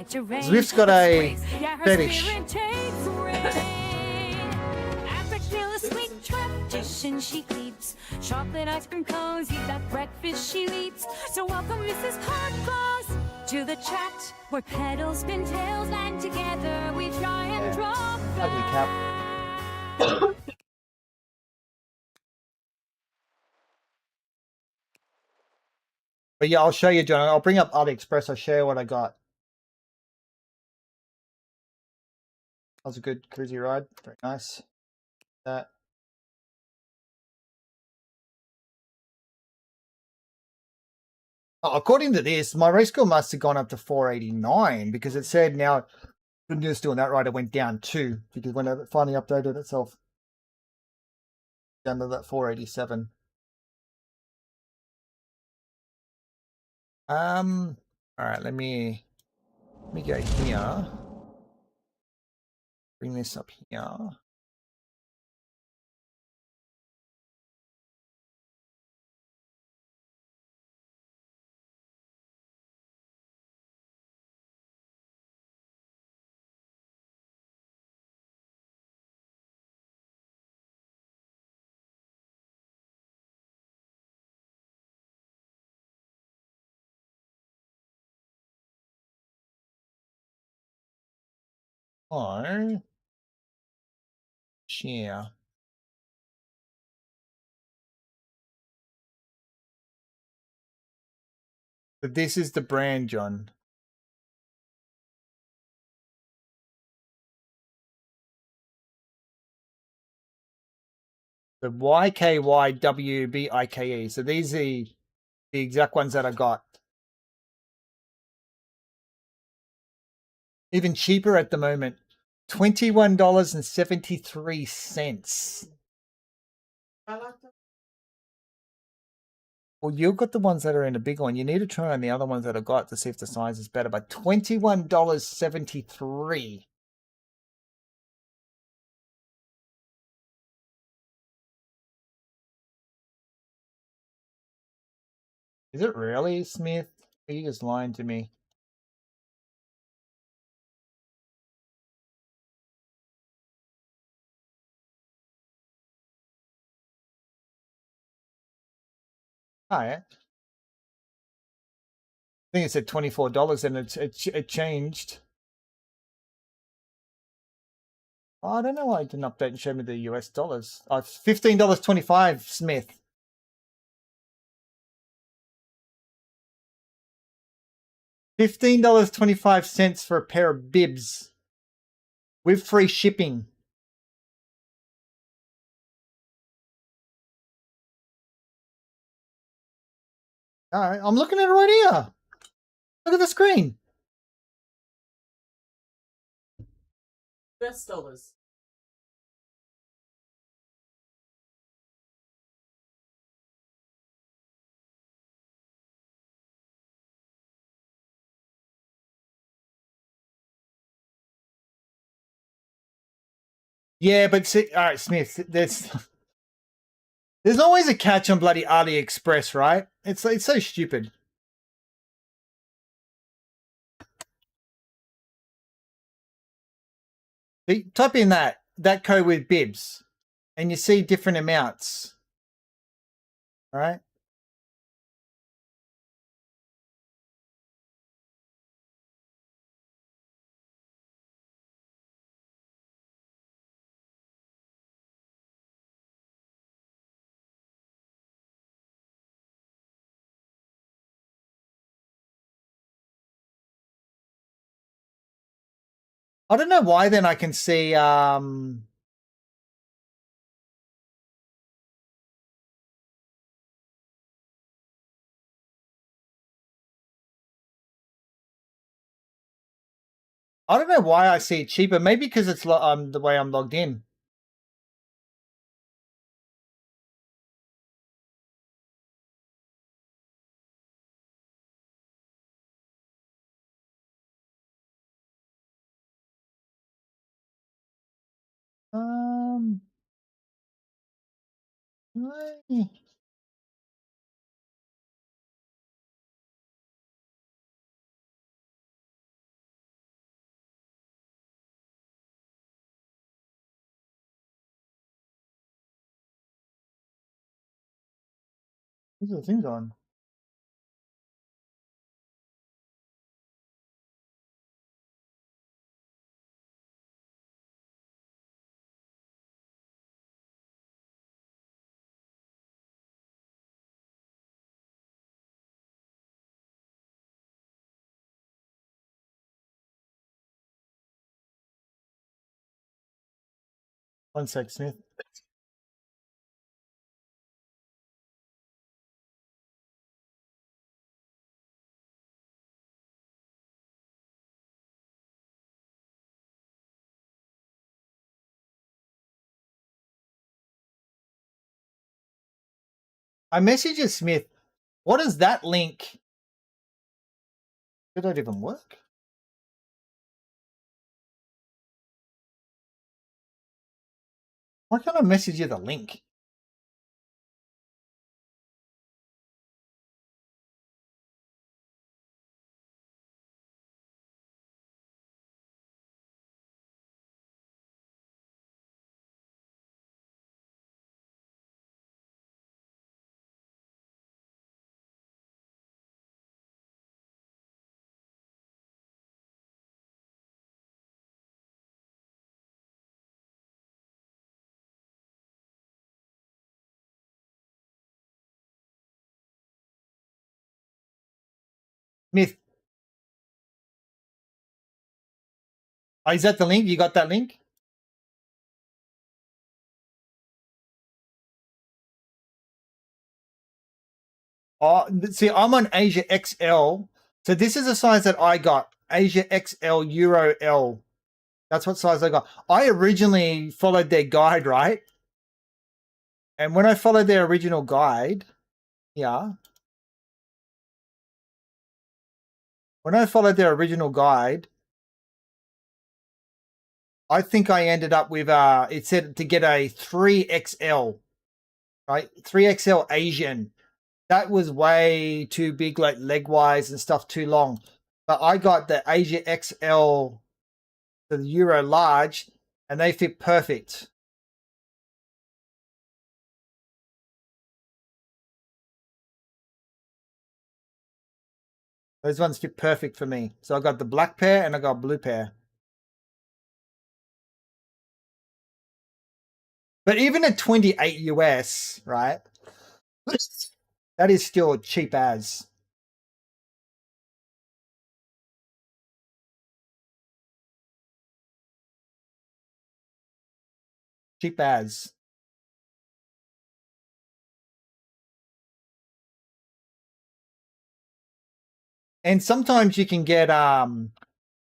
Zwift's got a fetish. Tradition she keeps, chocolate ice cream cones, eat that breakfast she eats. So welcome Mrs. Hardclaws to the chat where pedals spin tails and together we try and drop Ugly cap. But yeah, I'll show you, John. I'll bring up AliExpress. I'll show you what I got. That was a good cruisy ride. Very nice. That. Oh, according to this, my race score must have gone up to 489 because it said now when you're doing that ride, it went down 2 because when it finally updated itself down to that 487. All right, let me go here. Bring this up here. Oh, share. But this is the brand, John. The YKYWBIKE. So these are the exact ones that I got. Even cheaper at the moment. $21.73. I like that. Well, you've got the ones that are in a big one. You need to try on the other ones that I've got to see if the size is better. But $21.73. Is it really, Smith? Are you just lying to me? Oh, yeah. I think it said $24 and it changed. Oh, I don't know why it didn't update and show me the US dollars. Oh, $15.25, Smith. $15.25 for a pair of bibs with free shipping. All right, I'm looking at it right here. Look at the screen. US dollars. Yeah, but see, all right, Smith, there's always a catch on bloody AliExpress, right? It's so stupid. Type in that code with bibs, and you see different amounts. All right. I don't know why then I can see I don't know why I see it cheaper. Maybe because it's the way I'm logged in. Why? Where's the thing gone? One sec, Smith. I messaged you, Smith. What is that link? Did that even work? Why can't I message you the link? Smith. Oh, is that the link? You got that link? Oh, see, I'm on Asia XL. So this is the size that I got. Asia XL Euro L. That's what size I got. I originally followed their guide, right? And when I followed their original guide, yeah. When I followed their original guide, I think I ended up with it said to get a 3XL, right? 3XL Asian. That was way too big, like leg wise and stuff, too long. But I got the Asia XL, the Euro large, and they fit perfect. Those ones fit perfect for me. So I got the black pair and I got a blue pair. But even at 28 US, right? That is still cheap as. Cheap as. And sometimes you can get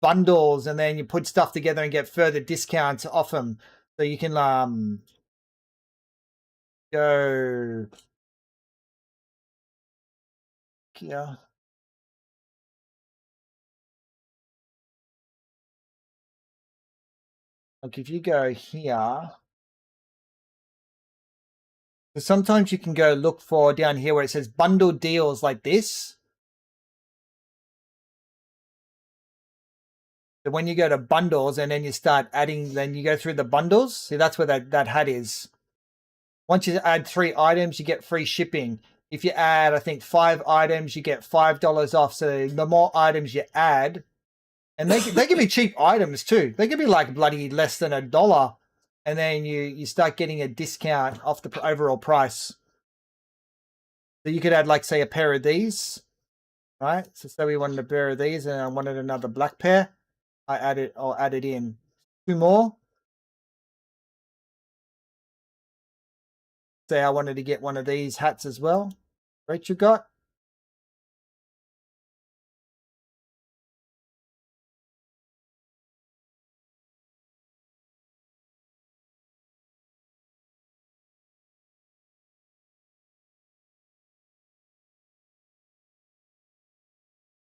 bundles and then you put stuff together and get further discounts off them. So you can go here. Like if you go here, so sometimes you can go look for down here where it says bundle deals like this. So when you go to bundles and then you start adding, then you go through the bundles. See, that's where that hat is. Once you add 3 items, you get free shipping. If you add, I think 5 items, you get $5 off. So the more items you add, and they can be cheap items too. They can be like bloody less than $1, and then you start getting a discount off the overall price. So you could add, like, say, a pair of these, right? So say we wanted a pair of these, and I wanted another black pair. I'll add it in 2 more. Say I wanted to get one of these hats as well. Rachel got.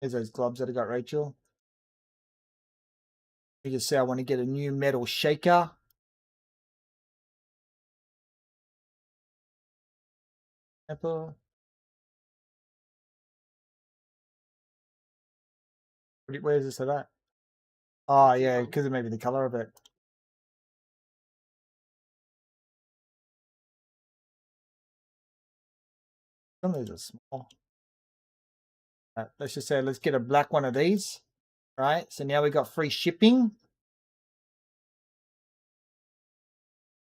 Here's those gloves that I got, Rachel. You just say I want to get a new metal shaker. Apple. Where is this at that? Oh yeah, because of maybe the color of it. Some of these are small. Let's just say let's get a black one of these. Right. So now we got free shipping.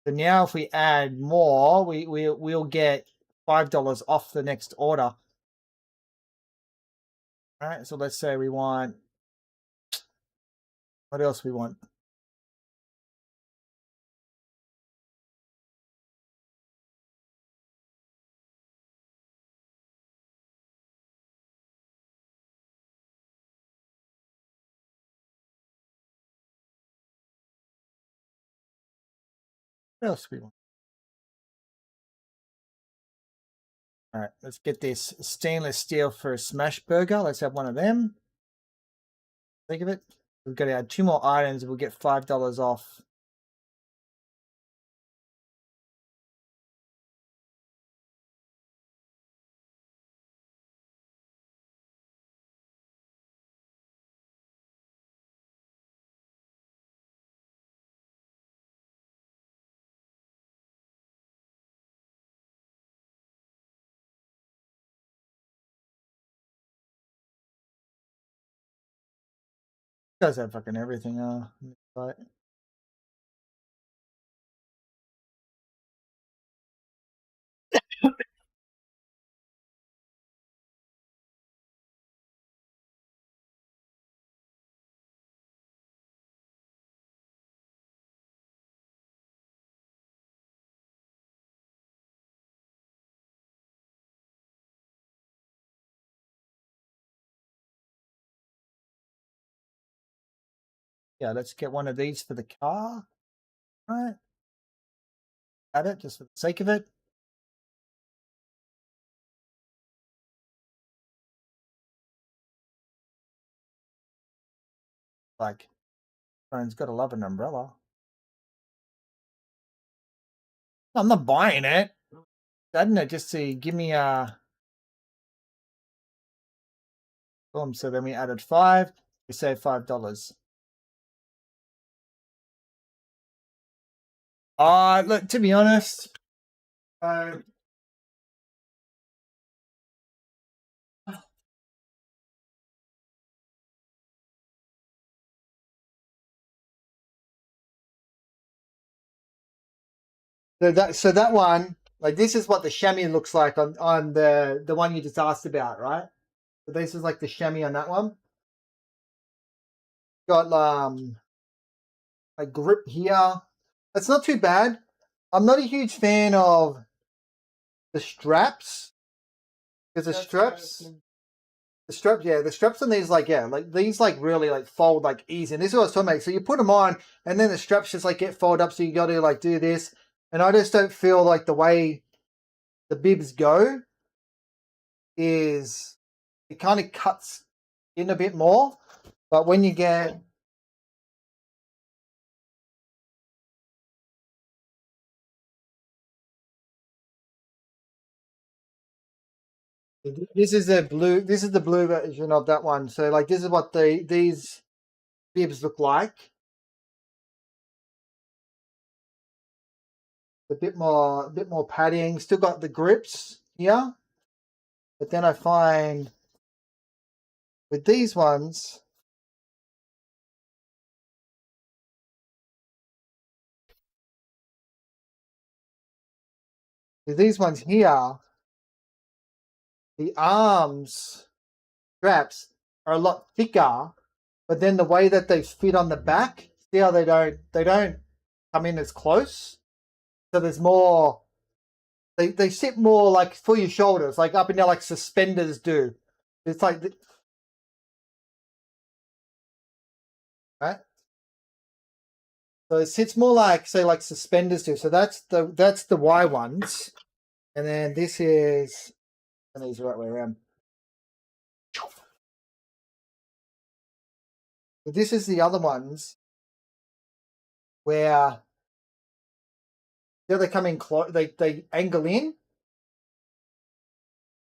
So now if we add more, we'll get $5 off the next order. All right. So let's say we want. What else we want? What else do we want? All right, let's get this stainless steel for a smash burger. Let's have one of them. Think of it. We've got to add 2 more items. We'll get $5 off. You guys have fucking everything. Right. Yeah, let's get one of these for the car. All right. Add it just for the sake of it. Like, Tron's got to love an umbrella. I'm not buying it. I don't know, just to give me a... Boom, so then we added 5. We saved $5. Look, to be honest, so that one, like this is what the chamois looks like on the one you just asked about, right? So this is like the chamois on that one. Got a grip here. It's not too bad. I'm not a huge fan of the straps because the straps on these like these like really like fold like easy. And this is what I was talking about. So you put them on, and then the straps just like get folded up. So you got to like do this, and I just don't feel like the way the bibs go is it kind of cuts in a bit more. But when you get this is the blue version of that one. So like this is what these bibs look like. A bit more padding. Still got the grips here. But then I find with these ones, with these ones here, the arms straps are a lot thicker, but then the way that they fit on the back, see how they don't come in as close. So there's more, they sit more like for your shoulders, like up and down like suspenders do. It's like, right? So it sits more like, say, like suspenders do. So that's the Y ones. And then this is, and these are the right way around. But this is the other ones where they come in close, they angle in.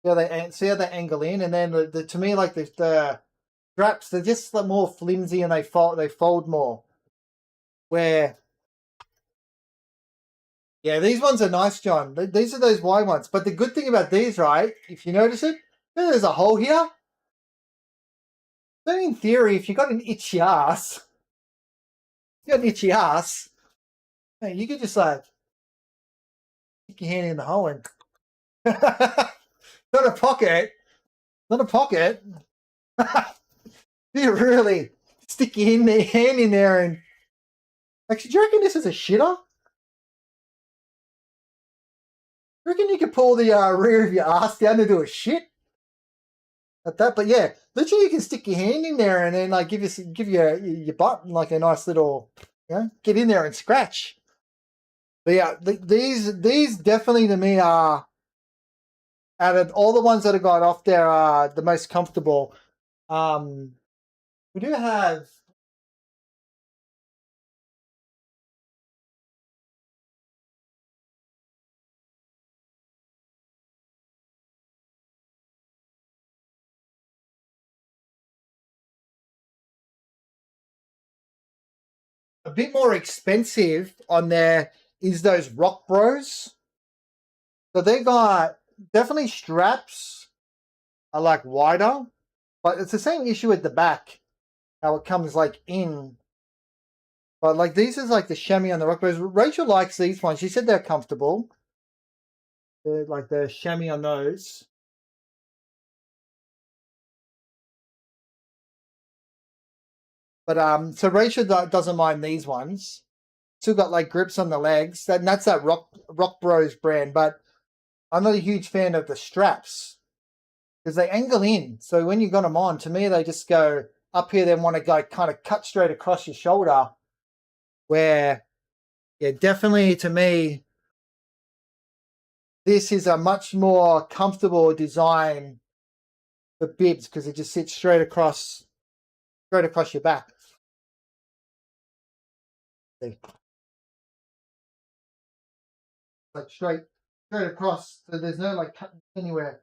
Yeah, see how they angle in, and then to me like the straps, they're just like more flimsy and they fold more. Where yeah, these ones are nice, John. These are those Y ones. But the good thing about these, right? If you notice it, there's a hole here. So in theory, if you got an itchy ass, hey, you could just like stick your hand in the hole and not a pocket. You really stick your hand in there and actually, do you reckon this is a shitter? You reckon you could pull the rear of your ass down to do a shit? At that, but yeah, literally you can stick your hand in there and then like give your butt like a nice little, get in there and scratch. But yeah, these definitely to me are, out of all the ones that have got off there, are the most comfortable. We do have a bit more expensive on there is those Rock Bros. So they got definitely straps are like wider, but it's the same issue at the back, how it comes like in. But like these is like the chamois on the Rock Bros. Rachel likes these ones. She said they're comfortable. They're like the chamois on those. But so Rachel doesn't mind these ones. Still got like grips on the legs. That's that Rock Bros brand. But I'm not a huge fan of the straps because they angle in. So when you got them on, to me they just go up here. Then want to go kind of cut straight across your shoulder. Where, yeah, definitely to me, this is a much more comfortable design for bibs because it just sits straight across your back. See? Like straight across, so there's no like cutting anywhere.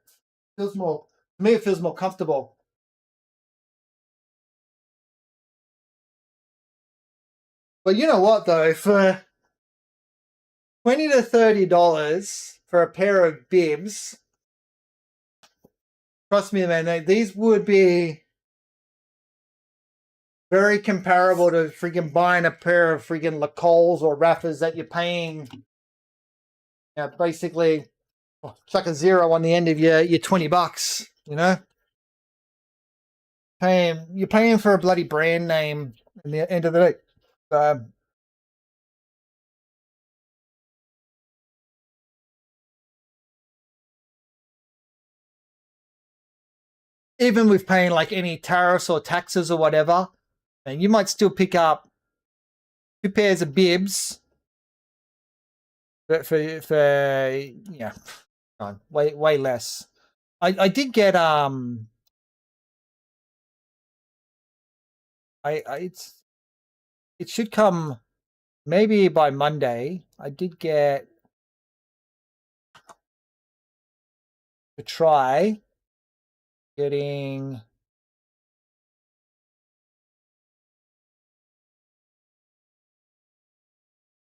Feels more, to me it feels more comfortable. But you know what though, for $20 to $30 for a pair of bibs, trust me man, these would be very comparable to freaking buying a pair of freaking Lacoste or Raffas that you're paying, basically chuck a zero on the end of your $20, you know? You're paying for a bloody brand name in the end of the day. Even with paying like any tariffs or taxes or whatever, and you might still pick up 2 pairs of bibs but for yeah, way less. I did get it should come maybe by Monday. I did get to try getting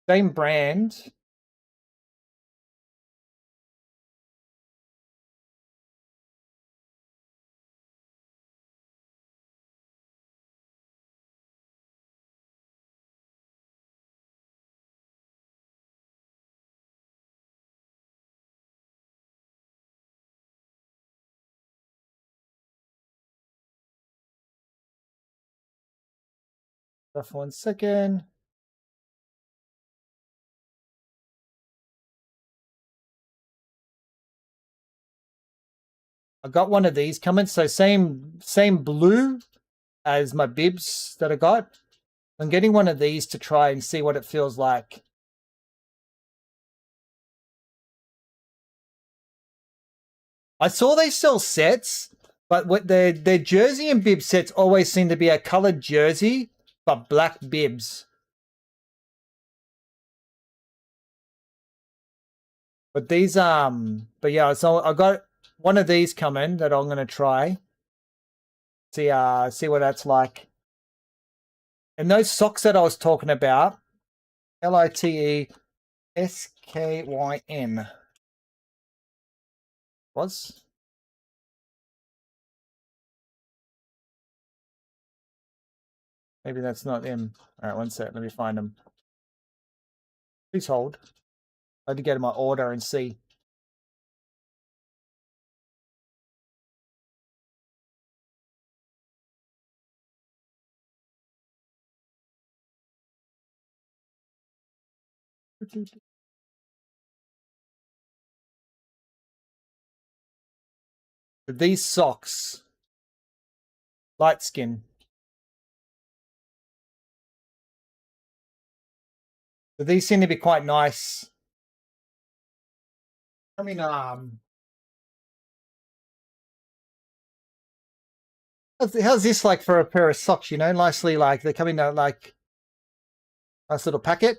same brand. For 1 second. I got one of these coming, so same blue as my bibs that I got. I'm getting one of these to try and see what it feels like. I saw they sell sets, but what their jersey and bib sets always seem to be a colored jersey, but black bibs. But these, but yeah, so I got one of these coming that I'm gonna try. See what that's like. And those socks that I was talking about, LITESKYN. Was? Maybe that's not him. All right, 1 sec. Let me find him. Please hold. I had to go to my order and see. These socks, light skin. But these seem to be quite nice. I mean, how's this like for a pair of socks? You know, nicely like they come in like nice little packet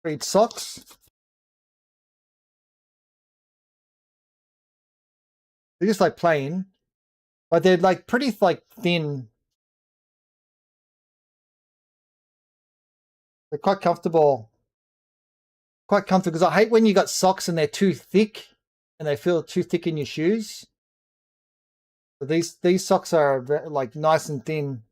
for each socks. They're just like plain, but they're like pretty like thin. They're quite comfortable. Quite comfortable because I hate when you got socks and they're too thick and they feel too thick in your shoes. But these socks are like nice and thin.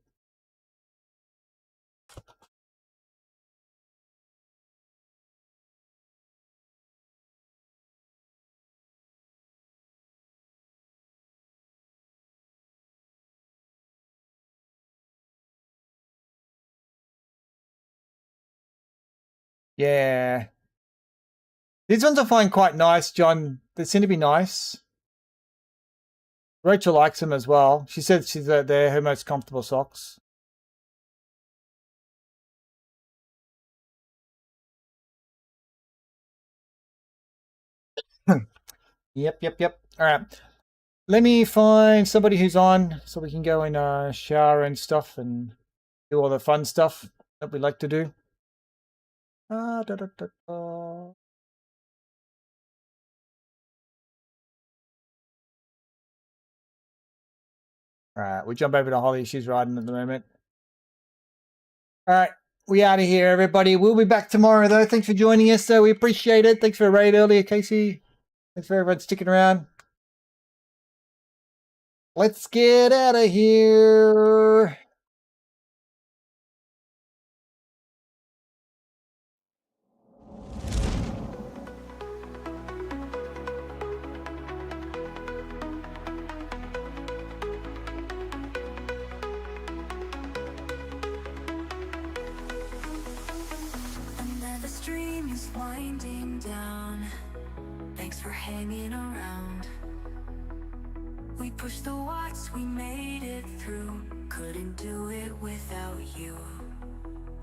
Yeah. These ones I find quite nice, John. They seem to be nice. Rachel likes them as well. She said they're her most comfortable socks. Yep. All right. Let me find somebody who's on so we can go and shower and stuff and do all the fun stuff that we like to do. All right, we jump over to Holly. She's riding at the moment. All right, we out of here, everybody. We'll be back tomorrow, though. Thanks for joining us, though. We appreciate it. Thanks for a raid earlier, Casey. Thanks for everyone sticking around. Let's get out of here. Another stream is winding down. Thanks for hanging around. We pushed the watts, we made it through. Couldn't do it without you.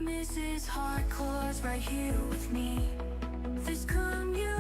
MrsHardclaws right here with me. This community